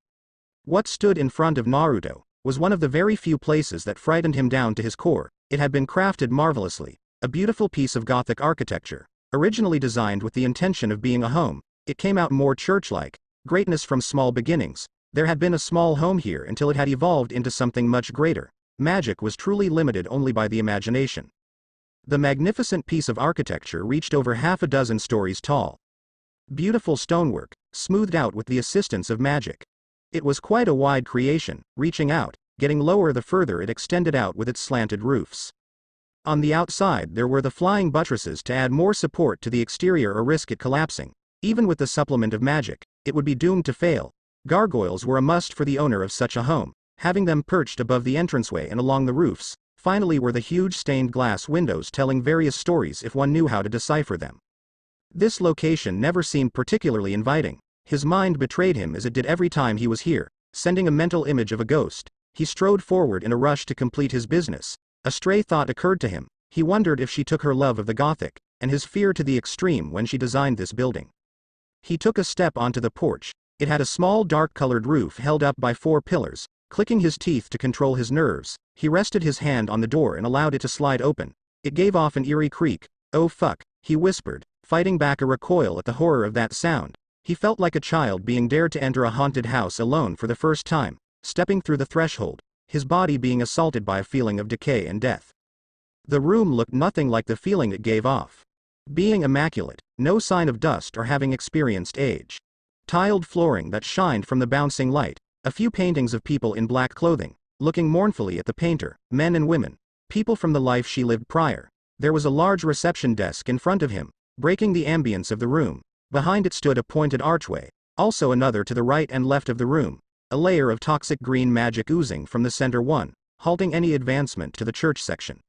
What stood in front of Naruto was one of the very few places that frightened him down to his core. It had been crafted marvelously, a beautiful piece of Gothic architecture. Originally designed with the intention of being a home, it came out more church-like. Greatness from small beginnings. There had been a small home here until it had evolved into something much greater. Magic was truly limited only by the imagination. The magnificent piece of architecture reached over 6 stories tall. Beautiful stonework, smoothed out with the assistance of magic. It was quite a wide creation, reaching out, getting lower the further it extended out with its slanted roofs. On the outside there were the flying buttresses to add more support to the exterior or risk it collapsing. Even with the supplement of magic, it would be doomed to fail. Gargoyles were a must for the owner of such a home, having them perched above the entranceway and along the roofs. Finally were the huge stained glass windows telling various stories if one knew how to decipher them. This location never seemed particularly inviting. His mind betrayed him as it did every time he was here, sending a mental image of a ghost. He strode forward in a rush to complete his business. A stray thought occurred to him. He wondered if she took her love of the Gothic, and his fear to the extreme when she designed this building. He took a step onto the porch. It had a small dark-colored roof held up by 4 pillars. Clicking his teeth to control his nerves, he rested his hand on the door and allowed it to slide open. It gave off an eerie creak. "Oh fuck," he whispered, fighting back a recoil at the horror of that sound. He felt like a child being dared to enter a haunted house alone for the first time, stepping through the threshold, his body being assaulted by a feeling of decay and death. The room looked nothing like the feeling it gave off. Being immaculate, no sign of dust or having experienced age. Tiled flooring that shined from the bouncing light. A few paintings of people in black clothing, looking mournfully at the painter, men and women, people from the life she lived prior. There was a large reception desk in front of him, breaking the ambience of the room. Behind it stood a pointed archway, also another to the right and left of the room, a layer of toxic green magic oozing from the center one, halting any advancement to the church section.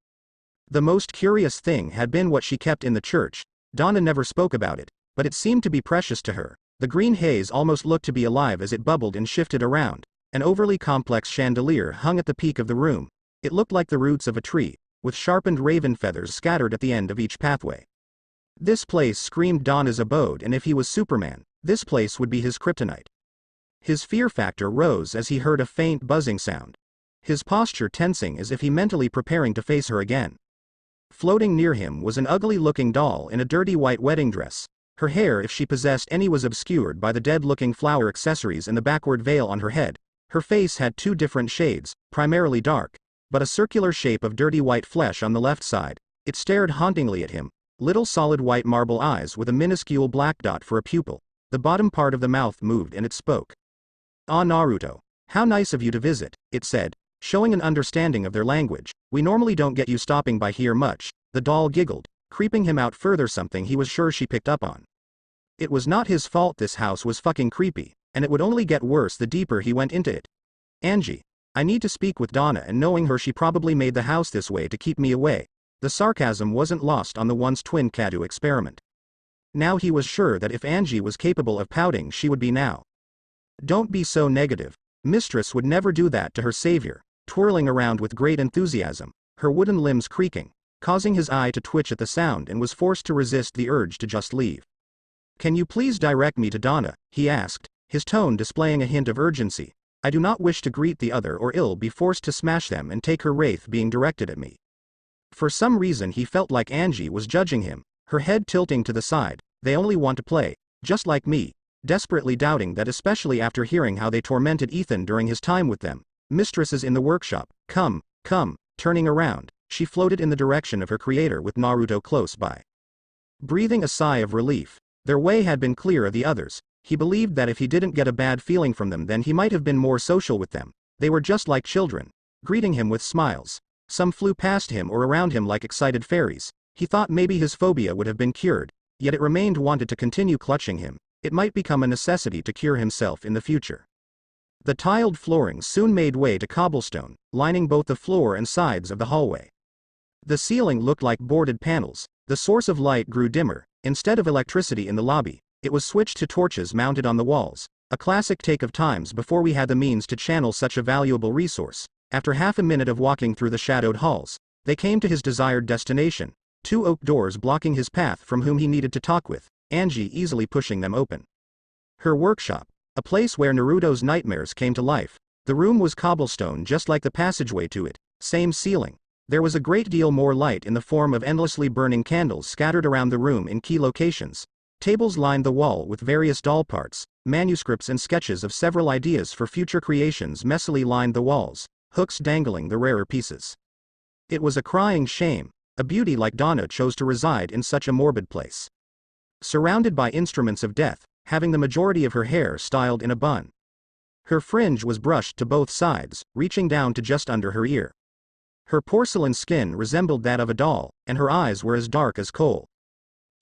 The most curious thing had been what she kept in the church. Donna never spoke about it, but it seemed to be precious to her. The green haze almost looked to be alive as it bubbled and shifted around. An overly complex chandelier hung at the peak of the room. It looked like the roots of a tree, with sharpened raven feathers scattered at the end of each pathway. This place screamed Donna's abode, and if he was Superman, this place would be his kryptonite. His fear factor rose as he heard a faint buzzing sound. His posture tensing as if he mentally preparing to face her again. Floating near him was an ugly-looking doll in a dirty white wedding dress. Her hair, if she possessed any, was obscured by the dead-looking flower accessories and the backward veil on her head. Her face had two different shades, primarily dark, but a circular shape of dirty white flesh on the left side. It stared hauntingly at him, little solid white marble eyes with a minuscule black dot for a pupil. The bottom part of the mouth moved and it spoke. "Ah, Naruto. How nice of you to visit," it said, showing an understanding of their language. "We normally don't get you stopping by here much." The doll giggled, creeping him out further, something he was sure she picked up on. It was not his fault this house was fucking creepy, and it would only get worse the deeper he went into it. "Angie. I need to speak with Donna," and knowing her, she probably made the house this way to keep me away. The sarcasm wasn't lost on the once twin Hyoudou experiment. Now he was sure that if Angie was capable of pouting, she would be now. "Don't be so negative. Mistress would never do that to her savior," twirling around with great enthusiasm, her wooden limbs creaking, causing his eye to twitch at the sound, and was forced to resist the urge to just leave. "Can you please direct me to Donna?" he asked, his tone displaying a hint of urgency. "I do not wish to greet the other or ill be forced to smash them and take her wraith being directed at me." For some reason he felt like Angie was judging him, her head tilting to the side. "They only want to play, just like me," desperately doubting that, especially after hearing how they tormented Ethan during his time with them. "Mistress is in the workshop. Come." Turning around, she floated in the direction of her creator with Naruto close by. Breathing a sigh of relief, their way had been clear of the others. He believed that if he didn't get a bad feeling from them, then he might have been more social with them. They were just like children, greeting him with smiles. Some flew past him or around him like excited fairies. He thought maybe his phobia would have been cured, yet it remained, wanted to continue clutching him. It might become a necessity to cure himself in the future. The tiled flooring soon made way to cobblestone, lining both the floor and sides of the hallway. The ceiling looked like boarded panels. The source of light grew dimmer. Instead of electricity in the lobby, it was switched to torches mounted on the walls, a classic take of times before we had the means to channel such a valuable resource. After half a minute of walking through the shadowed halls, they came to his desired destination, two oak doors blocking his path from whom he needed to talk with, Angie easily pushing them open. Her workshop, a place where Naruto's nightmares came to life. The room was cobblestone just like the passageway to it, same ceiling. There was a great deal more light in the form of endlessly burning candles scattered around the room in key locations. Tables lined the wall with various doll parts, manuscripts and sketches of several ideas for future creations messily lined the walls, hooks dangling the rarer pieces. It was a crying shame, a beauty like Donna chose to reside in such a morbid place. Surrounded by instruments of death, having the majority of her hair styled in a bun. Her fringe was brushed to both sides, reaching down to just under her ear. Her porcelain skin resembled that of a doll, and her eyes were as dark as coal.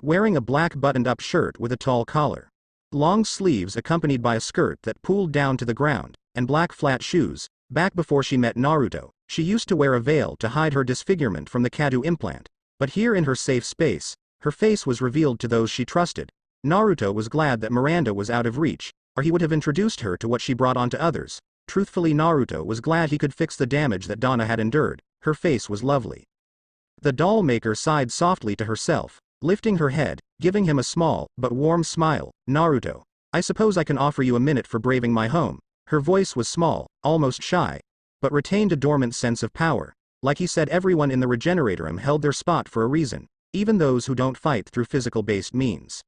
Wearing a black buttoned-up shirt with a tall collar. Long sleeves accompanied by a skirt that pooled down to the ground, and black flat shoes. Back before she met Naruto, she used to wear a veil to hide her disfigurement from the Hyoudou implant. But here in her safe space, her face was revealed to those she trusted. Naruto was glad that Miranda was out of reach, or he would have introduced her to what she brought on to others. Truthfully, Naruto was glad he could fix the damage that Donna had endured. Her face was lovely. The doll maker sighed softly to herself, lifting her head, giving him a small, but warm smile. "Naruto, I suppose I can offer you a minute for braving my home." Her voice was small, almost shy, but retained a dormant sense of power. Like he said, everyone in the Regeneratorium held their spot for a reason, even those who don't fight through physical-based means.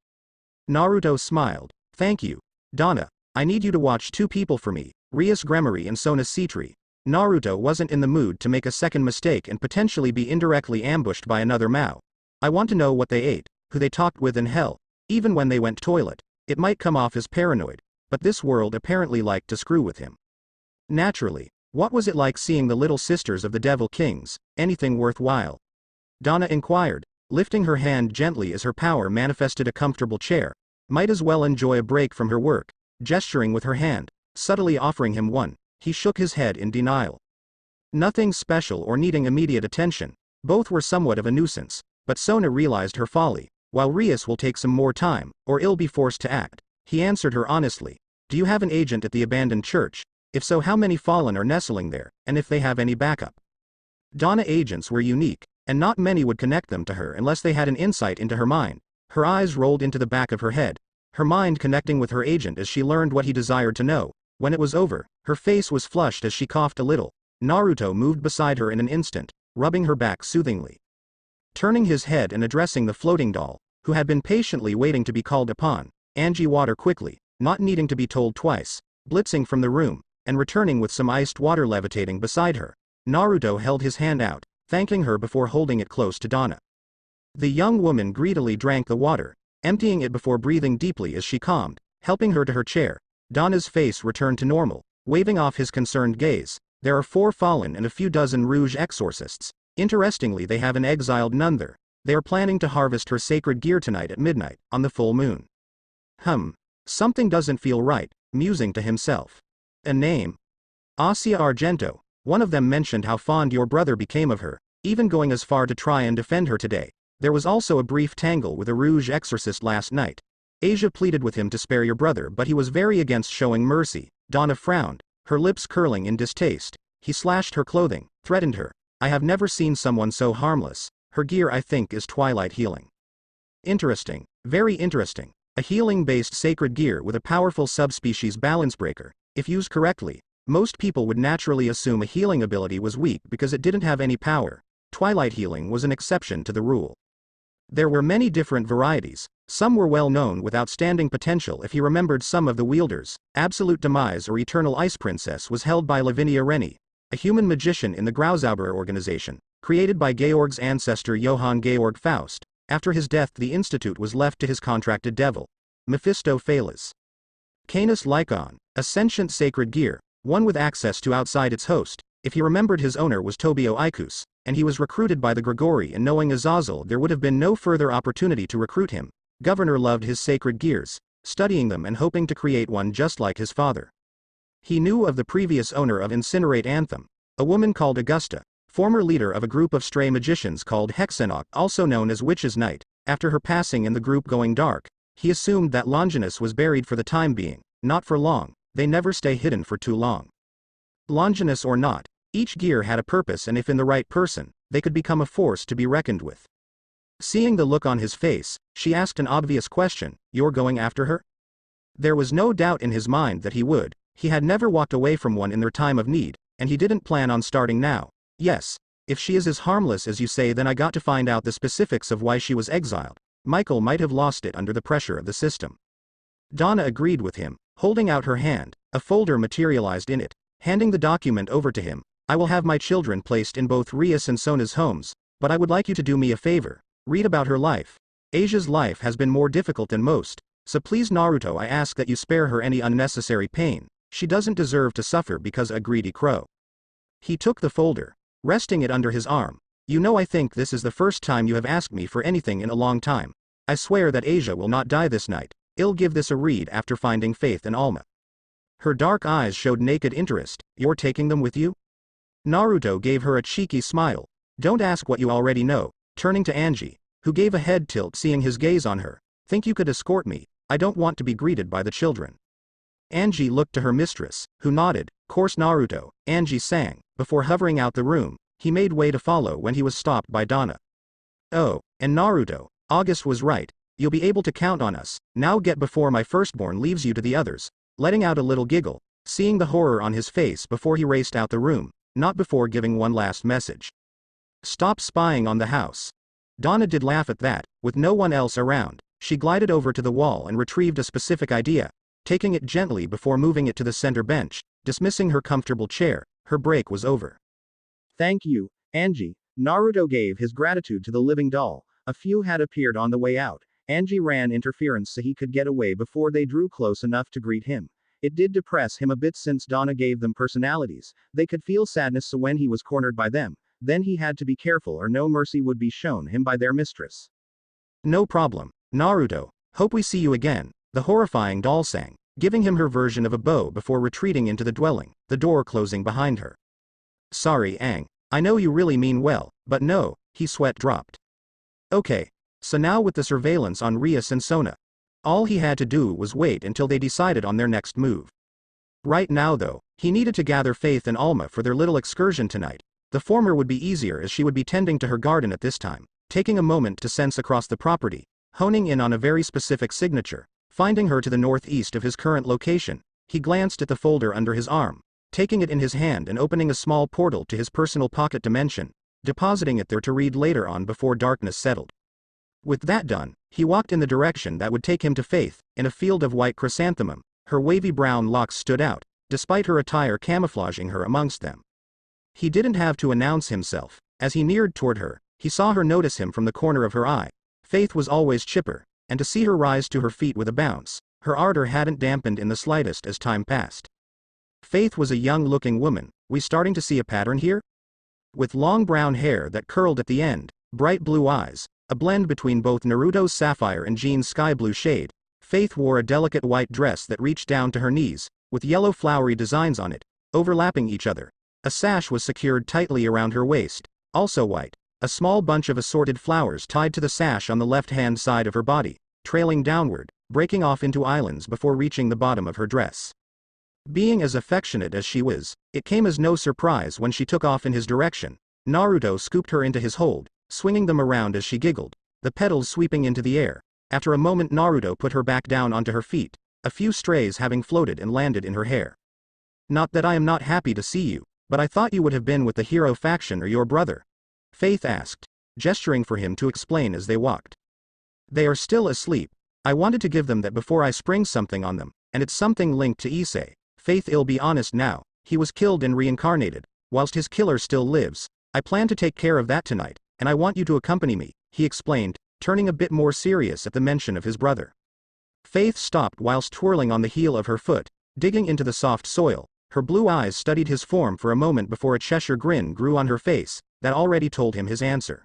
Naruto smiled. "Thank you, Donna. I need you to watch two people for me, Rias Gremory and Sona Citri." Naruto wasn't in the mood to make a second mistake and potentially be indirectly ambushed by another Mao. "I want to know what they ate, who they talked with, and hell, even when they went toilet." It might come off as paranoid, but this world apparently liked to screw with him. Naturally, what was it like seeing the little sisters of the Devil Kings? Anything worthwhile? Donna inquired, lifting her hand gently as her power manifested a comfortable chair. Might as well enjoy a break from her work. Gesturing with her hand, subtly offering him one, he shook his head in denial. Nothing special or needing immediate attention. Both were somewhat of a nuisance, but Sona realized her folly. While Rias will take some more time, or ill be forced to act. He answered her honestly. "Do you have an agent at the abandoned church?" If so, how many fallen are nestling there, and if they have any backup? Donna agents were unique, and not many would connect them to her unless they had an insight into her mind. Her eyes rolled into the back of her head, her mind connecting with her agent as she learned what he desired to know. When it was over, her face was flushed as she coughed a little. Naruto moved beside her in an instant, rubbing her back soothingly. Turning his head and addressing the floating doll, who had been patiently waiting to be called upon, Angie water quickly, not needing to be told twice, blitzing from the room, and returning with some iced water levitating beside her. Naruto held his hand out, thanking her before holding it close to Donna. The young woman greedily drank the water, emptying it before breathing deeply as she calmed, helping her to her chair. Donna's face returned to normal, waving off his concerned gaze. There are 4 fallen and a few dozen rouge exorcists. Interestingly, they have an exiled nun there. They are planning to harvest her sacred gear tonight at midnight, on the full moon. Something doesn't feel right, musing to himself. A name? Asia Argento. One of them mentioned how fond your brother became of her, even going as far to try and defend her today. There was also a brief tangle with a rouge exorcist last night. Asia pleaded with him to spare your brother, but he was very against showing mercy. Donna frowned, her lips curling in distaste. He slashed her clothing, threatened her. I have never seen someone so harmless. Her gear, I think, is twilight healing. Interesting, very interesting. A healing-based sacred gear with a powerful subspecies balance breaker. If used correctly, most people would naturally assume a healing ability was weak because it didn't have any power. Twilight healing was an exception to the rule. There were many different varieties. Some were well known with outstanding potential if he remembered some of the wielders. Absolute Demise or Eternal Ice Princess was held by Lavinia Rennie, a human magician in the Grauzauber organization, created by Georg's ancestor Johann Georg Faust. After his death, the institute was left to his contracted devil, Mephistopheles. Canis Lycon, a sentient sacred gear, one with access to outside its host. If he remembered, his owner was Tobio Ikus, and he was recruited by the Gregory, and knowing Azazel, there would have been no further opportunity to recruit him. Governor loved his sacred gears, studying them and hoping to create one just like his father. He knew of the previous owner of Incinerate Anthem, a woman called Augusta, former leader of a group of stray magicians called Hexenok, also known as Witch's Night. After her passing and the group going dark, he assumed that Longinus was buried for the time being. Not for long, they never stay hidden for too long. Longinus or not, each gear had a purpose, and if in the right person, they could become a force to be reckoned with. Seeing the look on his face, she asked an obvious question, "You're going after her?" There was no doubt in his mind that he would. He had never walked away from one in their time of need, and he didn't plan on starting now. Yes, if she is as harmless as you say, then I got to find out the specifics of why she was exiled. Michael might have lost it under the pressure of the system. Donna agreed with him, holding out her hand. A folder materialized in it. Handing the document over to him, "I will have my children placed in both Rias and Sona's homes, but I would like you to do me a favor. Read about her life. Asia's life has been more difficult than most, so please Naruto, I ask that you spare her any unnecessary pain. She doesn't deserve to suffer because a greedy crow." He took the folder, resting it under his arm. "You know, I think this is the first time you have asked me for anything in a long time. I swear that Asia will not die this night. I'll give this a read after finding faith in Alma." Her dark eyes showed naked interest. "You're taking them with you?" Naruto gave her a cheeky smile. "Don't ask what you already know," turning to Angie, who gave a head tilt seeing his gaze on her. "Think you could escort me? I don't want to be greeted by the children." Angie looked to her mistress, who nodded. "Course Naruto," Angie sang. Before hovering out the room, he made way to follow when he was stopped by Donna. "Oh, and Naruto, August was right. You'll be able to count on us. Now get before my firstborn leaves you to the others," letting out a little giggle, seeing the horror on his face before he raced out the room, not before giving one last message. "Stop spying on the house." Donna did laugh at that. With no one else around, she glided over to the wall and retrieved a specific idea, taking it gently before moving it to the center bench, dismissing her comfortable chair. Her break was over. "Thank you, Angie." Naruto gave his gratitude to the living doll. A few had appeared on the way out. Angie ran interference so he could get away before they drew close enough to greet him. It did depress him a bit since Donna gave them personalities. They could feel sadness, so when he was cornered by them, then he had to be careful or no mercy would be shown him by their mistress. "No problem, Naruto. Hope we see you again," the horrifying doll sang, giving him her version of a bow before retreating into the dwelling, the door closing behind her. "Sorry, Aang. I know you really mean well, but no," his sweat dropped. "Okay. So now with the surveillance on Rias and Sona, all he had to do was wait until they decided on their next move. Right now though, He needed to gather Faith and Alma for their little excursion tonight. The former would be easier as she would be tending to her garden at this time, taking a moment to sense across the property, honing in on a very specific signature, finding her to the northeast of his current location. He glanced at the folder under his arm, taking it in his hand and opening a small portal to his personal pocket dimension, depositing it there to read later on before darkness settled. With that done, he walked in the direction that would take him to Faith, in a field of white chrysanthemum. Her wavy brown locks stood out, despite her attire camouflaging her amongst them. He didn't have to announce himself. As he neared toward her, he saw her notice him from the corner of her eye. Faith was always chipper, and to see her rise to her feet with a bounce, her ardor hadn't dampened in the slightest as time passed. Faith was a young-looking woman. We starting to see a pattern here? With long brown hair that curled at the end, bright blue eyes, a blend between both Naruto's sapphire and Jeanne's sky blue shade, Faith wore a delicate white dress that reached down to her knees, with yellow flowery designs on it, overlapping each other. A sash was secured tightly around her waist, also white, a small bunch of assorted flowers tied to the sash on the left-hand side of her body, trailing downward, breaking off into islands before reaching the bottom of her dress. Being as affectionate as she was, it came as no surprise when she took off in his direction. Naruto scooped her into his hold, swinging them around as she giggled, the petals sweeping into the air. After a moment Naruto put her back down onto her feet, a few strays having floated and landed in her hair. Not that I am not happy to see you, but I thought you would have been with the hero faction or your brother? Faith asked, gesturing for him to explain as they walked. They are still asleep. I wanted to give them that before I spring something on them, and it's something linked to Issei. Faith, I'll be honest now, he was killed and reincarnated, whilst his killer still lives. I plan to take care of that tonight, and I want you to accompany me, he explained, turning a bit more serious at the mention of his brother. Faith stopped whilst twirling on the heel of her foot, digging into the soft soil. Her blue eyes studied his form for a moment before a Cheshire grin grew on her face, that already told him his answer.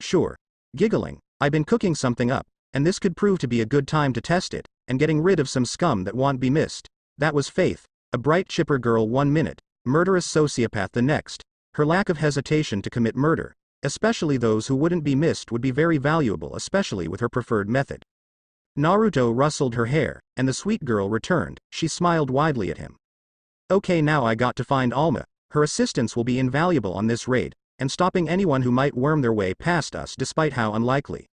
Sure. Giggling, I've been cooking something up, and this could prove to be a good time to test it, and getting rid of some scum that won't be missed. That was Faith, a bright chipper girl 1 minute, murderous sociopath the next. Her lack of hesitation to commit murder, especially those who wouldn't be missed, would be very valuable, especially with her preferred method. Naruto rustled her hair, and the sweet girl returned. She smiled widely at him. Okay, now I got to find Alma. Her assistance will be invaluable on this raid, and stopping anyone who might worm their way past us despite how unlikely.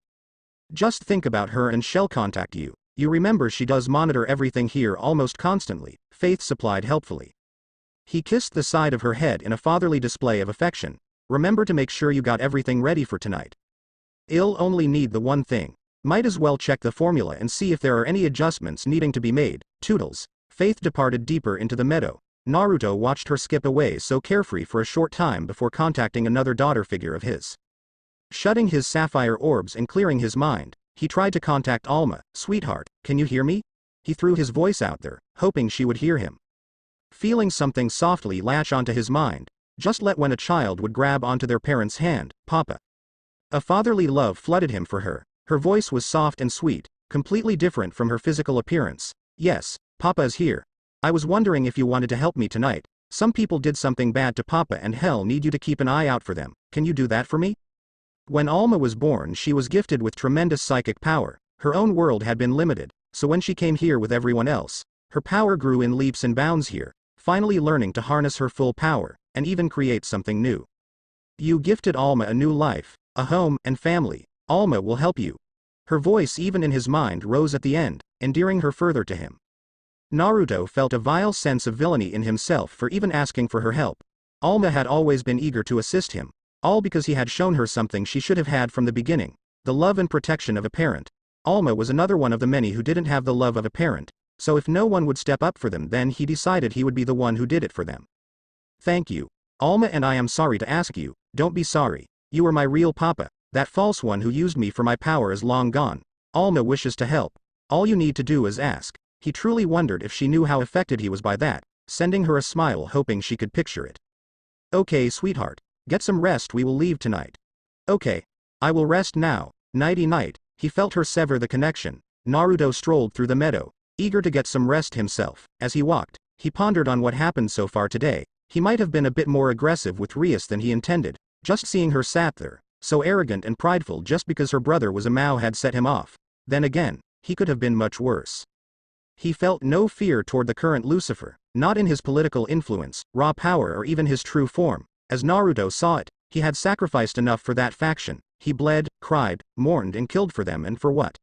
Just think about her and she'll contact you. You remember she does monitor everything here almost constantly, Faith supplied helpfully. He kissed the side of her head in a fatherly display of affection. Remember to make sure you got everything ready for tonight. I'll only need the one thing. Might as well check the formula and see if there are any adjustments needing to be made. Toodles. Faith departed deeper into the meadow. Naruto watched her skip away so carefree for a short time before contacting another daughter figure of his. Shutting his sapphire orbs and clearing his mind, he tried to contact Alma. Sweetheart, can you hear me? He threw his voice out there, hoping she would hear him. Feeling something softly latch onto his mind, just like when a child would grab onto their parent's hand, Papa. A fatherly love flooded him for her. Her voice was soft and sweet, completely different from her physical appearance. Yes, Papa is here. I was wondering if you wanted to help me tonight. Some people did something bad to Papa and hell need you to keep an eye out for them. Can you do that for me? When Alma was born, she was gifted with tremendous psychic power. Her own world had been limited, so when she came here with everyone else, her power grew in leaps and bounds here, finally learning to harness her full power, and even create something new. You gifted Alma a new life, a home, and family. Alma will help you. Her voice, even in his mind, rose at the end, endearing her further to him. Naruto felt a vile sense of villainy in himself for even asking for her help. Alma had always been eager to assist him, all because he had shown her something she should have had from the beginning, the love and protection of a parent. Alma was another one of the many who didn't have the love of a parent, so if no one would step up for them, then he decided he would be the one who did it for them. Thank you, Alma, and I am sorry to ask you. Don't be sorry. You are my real Papa. That false one who used me for my power is long gone. Alma wishes to help. All you need to do is ask. He truly wondered if she knew how affected he was by that, sending her a smile hoping she could picture it. Okay, sweetheart. Get some rest, we will leave tonight. Okay. I will rest now. Nighty-night. He felt her sever the connection. Naruto strolled through the meadow, eager to get some rest himself. As he walked, he pondered on what happened so far today. He might have been a bit more aggressive with Rias than he intended. Just seeing her sat there, so arrogant and prideful just because her brother was a Mao had set him off. Then again, he could have been much worse. He felt no fear toward the current Lucifer, not in his political influence, raw power or even his true form. As Naruto saw it, he had sacrificed enough for that faction. He bled, cried, mourned and killed for them, and for what?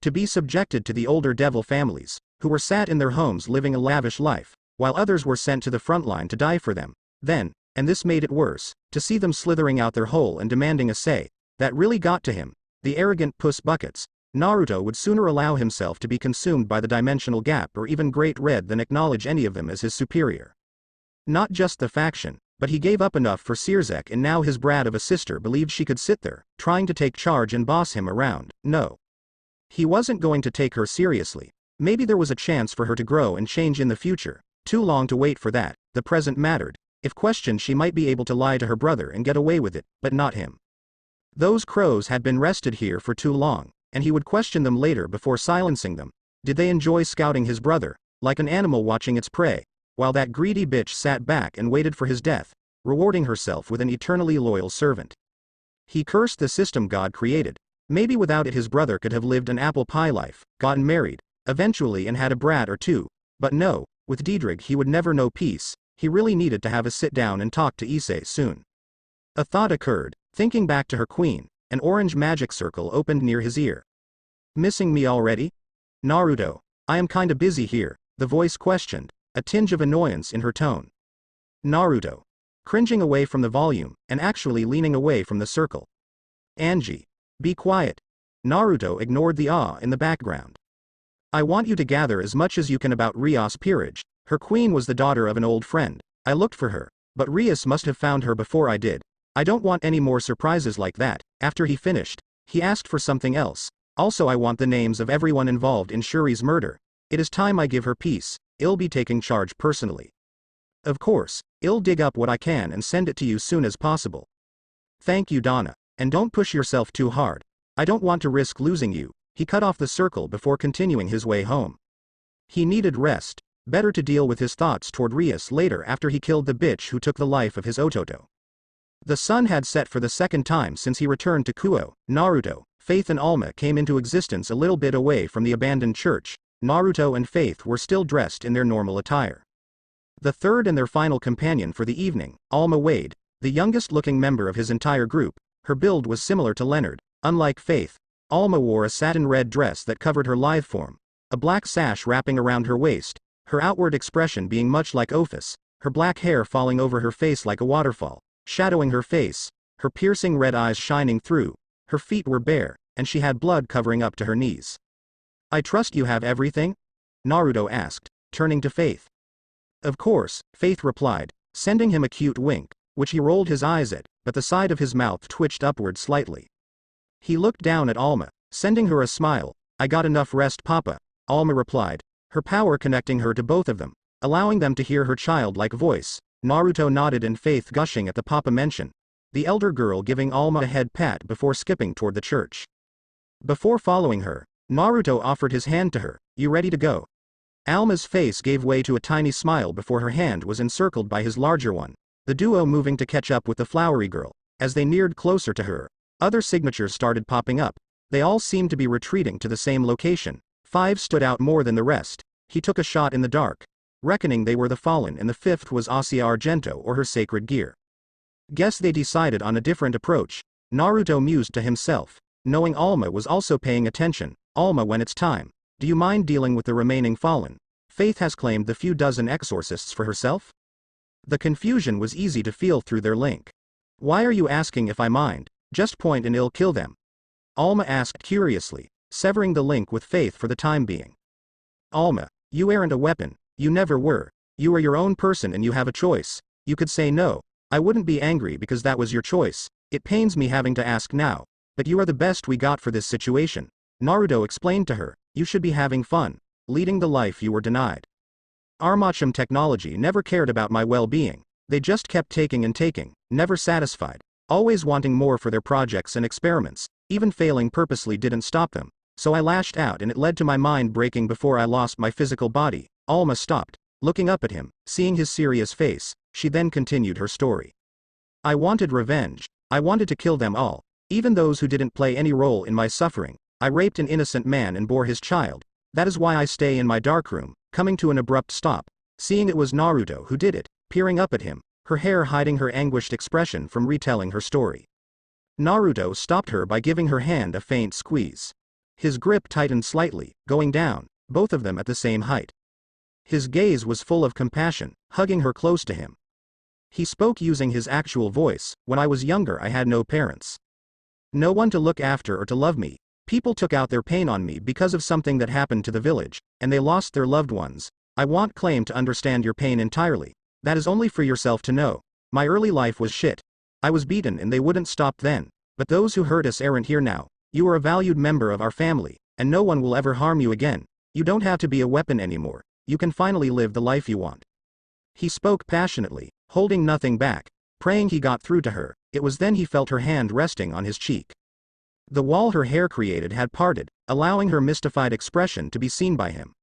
To be subjected to the older devil families, who were sat in their homes living a lavish life, while others were sent to the front line to die for them. Then, and this made it worse, to see them slithering out their hole and demanding a say. That really got to him. The arrogant puss buckets. Naruto would sooner allow himself to be consumed by the dimensional gap or even Great Red than acknowledge any of them as his superior. Not just the faction, but he gave up enough for Searzek, and now his brat of a sister believed she could sit there, trying to take charge and boss him around. No. He wasn't going to take her seriously. Maybe there was a chance for her to grow and change in the future. Too long to wait for that. The present mattered. If questioned, she might be able to lie to her brother and get away with it, but not him. Those crows had been rested here for too long, and he would question them later before silencing them. Did they enjoy scouting his brother, like an animal watching its prey, while that greedy bitch sat back and waited for his death, rewarding herself with an eternally loyal servant? He cursed the system God created. Maybe without it his brother could have lived an apple pie life, gotten married, eventually, and had a brat or two. But no, with Diedrich he would never know peace. He really needed to have a sit down and talk to Issei soon. A thought occurred. Thinking back to her queen, an orange magic circle opened near his ear. Missing me already? Naruto, I am kinda busy here, the voice questioned, a tinge of annoyance in her tone. Naruto, cringing away from the volume, and actually leaning away from the circle. Angie, be quiet. Naruto ignored the ah in the background. I want you to gather as much as you can about Rias' peerage. Her queen was the daughter of an old friend. I looked for her, but Rias must have found her before I did. I don't want any more surprises like that. After he finished, he asked for something else. Also, I want the names of everyone involved in Shuri's murder. It is time I give her peace. I'll be taking charge personally. Of course, I'll dig up what I can and send it to you soon as possible. Thank you, Donna. And don't push yourself too hard. I don't want to risk losing you. He cut off the circle before continuing his way home. He needed rest. Better to deal with his thoughts toward Rias later after he killed the bitch who took the life of his Ototo. The sun had set for the second time since he returned to Kuoh. Naruto, Faith and Alma came into existence a little bit away from the abandoned church. Naruto and Faith were still dressed in their normal attire. The third and their final companion for the evening, Alma Wade, the youngest-looking member of his entire group. Her build was similar to Leonard. Unlike Faith, Alma wore a satin red dress that covered her lithe form, a black sash wrapping around her waist, her outward expression being much like Ophis, her black hair falling over her face like a waterfall, shadowing her face, her piercing red eyes shining through. Her feet were bare, and she had blood covering up to her knees. I trust you have everything? Naruto asked, turning to Faith. Of course, Faith replied, sending him a cute wink, which he rolled his eyes at, but the side of his mouth twitched upward slightly. He looked down at Alma, sending her a smile. I got enough rest, Papa, Alma replied, her power connecting her to both of them, allowing them to hear her childlike voice. Naruto nodded in Faith gushing at the Papa mention, the elder girl giving Alma a head pat before skipping toward the church. Before following her, Naruto offered his hand to her. You ready to go? Alma's face gave way to a tiny smile before her hand was encircled by his larger one, the duo moving to catch up with the flowery girl. As they neared closer to her, other signatures started popping up. They all seemed to be retreating to the same location. 5 stood out more than the rest. He took a shot in the dark, reckoning they were the Fallen, and the 5th was Asia Argento or her sacred gear. Guess they decided on a different approach. Naruto mused to himself, knowing Alma was also paying attention. Alma, when it's time, do you mind dealing with the remaining Fallen? Faith has claimed the few dozen exorcists for herself? The confusion was easy to feel through their link. Why are you asking if I mind? Just point and I'll kill them. Alma asked curiously, severing the link with Faith for the time being. Alma, you aren't a weapon. You never were. You are your own person and you have a choice. You could say no. I wouldn't be angry because that was your choice. It pains me having to ask now, but you are the best we got for this situation. Naruto explained to her, you should be having fun, leading the life you were denied. Armacham technology never cared about my well-being. They just kept taking and taking, never satisfied, always wanting more for their projects and experiments. Even failing purposely didn't stop them. So I lashed out and it led to my mind breaking before I lost my physical body. Alma stopped, looking up at him, seeing his serious face. She then continued her story. I wanted revenge. I wanted to kill them all, even those who didn't play any role in my suffering. I raped an innocent man and bore his child. That is why I stay in my darkroom, coming to an abrupt stop, seeing it was Naruto who did it, peering up at him, her hair hiding her anguished expression from retelling her story. Naruto stopped her by giving her hand a faint squeeze. His grip tightened slightly, going down, both of them at the same height. His gaze was full of compassion, hugging her close to him. He spoke using his actual voice. When I was younger I had no parents. No one to look after or to love me. People took out their pain on me because of something that happened to the village, and they lost their loved ones. I won't claim to understand your pain entirely. That is only for yourself to know. My early life was shit. I was beaten and they wouldn't stop then. But those who hurt us aren't here now. You are a valued member of our family, and no one will ever harm you again. You don't have to be a weapon anymore. You can finally live the life you want. He spoke passionately, holding nothing back, praying he got through to her. It was then he felt her hand resting on his cheek. The wall her hair created had parted, allowing her mystified expression to be seen by him.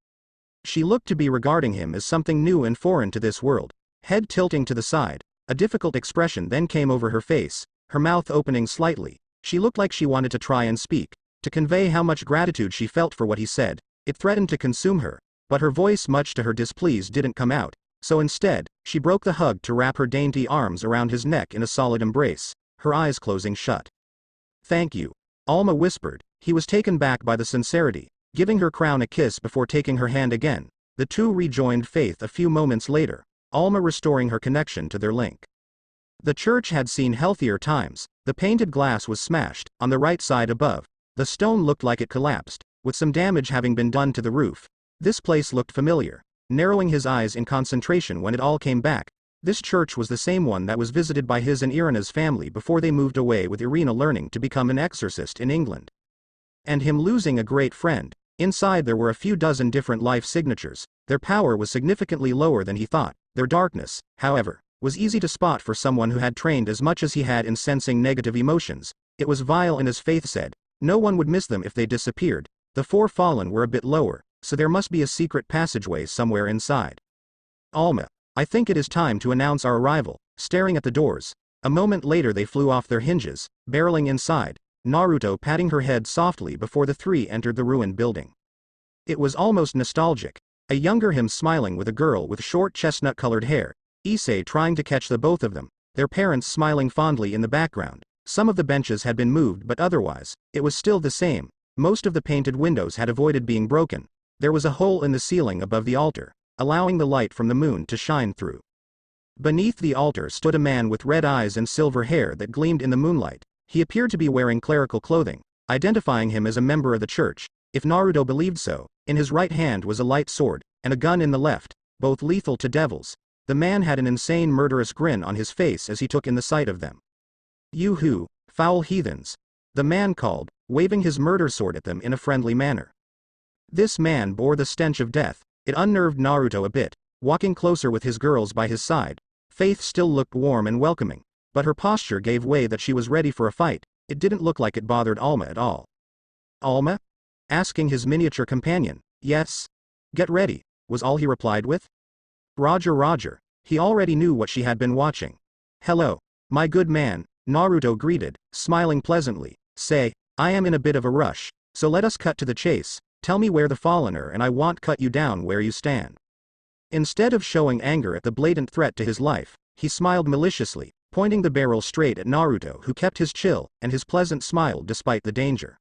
She looked to be regarding him as something new and foreign to this world, head tilting to the side. A difficult expression then came over her face, her mouth opening slightly. She looked like she wanted to try and speak, to convey how much gratitude she felt for what he said. It threatened to consume her, but her voice, much to her displeasure, didn't come out. So instead, she broke the hug to wrap her dainty arms around his neck in a solid embrace, her eyes closing shut. Thank you. Alma whispered. He was taken back by the sincerity, giving her crown a kiss before taking her hand again. The two rejoined faith a few moments later, Alma restoring her connection to their link. The church had seen healthier times. The painted glass was smashed. On the right side above, the stone looked like it collapsed, with some damage having been done to the roof. This place looked familiar. Narrowing his eyes in concentration when it all came back, this church was the same one that was visited by his and Irina's family before they moved away, with Irina learning to become an exorcist in England. And him losing a great friend. Inside there were a few dozen different life signatures. Their power was significantly lower than he thought. Their darkness, however, was easy to spot for someone who had trained as much as he had in sensing negative emotions. It was vile, and as Faith said, no one would miss them if they disappeared. The four fallen were a bit lower, so there must be a secret passageway somewhere inside. Alma, I think it is time to announce our arrival. Staring at the doors. A moment later they flew off their hinges, barreling inside, Naruto patting her head softly before the three entered the ruined building. It was almost nostalgic. A younger him smiling with a girl with short chestnut-colored hair, Issei trying to catch the both of them, their parents smiling fondly in the background. Some of the benches had been moved, but otherwise, it was still the same. Most of the painted windows had avoided being broken. There was a hole in the ceiling above the altar, allowing the light from the moon to shine through. Beneath the altar stood a man with red eyes and silver hair that gleamed in the moonlight. He appeared to be wearing clerical clothing, identifying him as a member of the church, if Naruto believed so. In his right hand was a light sword, and a gun in the left, both lethal to devils. The man had an insane murderous grin on his face as he took in the sight of them. You who, foul heathens, the man called, waving his murder sword at them in a friendly manner. This man bore the stench of death. It unnerved Naruto a bit. Walking closer with his girls by his side, Faith still looked warm and welcoming, but her posture gave way that she was ready for a fight. It didn't look like it bothered Alma at all. Alma? Asking his miniature companion. Yes. Get ready, was all he replied with. Roger Roger. He already knew what she had been watching. Hello, my good man, Naruto greeted, smiling pleasantly. Say, I am in a bit of a rush, so let us cut to the chase. Tell me where the fallen are and I won't cut you down where you stand. Instead of showing anger at the blatant threat to his life, he smiled maliciously, pointing the barrel straight at Naruto, who kept his chill and his pleasant smile despite the danger.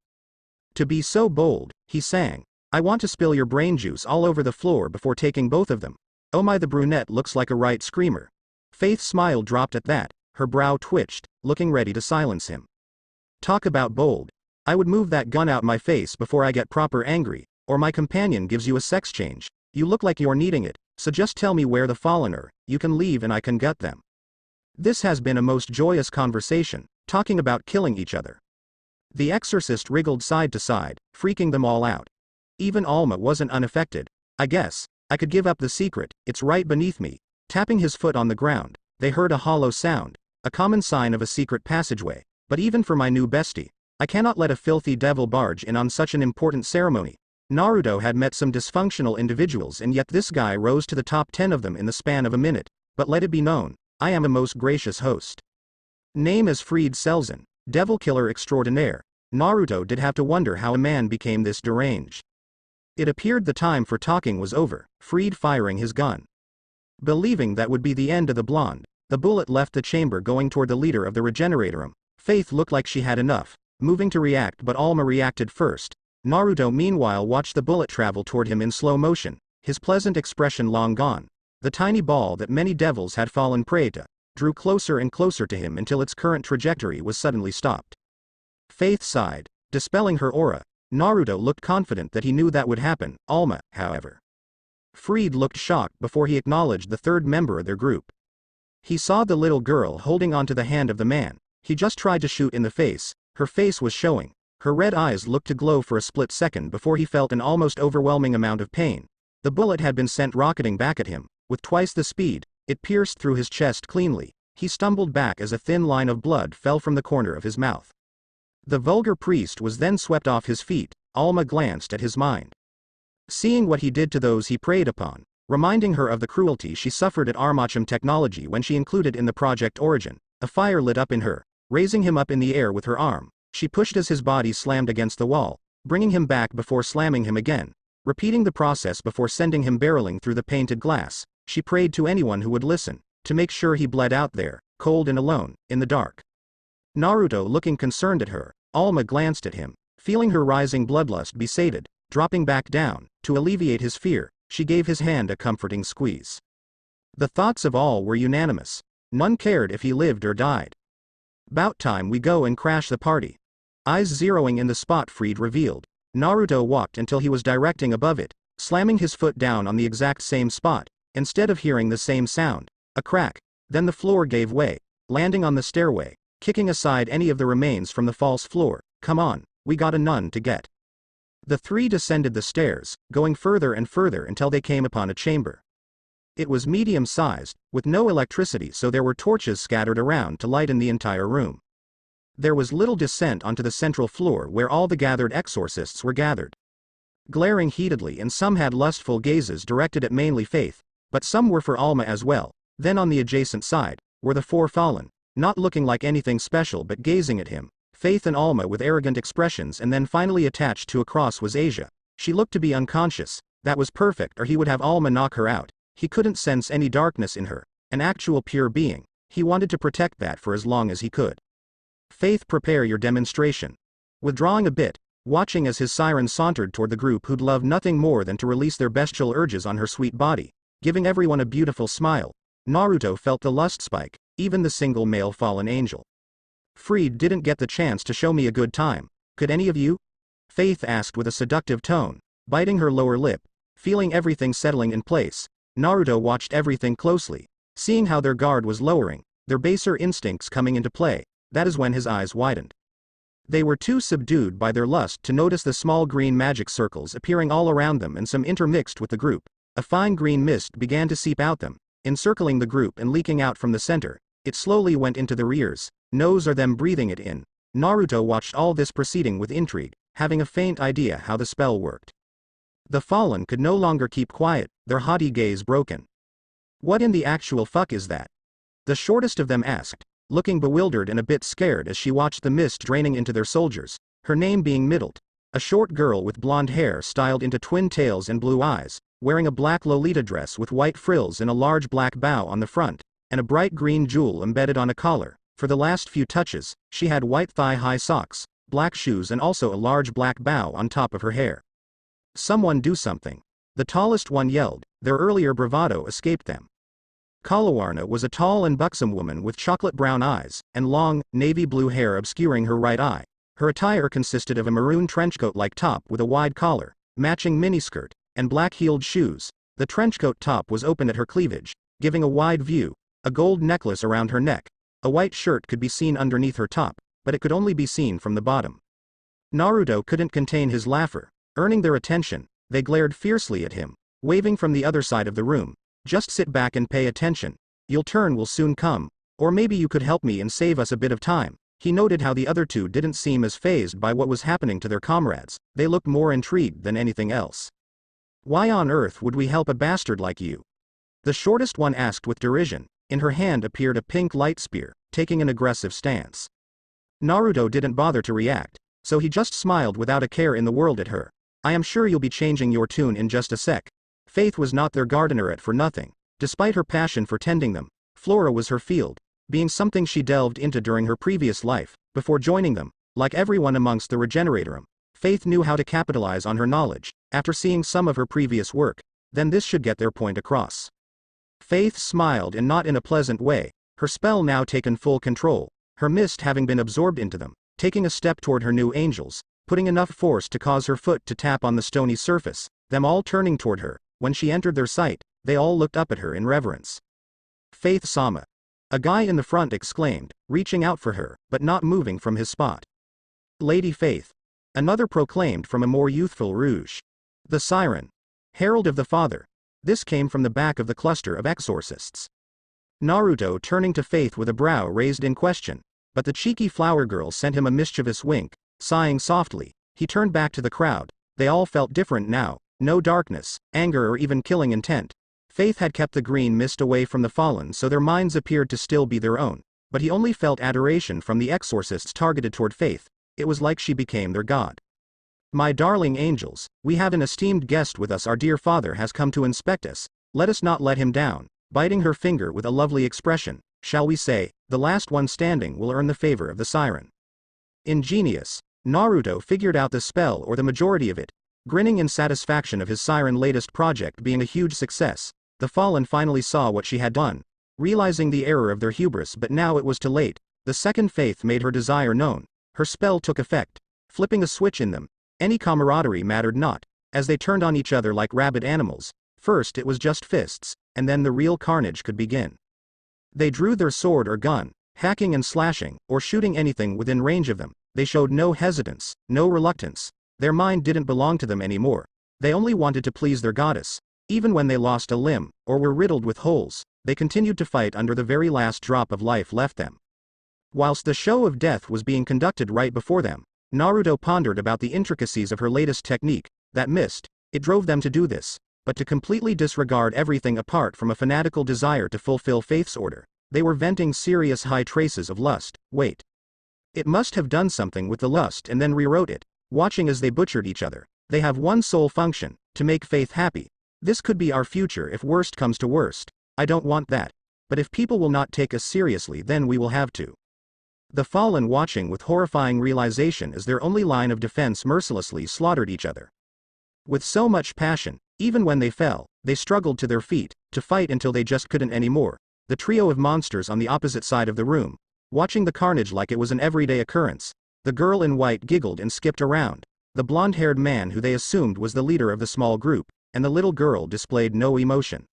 To be so bold, he sang. I want to spill your brain juice all over the floor before taking both of them. Oh my, the brunette looks like a right screamer. Faith's smile dropped at that, her brow twitched, looking ready to silence him. Talk about bold. I would move that gun out my face before I get proper angry, or my companion gives you a sex change. You look like you're needing it, so just tell me where the fallen are, you can leave and I can gut them. This has been a most joyous conversation, talking about killing each other. The exorcist wriggled side to side, freaking them all out. Even Alma wasn't unaffected. I guess, I could give up the secret, it's right beneath me. Tapping his foot on the ground, they heard a hollow sound, a common sign of a secret passageway. But even for my new bestie, I cannot let a filthy devil barge in on such an important ceremony. Naruto had met some dysfunctional individuals, and yet this guy rose to the top 10 of them in the span of a minute. But let it be known, I am a most gracious host. Name as Freed Selzen, devil killer extraordinaire. Naruto did have to wonder how a man became this deranged. It appeared the time for talking was over, Freed firing his gun. Believing that would be the end of the blonde, the bullet left the chamber going toward the leader of the Regeneratorem. Faith looked like she had enough, moving to react, but Alma reacted first. Naruto meanwhile watched the bullet travel toward him in slow motion, his pleasant expression long gone. The tiny ball that many devils had fallen prey to drew closer and closer to him until its current trajectory was suddenly stopped. Faith sighed, dispelling her aura. Naruto looked confident that he knew that would happen. Alma, however. Freed looked shocked before he acknowledged the third member of their group. He saw the little girl holding onto the hand of the man he just tried to shoot in the face. Her face was showing. Her red eyes looked to glow for a split second before he felt an almost overwhelming amount of pain. The bullet had been sent rocketing back at him. With twice the speed, it pierced through his chest cleanly. He stumbled back as a thin line of blood fell from the corner of his mouth. The vulgar priest was then swept off his feet. Alma glanced at his mind. Seeing what he did to those he preyed upon, reminding her of the cruelty she suffered at Armacham Technology when she included in the Project Origin, a fire lit up in her. Raising him up in the air with her arm, she pushed as his body slammed against the wall, bringing him back before slamming him again. Repeating the process before sending him barreling through the painted glass, she prayed to anyone who would listen, to make sure he bled out there, cold and alone, in the dark. Naruto looking concerned at her, Alma glanced at him, feeling her rising bloodlust be sated, dropping back down. To alleviate his fear, she gave his hand a comforting squeeze. The thoughts of all were unanimous. None cared if he lived or died. "'Bout time we go and crash the party." Eyes zeroing in the spot Freed revealed. Naruto walked until he was directing above it, slamming his foot down on the exact same spot. Instead of hearing the same sound, a crack, then the floor gave way, landing on the stairway, kicking aside any of the remains from the false floor. "Come on, we got a nun to get." The three descended the stairs, going further and further until they came upon a chamber. It was medium-sized, with no electricity, so there were torches scattered around to lighten the entire room. There was little descent onto the central floor where all the gathered exorcists were gathered. Glaring heatedly, and some had lustful gazes directed at mainly Faith, but some were for Alma as well. Then on the adjacent side, were the four fallen, not looking like anything special but gazing at him. Faith and Alma with arrogant expressions, and then finally attached to a cross was Asia. She looked to be unconscious. That was perfect, or he would have Alma knock her out. He couldn't sense any darkness in her, an actual pure being. He wanted to protect that for as long as he could. "Faith, prepare your demonstration." Withdrawing a bit, watching as his siren sauntered toward the group who'd love nothing more than to release their bestial urges on her sweet body, giving everyone a beautiful smile, Naruto felt the lust spike, even the single male fallen angel. "Freed didn't get the chance to show me a good time. Could any of you?" Faith asked with a seductive tone, biting her lower lip, feeling everything settling in place. Naruto watched everything closely, seeing how their guard was lowering, their baser instincts coming into play. That is when his eyes widened. They were too subdued by their lust to notice the small green magic circles appearing all around them, and some intermixed with the group. A fine green mist began to seep out them, encircling the group and leaking out from the center. It slowly went into their ears, nose, or them breathing it in. Naruto watched all this proceeding with intrigue, having a faint idea how the spell worked. The fallen could no longer keep quiet, their haughty gaze broken. "What in the actual fuck is that?" the shortest of them asked, looking bewildered and a bit scared as she watched the mist draining into their soldiers, her name being Middled. A short girl with blonde hair styled into twin tails and blue eyes, wearing a black Lolita dress with white frills and a large black bow on the front, and a bright green jewel embedded on a collar. For the last few touches, she had white thigh-high socks, black shoes, and also a large black bow on top of her hair. "Someone do something." The tallest one yelled. Their earlier bravado escaped them. Kalawarna was a tall and buxom woman with chocolate brown eyes, and long, navy blue hair obscuring her right eye. Her attire consisted of a maroon trenchcoat-like top with a wide collar, matching miniskirt, and black-heeled shoes. The trenchcoat top was open at her cleavage, giving a wide view, a gold necklace around her neck. A white shirt could be seen underneath her top, but it could only be seen from the bottom. Naruto couldn't contain his laughter. Earning their attention, they glared fiercely at him, waving from the other side of the room. "Just sit back and pay attention. Your turn will soon come. Or maybe you could help me and save us a bit of time." He noted how the other two didn't seem as fazed by what was happening to their comrades. They looked more intrigued than anything else. "Why on earth would we help a bastard like you?" the shortest one asked with derision. In her hand appeared a pink light spear, taking an aggressive stance. Naruto didn't bother to react, so he just smiled without a care in the world at her. I am sure you'll be changing your tune in just a sec. Faith was not their gardenerette for nothing. Despite her passion for tending them, Flora was her field, being something she delved into during her previous life. Before joining them, like everyone amongst the Regeneratorem, Faith knew how to capitalize on her knowledge. After seeing some of her previous work, then this should get their point across. Faith smiled, and not in a pleasant way, her spell now taken full control, her mist having been absorbed into them, taking a step toward her new angels, putting enough force to cause her foot to tap on the stony surface, them all turning toward her. When she entered their sight, they all looked up at her in reverence. Faith-sama. A guy in the front exclaimed, reaching out for her, but not moving from his spot. Lady Faith. Another proclaimed from a more youthful Rouge. The Siren. Herald of the Father. This came from the back of the cluster of exorcists. Naruto turning to Faith with a brow raised in question, but the cheeky flower girl sent him a mischievous wink. Sighing softly, he turned back to the crowd. They all felt different now, no darkness, anger or even killing intent. Faith had kept the green mist away from the fallen, so their minds appeared to still be their own, but he only felt adoration from the exorcists targeted toward Faith. It was like she became their god. My darling angels, we have an esteemed guest with us. Our dear father has come to inspect us. Let us not let him down. Biting her finger with a lovely expression, shall we say, the last one standing will earn the favor of the siren. Ingenious. Naruto figured out the spell, or the majority of it, grinning in satisfaction of his siren latest project being a huge success. The fallen finally saw what she had done, realizing the error of their hubris, but now it was too late. The second Faith made her desire known. Her spell took effect, flipping a switch in them. Any camaraderie mattered not, as they turned on each other like rabid animals. First it was just fists, and then the real carnage could begin. They drew their sword or gun, hacking and slashing, or shooting anything within range of them. They showed no hesitance, no reluctance. Their mind didn't belong to them anymore. They only wanted to please their goddess. Even when they lost a limb, or were riddled with holes, they continued to fight under the very last drop of life left them. Whilst the show of death was being conducted right before them, Naruto pondered about the intricacies of her latest technique, that mist. It drove them to do this, but to completely disregard everything apart from a fanatical desire to fulfill Faith's order. They were venting serious high traces of lust. Wait. It must have done something with the lust and then rewrote it. Watching as they butchered each other. They have one sole function, to make Faith happy. This could be our future if worst comes to worst. I don't want that. But if people will not take us seriously, then we will have to. The fallen, watching with horrifying realization as their only line of defense, mercilessly slaughtered each other. With so much passion, even when they fell, they struggled to their feet, to fight until they just couldn't anymore. The trio of monsters on the opposite side of the room, watching the carnage like it was an everyday occurrence. The girl in white giggled and skipped around. The blonde-haired man, who they assumed was the leader of the small group, and the little girl displayed no emotion.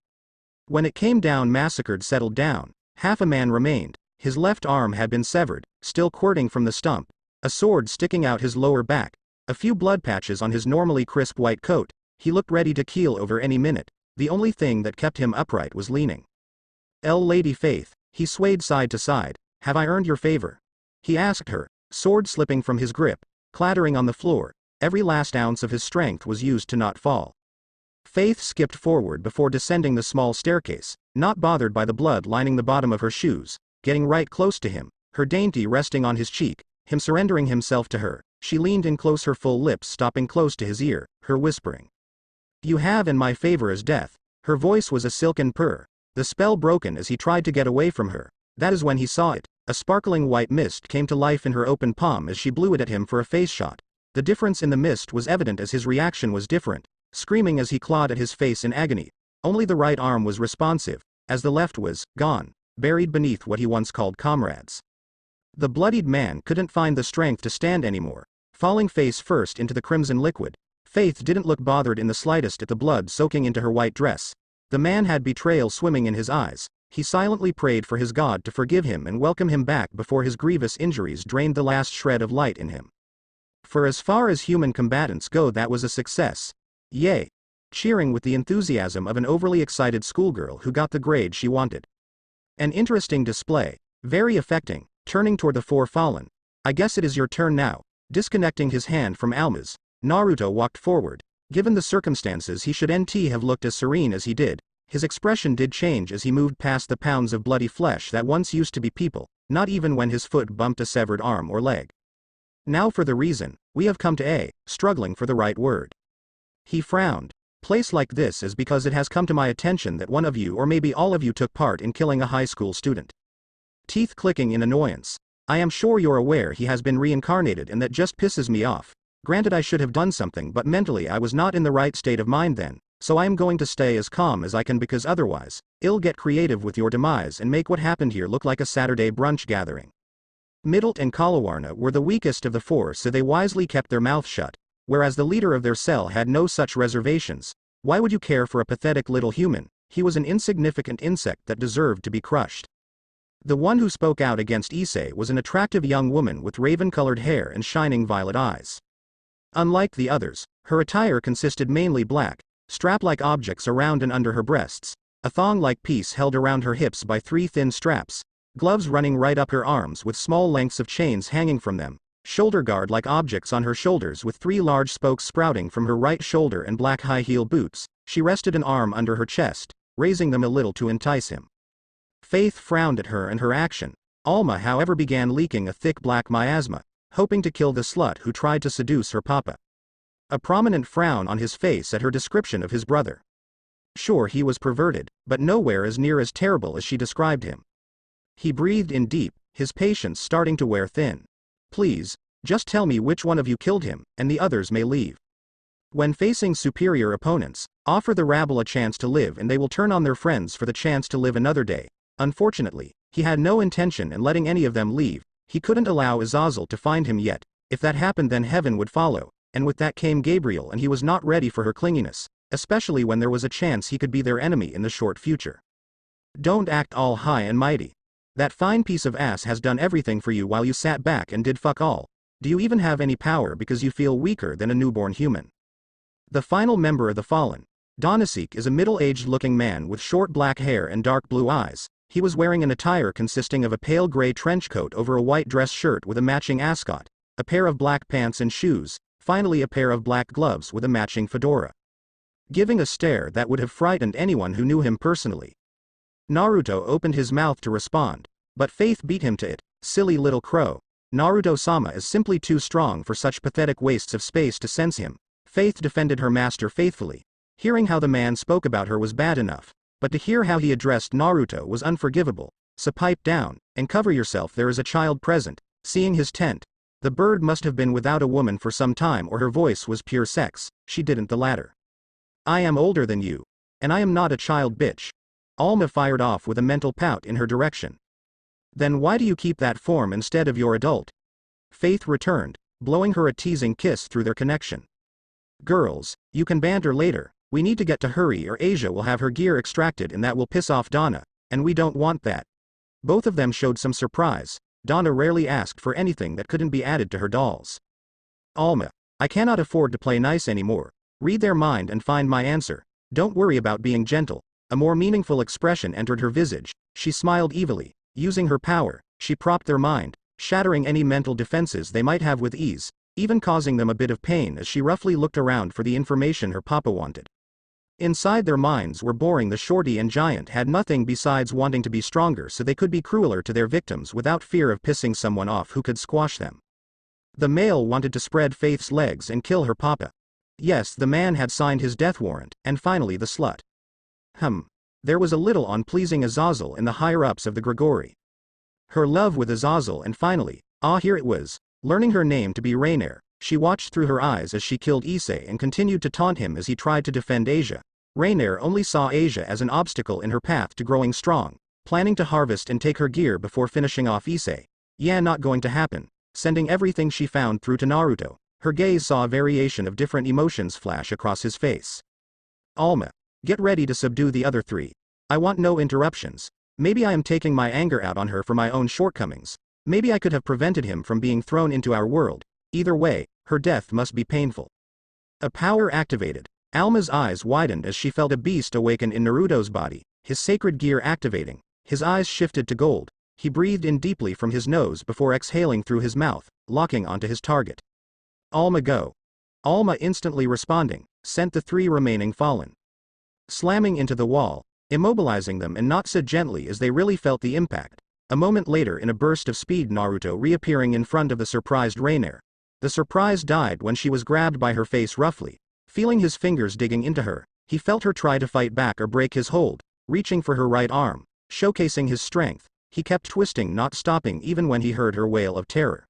When it came down, massacred settled down. Half a man remained. His left arm had been severed, still quirting from the stump. A sword sticking out his lower back. A few blood patches on his normally crisp white coat. He looked ready to keel over any minute. The only thing that kept him upright was leaning. Lady Faith. He swayed side to side. Have I earned your favor? He asked her, sword slipping from his grip, clattering on the floor. Every last ounce of his strength was used to not fall. Faith skipped forward before descending the small staircase, not bothered by the blood lining the bottom of her shoes, getting right close to him, her dainty resting on his cheek, him surrendering himself to her. She leaned in close, her full lips stopping close to his ear, her whispering. You have in my favor as death. Her voice was a silken purr. The spell broken as he tried to get away from her. That is when he saw it. A sparkling white mist came to life in her open palm as she blew it at him for a face shot. The difference in the mist was evident as his reaction was different, screaming as he clawed at his face in agony. Only the right arm was responsive, as the left was gone, buried beneath what he once called comrades. The bloodied man couldn't find the strength to stand anymore, falling face first into the crimson liquid. Faith didn't look bothered in the slightest at the blood soaking into her white dress. The man had betrayal swimming in his eyes. He silently prayed for his God to forgive him and welcome him back before his grievous injuries drained the last shred of light in him. For as far as human combatants go, that was a success. Yay! Cheering with the enthusiasm of an overly excited schoolgirl who got the grade she wanted. An interesting display. Very affecting. Turning toward the four fallen. I guess it is your turn now. Disconnecting his hand from Alma's, Naruto walked forward. Given the circumstances, he should have looked as serene as he did. His expression did change as he moved past the pounds of bloody flesh that once used to be people, not even when his foot bumped a severed arm or leg. Now for the reason, we have come to A, struggling for the right word. He frowned. Place like this is because it has come to my attention that one of you or maybe all of you took part in killing a high school student. Teeth clicking in annoyance. I am sure you're aware he has been reincarnated and that just pisses me off. Granted I should have done something but mentally I was not in the right state of mind then, so I am going to stay as calm as I can because otherwise, I'll get creative with your demise and make what happened here look like a Saturday brunch gathering. Middlet and Kalawarna were the weakest of the four so they wisely kept their mouths shut, whereas the leader of their cell had no such reservations. Why would you care for a pathetic little human? He was an insignificant insect that deserved to be crushed. The one who spoke out against Issei was an attractive young woman with raven-colored hair and shining violet eyes. Unlike the others, her attire consisted mainly black, strap-like objects around and under her breasts, a thong-like piece held around her hips by 3 thin straps, gloves running right up her arms with small lengths of chains hanging from them, shoulder guard-like objects on her shoulders with 3 large spokes sprouting from her right shoulder and black high-heel boots. She rested an arm under her chest, raising them a little to entice him. Faith frowned at her and her action. Alma however began leaking a thick black miasma, hoping to kill the slut who tried to seduce her papa. A prominent frown on his face at her description of his brother. Sure he was perverted, but nowhere as near as terrible as she described him. He breathed in deep, his patience starting to wear thin. Please, just tell me which one of you killed him, and the others may leave. When facing superior opponents, offer the rabble a chance to live and they will turn on their friends for the chance to live another day. Unfortunately, he had no intention in letting any of them leave. He couldn't allow Azazel to find him yet. If that happened then heaven would follow, and with that came Gabriel and he was not ready for her clinginess, especially when there was a chance he could be their enemy in the short future. Don't act all high and mighty. That fine piece of ass has done everything for you while you sat back and did fuck all. Do you even have any power because you feel weaker than a newborn human? The final member of the Fallen, Donna, is a middle-aged looking man with short black hair and dark blue eyes. He was wearing an attire consisting of a pale gray trench coat over a white dress shirt with a matching ascot, a pair of black pants and shoes, finally a pair of black gloves with a matching fedora. Giving a stare that would have frightened anyone who knew him personally. Naruto opened his mouth to respond, but Faith beat him to it. Silly little crow. Naruto-sama is simply too strong for such pathetic wastes of space to sense him. Faith defended her master faithfully. Hearing how the man spoke about her was bad enough, but to hear how he addressed Naruto was unforgivable. So pipe down, and cover yourself, there is a child present. Seeing his tent, the bird must have been without a woman for some time or her voice was pure sex. She didn't the latter. I am older than you. And I am not a child bitch. Alma fired off with a mental pout in her direction. Then why do you keep that form instead of your adult? Faith returned, blowing her a teasing kiss through their connection. Girls, you can banter later. We need to get to hurry or Asia will have her gear extracted and that will piss off Donna, and we don't want that. Both of them showed some surprise. Donna rarely asked for anything that couldn't be added to her dolls. Alma, I cannot afford to play nice anymore. Read their mind and find my answer. Don't worry about being gentle. A more meaningful expression entered her visage. She smiled evilly. Using her power, she propped their mind, shattering any mental defenses they might have with ease, even causing them a bit of pain as she roughly looked around for the information her papa wanted. Inside their minds were boring. The shorty and giant had nothing besides wanting to be stronger so they could be crueler to their victims without fear of pissing someone off who could squash them. The male wanted to spread Faith's legs and kill her papa. Yes, the man had signed his death warrant, and finally the slut. There was a little unpleasing Azazel in the higher-ups of the Gregory. Her love with Azazel and finally, here it was, learning her name to be Rainier. She watched through her eyes as she killed Issei and continued to taunt him as he tried to defend Asia. Rainier only saw Asia as an obstacle in her path to growing strong, planning to harvest and take her gear before finishing off Issei. Yeah, not going to happen. Sending everything she found through to Naruto, her gaze saw a variation of different emotions flash across his face. Alma, get ready to subdue the other 3. I want no interruptions. Maybe I am taking my anger out on her for my own shortcomings. Maybe I could have prevented him from being thrown into our world. Either way, her death must be painful. A power activated. Alma's eyes widened as she felt a beast awaken in Naruto's body, his sacred gear activating. His eyes shifted to gold. He breathed in deeply from his nose before exhaling through his mouth, locking onto his target. Alma, go. Alma instantly responding, sent the 3 remaining fallen slamming into the wall, immobilizing them and not so gently as they really felt the impact. A moment later, in a burst of speed, Naruto reappearing in front of the surprised Rainier. The surprise died when she was grabbed by her face roughly. Feeling his fingers digging into her, he felt her try to fight back or break his hold, reaching for her right arm, showcasing his strength. He kept twisting, not stopping even when he heard her wail of terror.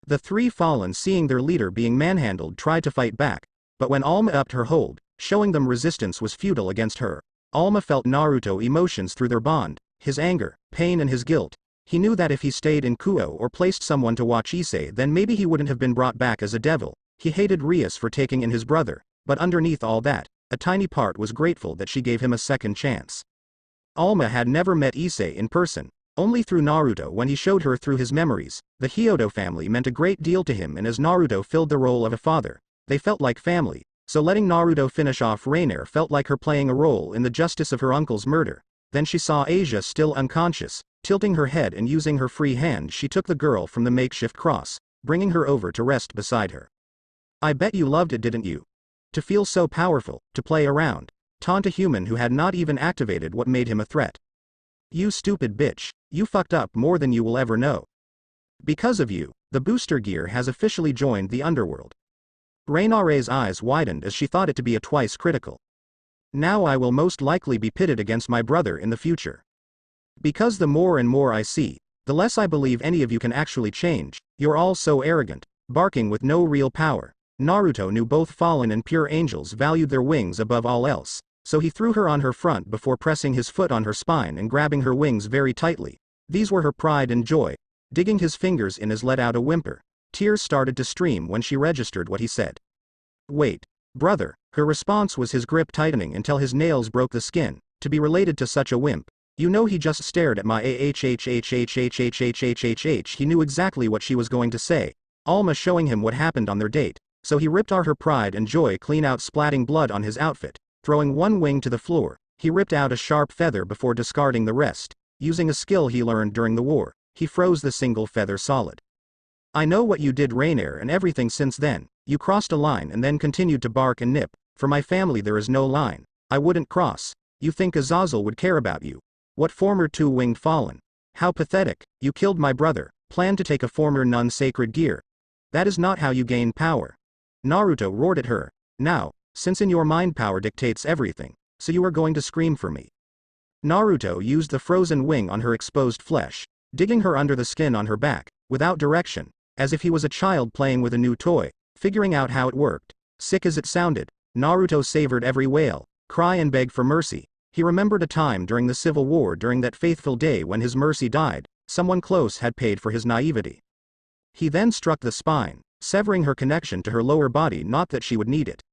The three fallen, seeing their leader being manhandled, tried to fight back, but when Alma upped her hold, showing them resistance was futile against her. Alma felt Naruto emotions through their bond, his anger, pain and his guilt. He knew that if he stayed in Kuoh or placed someone to watch Issei, then maybe he wouldn't have been brought back as a devil. He hated Rias for taking in his brother, but underneath all that, a tiny part was grateful that she gave him a second chance. Alma had never met Issei in person, only through Naruto when he showed her through his memories. The Hyoudou family meant a great deal to him, and as Naruto filled the role of a father, they felt like family, so letting Naruto finish off Reinier felt like her playing a role in the justice of her uncle's murder. Then she saw Asia still unconscious. Tilting her head and using her free hand, she took the girl from the makeshift cross, bringing her over to rest beside her. "I bet you loved it, didn't you? To feel so powerful, to play around, taunt a human who had not even activated what made him a threat. You stupid bitch, you fucked up more than you will ever know. Because of you, the booster gear has officially joined the underworld." Reinere's eyes widened as she thought it to be a twice critical. "Now I will most likely be pitted against my brother in the future. Because the more and more I see, the less I believe any of you can actually change. You're all so arrogant, barking with no real power." Naruto knew both fallen and pure angels valued their wings above all else, so he threw her on her front before pressing his foot on her spine and grabbing her wings very tightly. These were her pride and joy. Digging his fingers in as let out a whimper. Tears started to stream when she registered what he said. "Wait, brother." Her response was his grip tightening until his nails broke the skin. "To be related to such a wimp. You know, he just stared at my ahhhhhhhhhhhhh." He knew exactly what she was going to say. Alma showing him what happened on their date. So he ripped her pride and joy clean out, splatting blood on his outfit. Throwing one wing to the floor, he ripped out a sharp feather before discarding the rest. Using a skill he learned during the war, he froze the single feather solid. "I know what you did, Reinier, and everything since then. You crossed a line and then continued to bark and nip. For my family there is no line. I wouldn't cross. You think Azazel would care about you? What former two-winged fallen? How pathetic. You killed my brother, planned to take a former non-sacred gear. That is not how you gain power." Naruto roared at her. "Now, since in your mind power dictates everything, so you are going to scream for me." Naruto used the frozen wing on her exposed flesh, digging her under the skin on her back, without direction, as if he was a child playing with a new toy, figuring out how it worked. Sick as it sounded, Naruto savored every wail, cry and beg for mercy. He remembered a time during the Civil War, during that faithful day when his mercy died, someone close had paid for his naivety. He then struck the spine, severing her connection to her lower body, not that she would need it.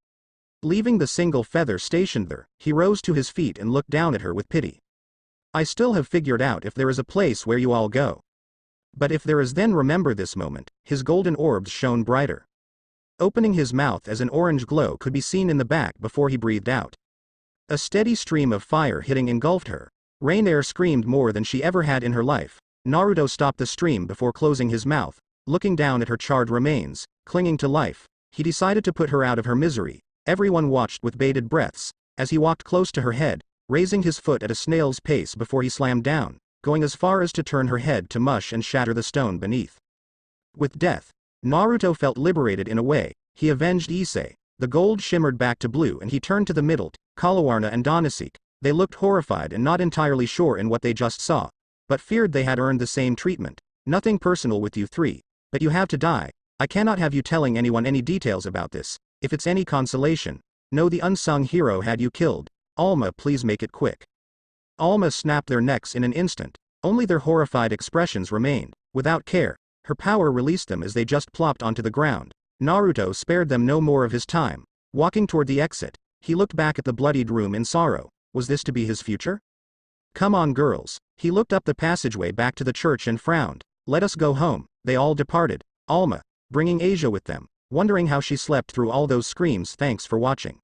Leaving the single feather stationed there, he rose to his feet and looked down at her with pity. "I still have figured out if there is a place where you all go. But if there is, then remember this moment." His golden orbs shone brighter. Opening his mouth as an orange glow could be seen in the back before he breathed out. A steady stream of fire hitting engulfed her. Reinier screamed more than she ever had in her life. Naruto stopped the stream before closing his mouth, looking down at her charred remains, clinging to life. He decided to put her out of her misery. Everyone watched with bated breaths, as he walked close to her head, raising his foot at a snail's pace before he slammed down, going as far as to turn her head to mush and shatter the stone beneath. With death, Naruto felt liberated in a way. He avenged Issei. The gold shimmered back to blue and he turned to the middle, Kalawarna and Donna. They looked horrified and not entirely sure in what they just saw, but feared they had earned the same treatment. "Nothing personal with you three, but you have to die. I cannot have you telling anyone any details about this. If it's any consolation, know the unsung hero had you killed. Alma, please make it quick." Alma snapped their necks in an instant. Only their horrified expressions remained. Without care, her power released them as they just plopped onto the ground. Naruto spared them no more of his time. Walking toward the exit, he looked back at the bloodied room in sorrow. Was this to be his future? "Come on, girls." He looked up the passageway back to the church and frowned. "Let us go home." They all departed. Alma, bringing Asia with them, wondering how she slept through all those screams. Thanks for watching.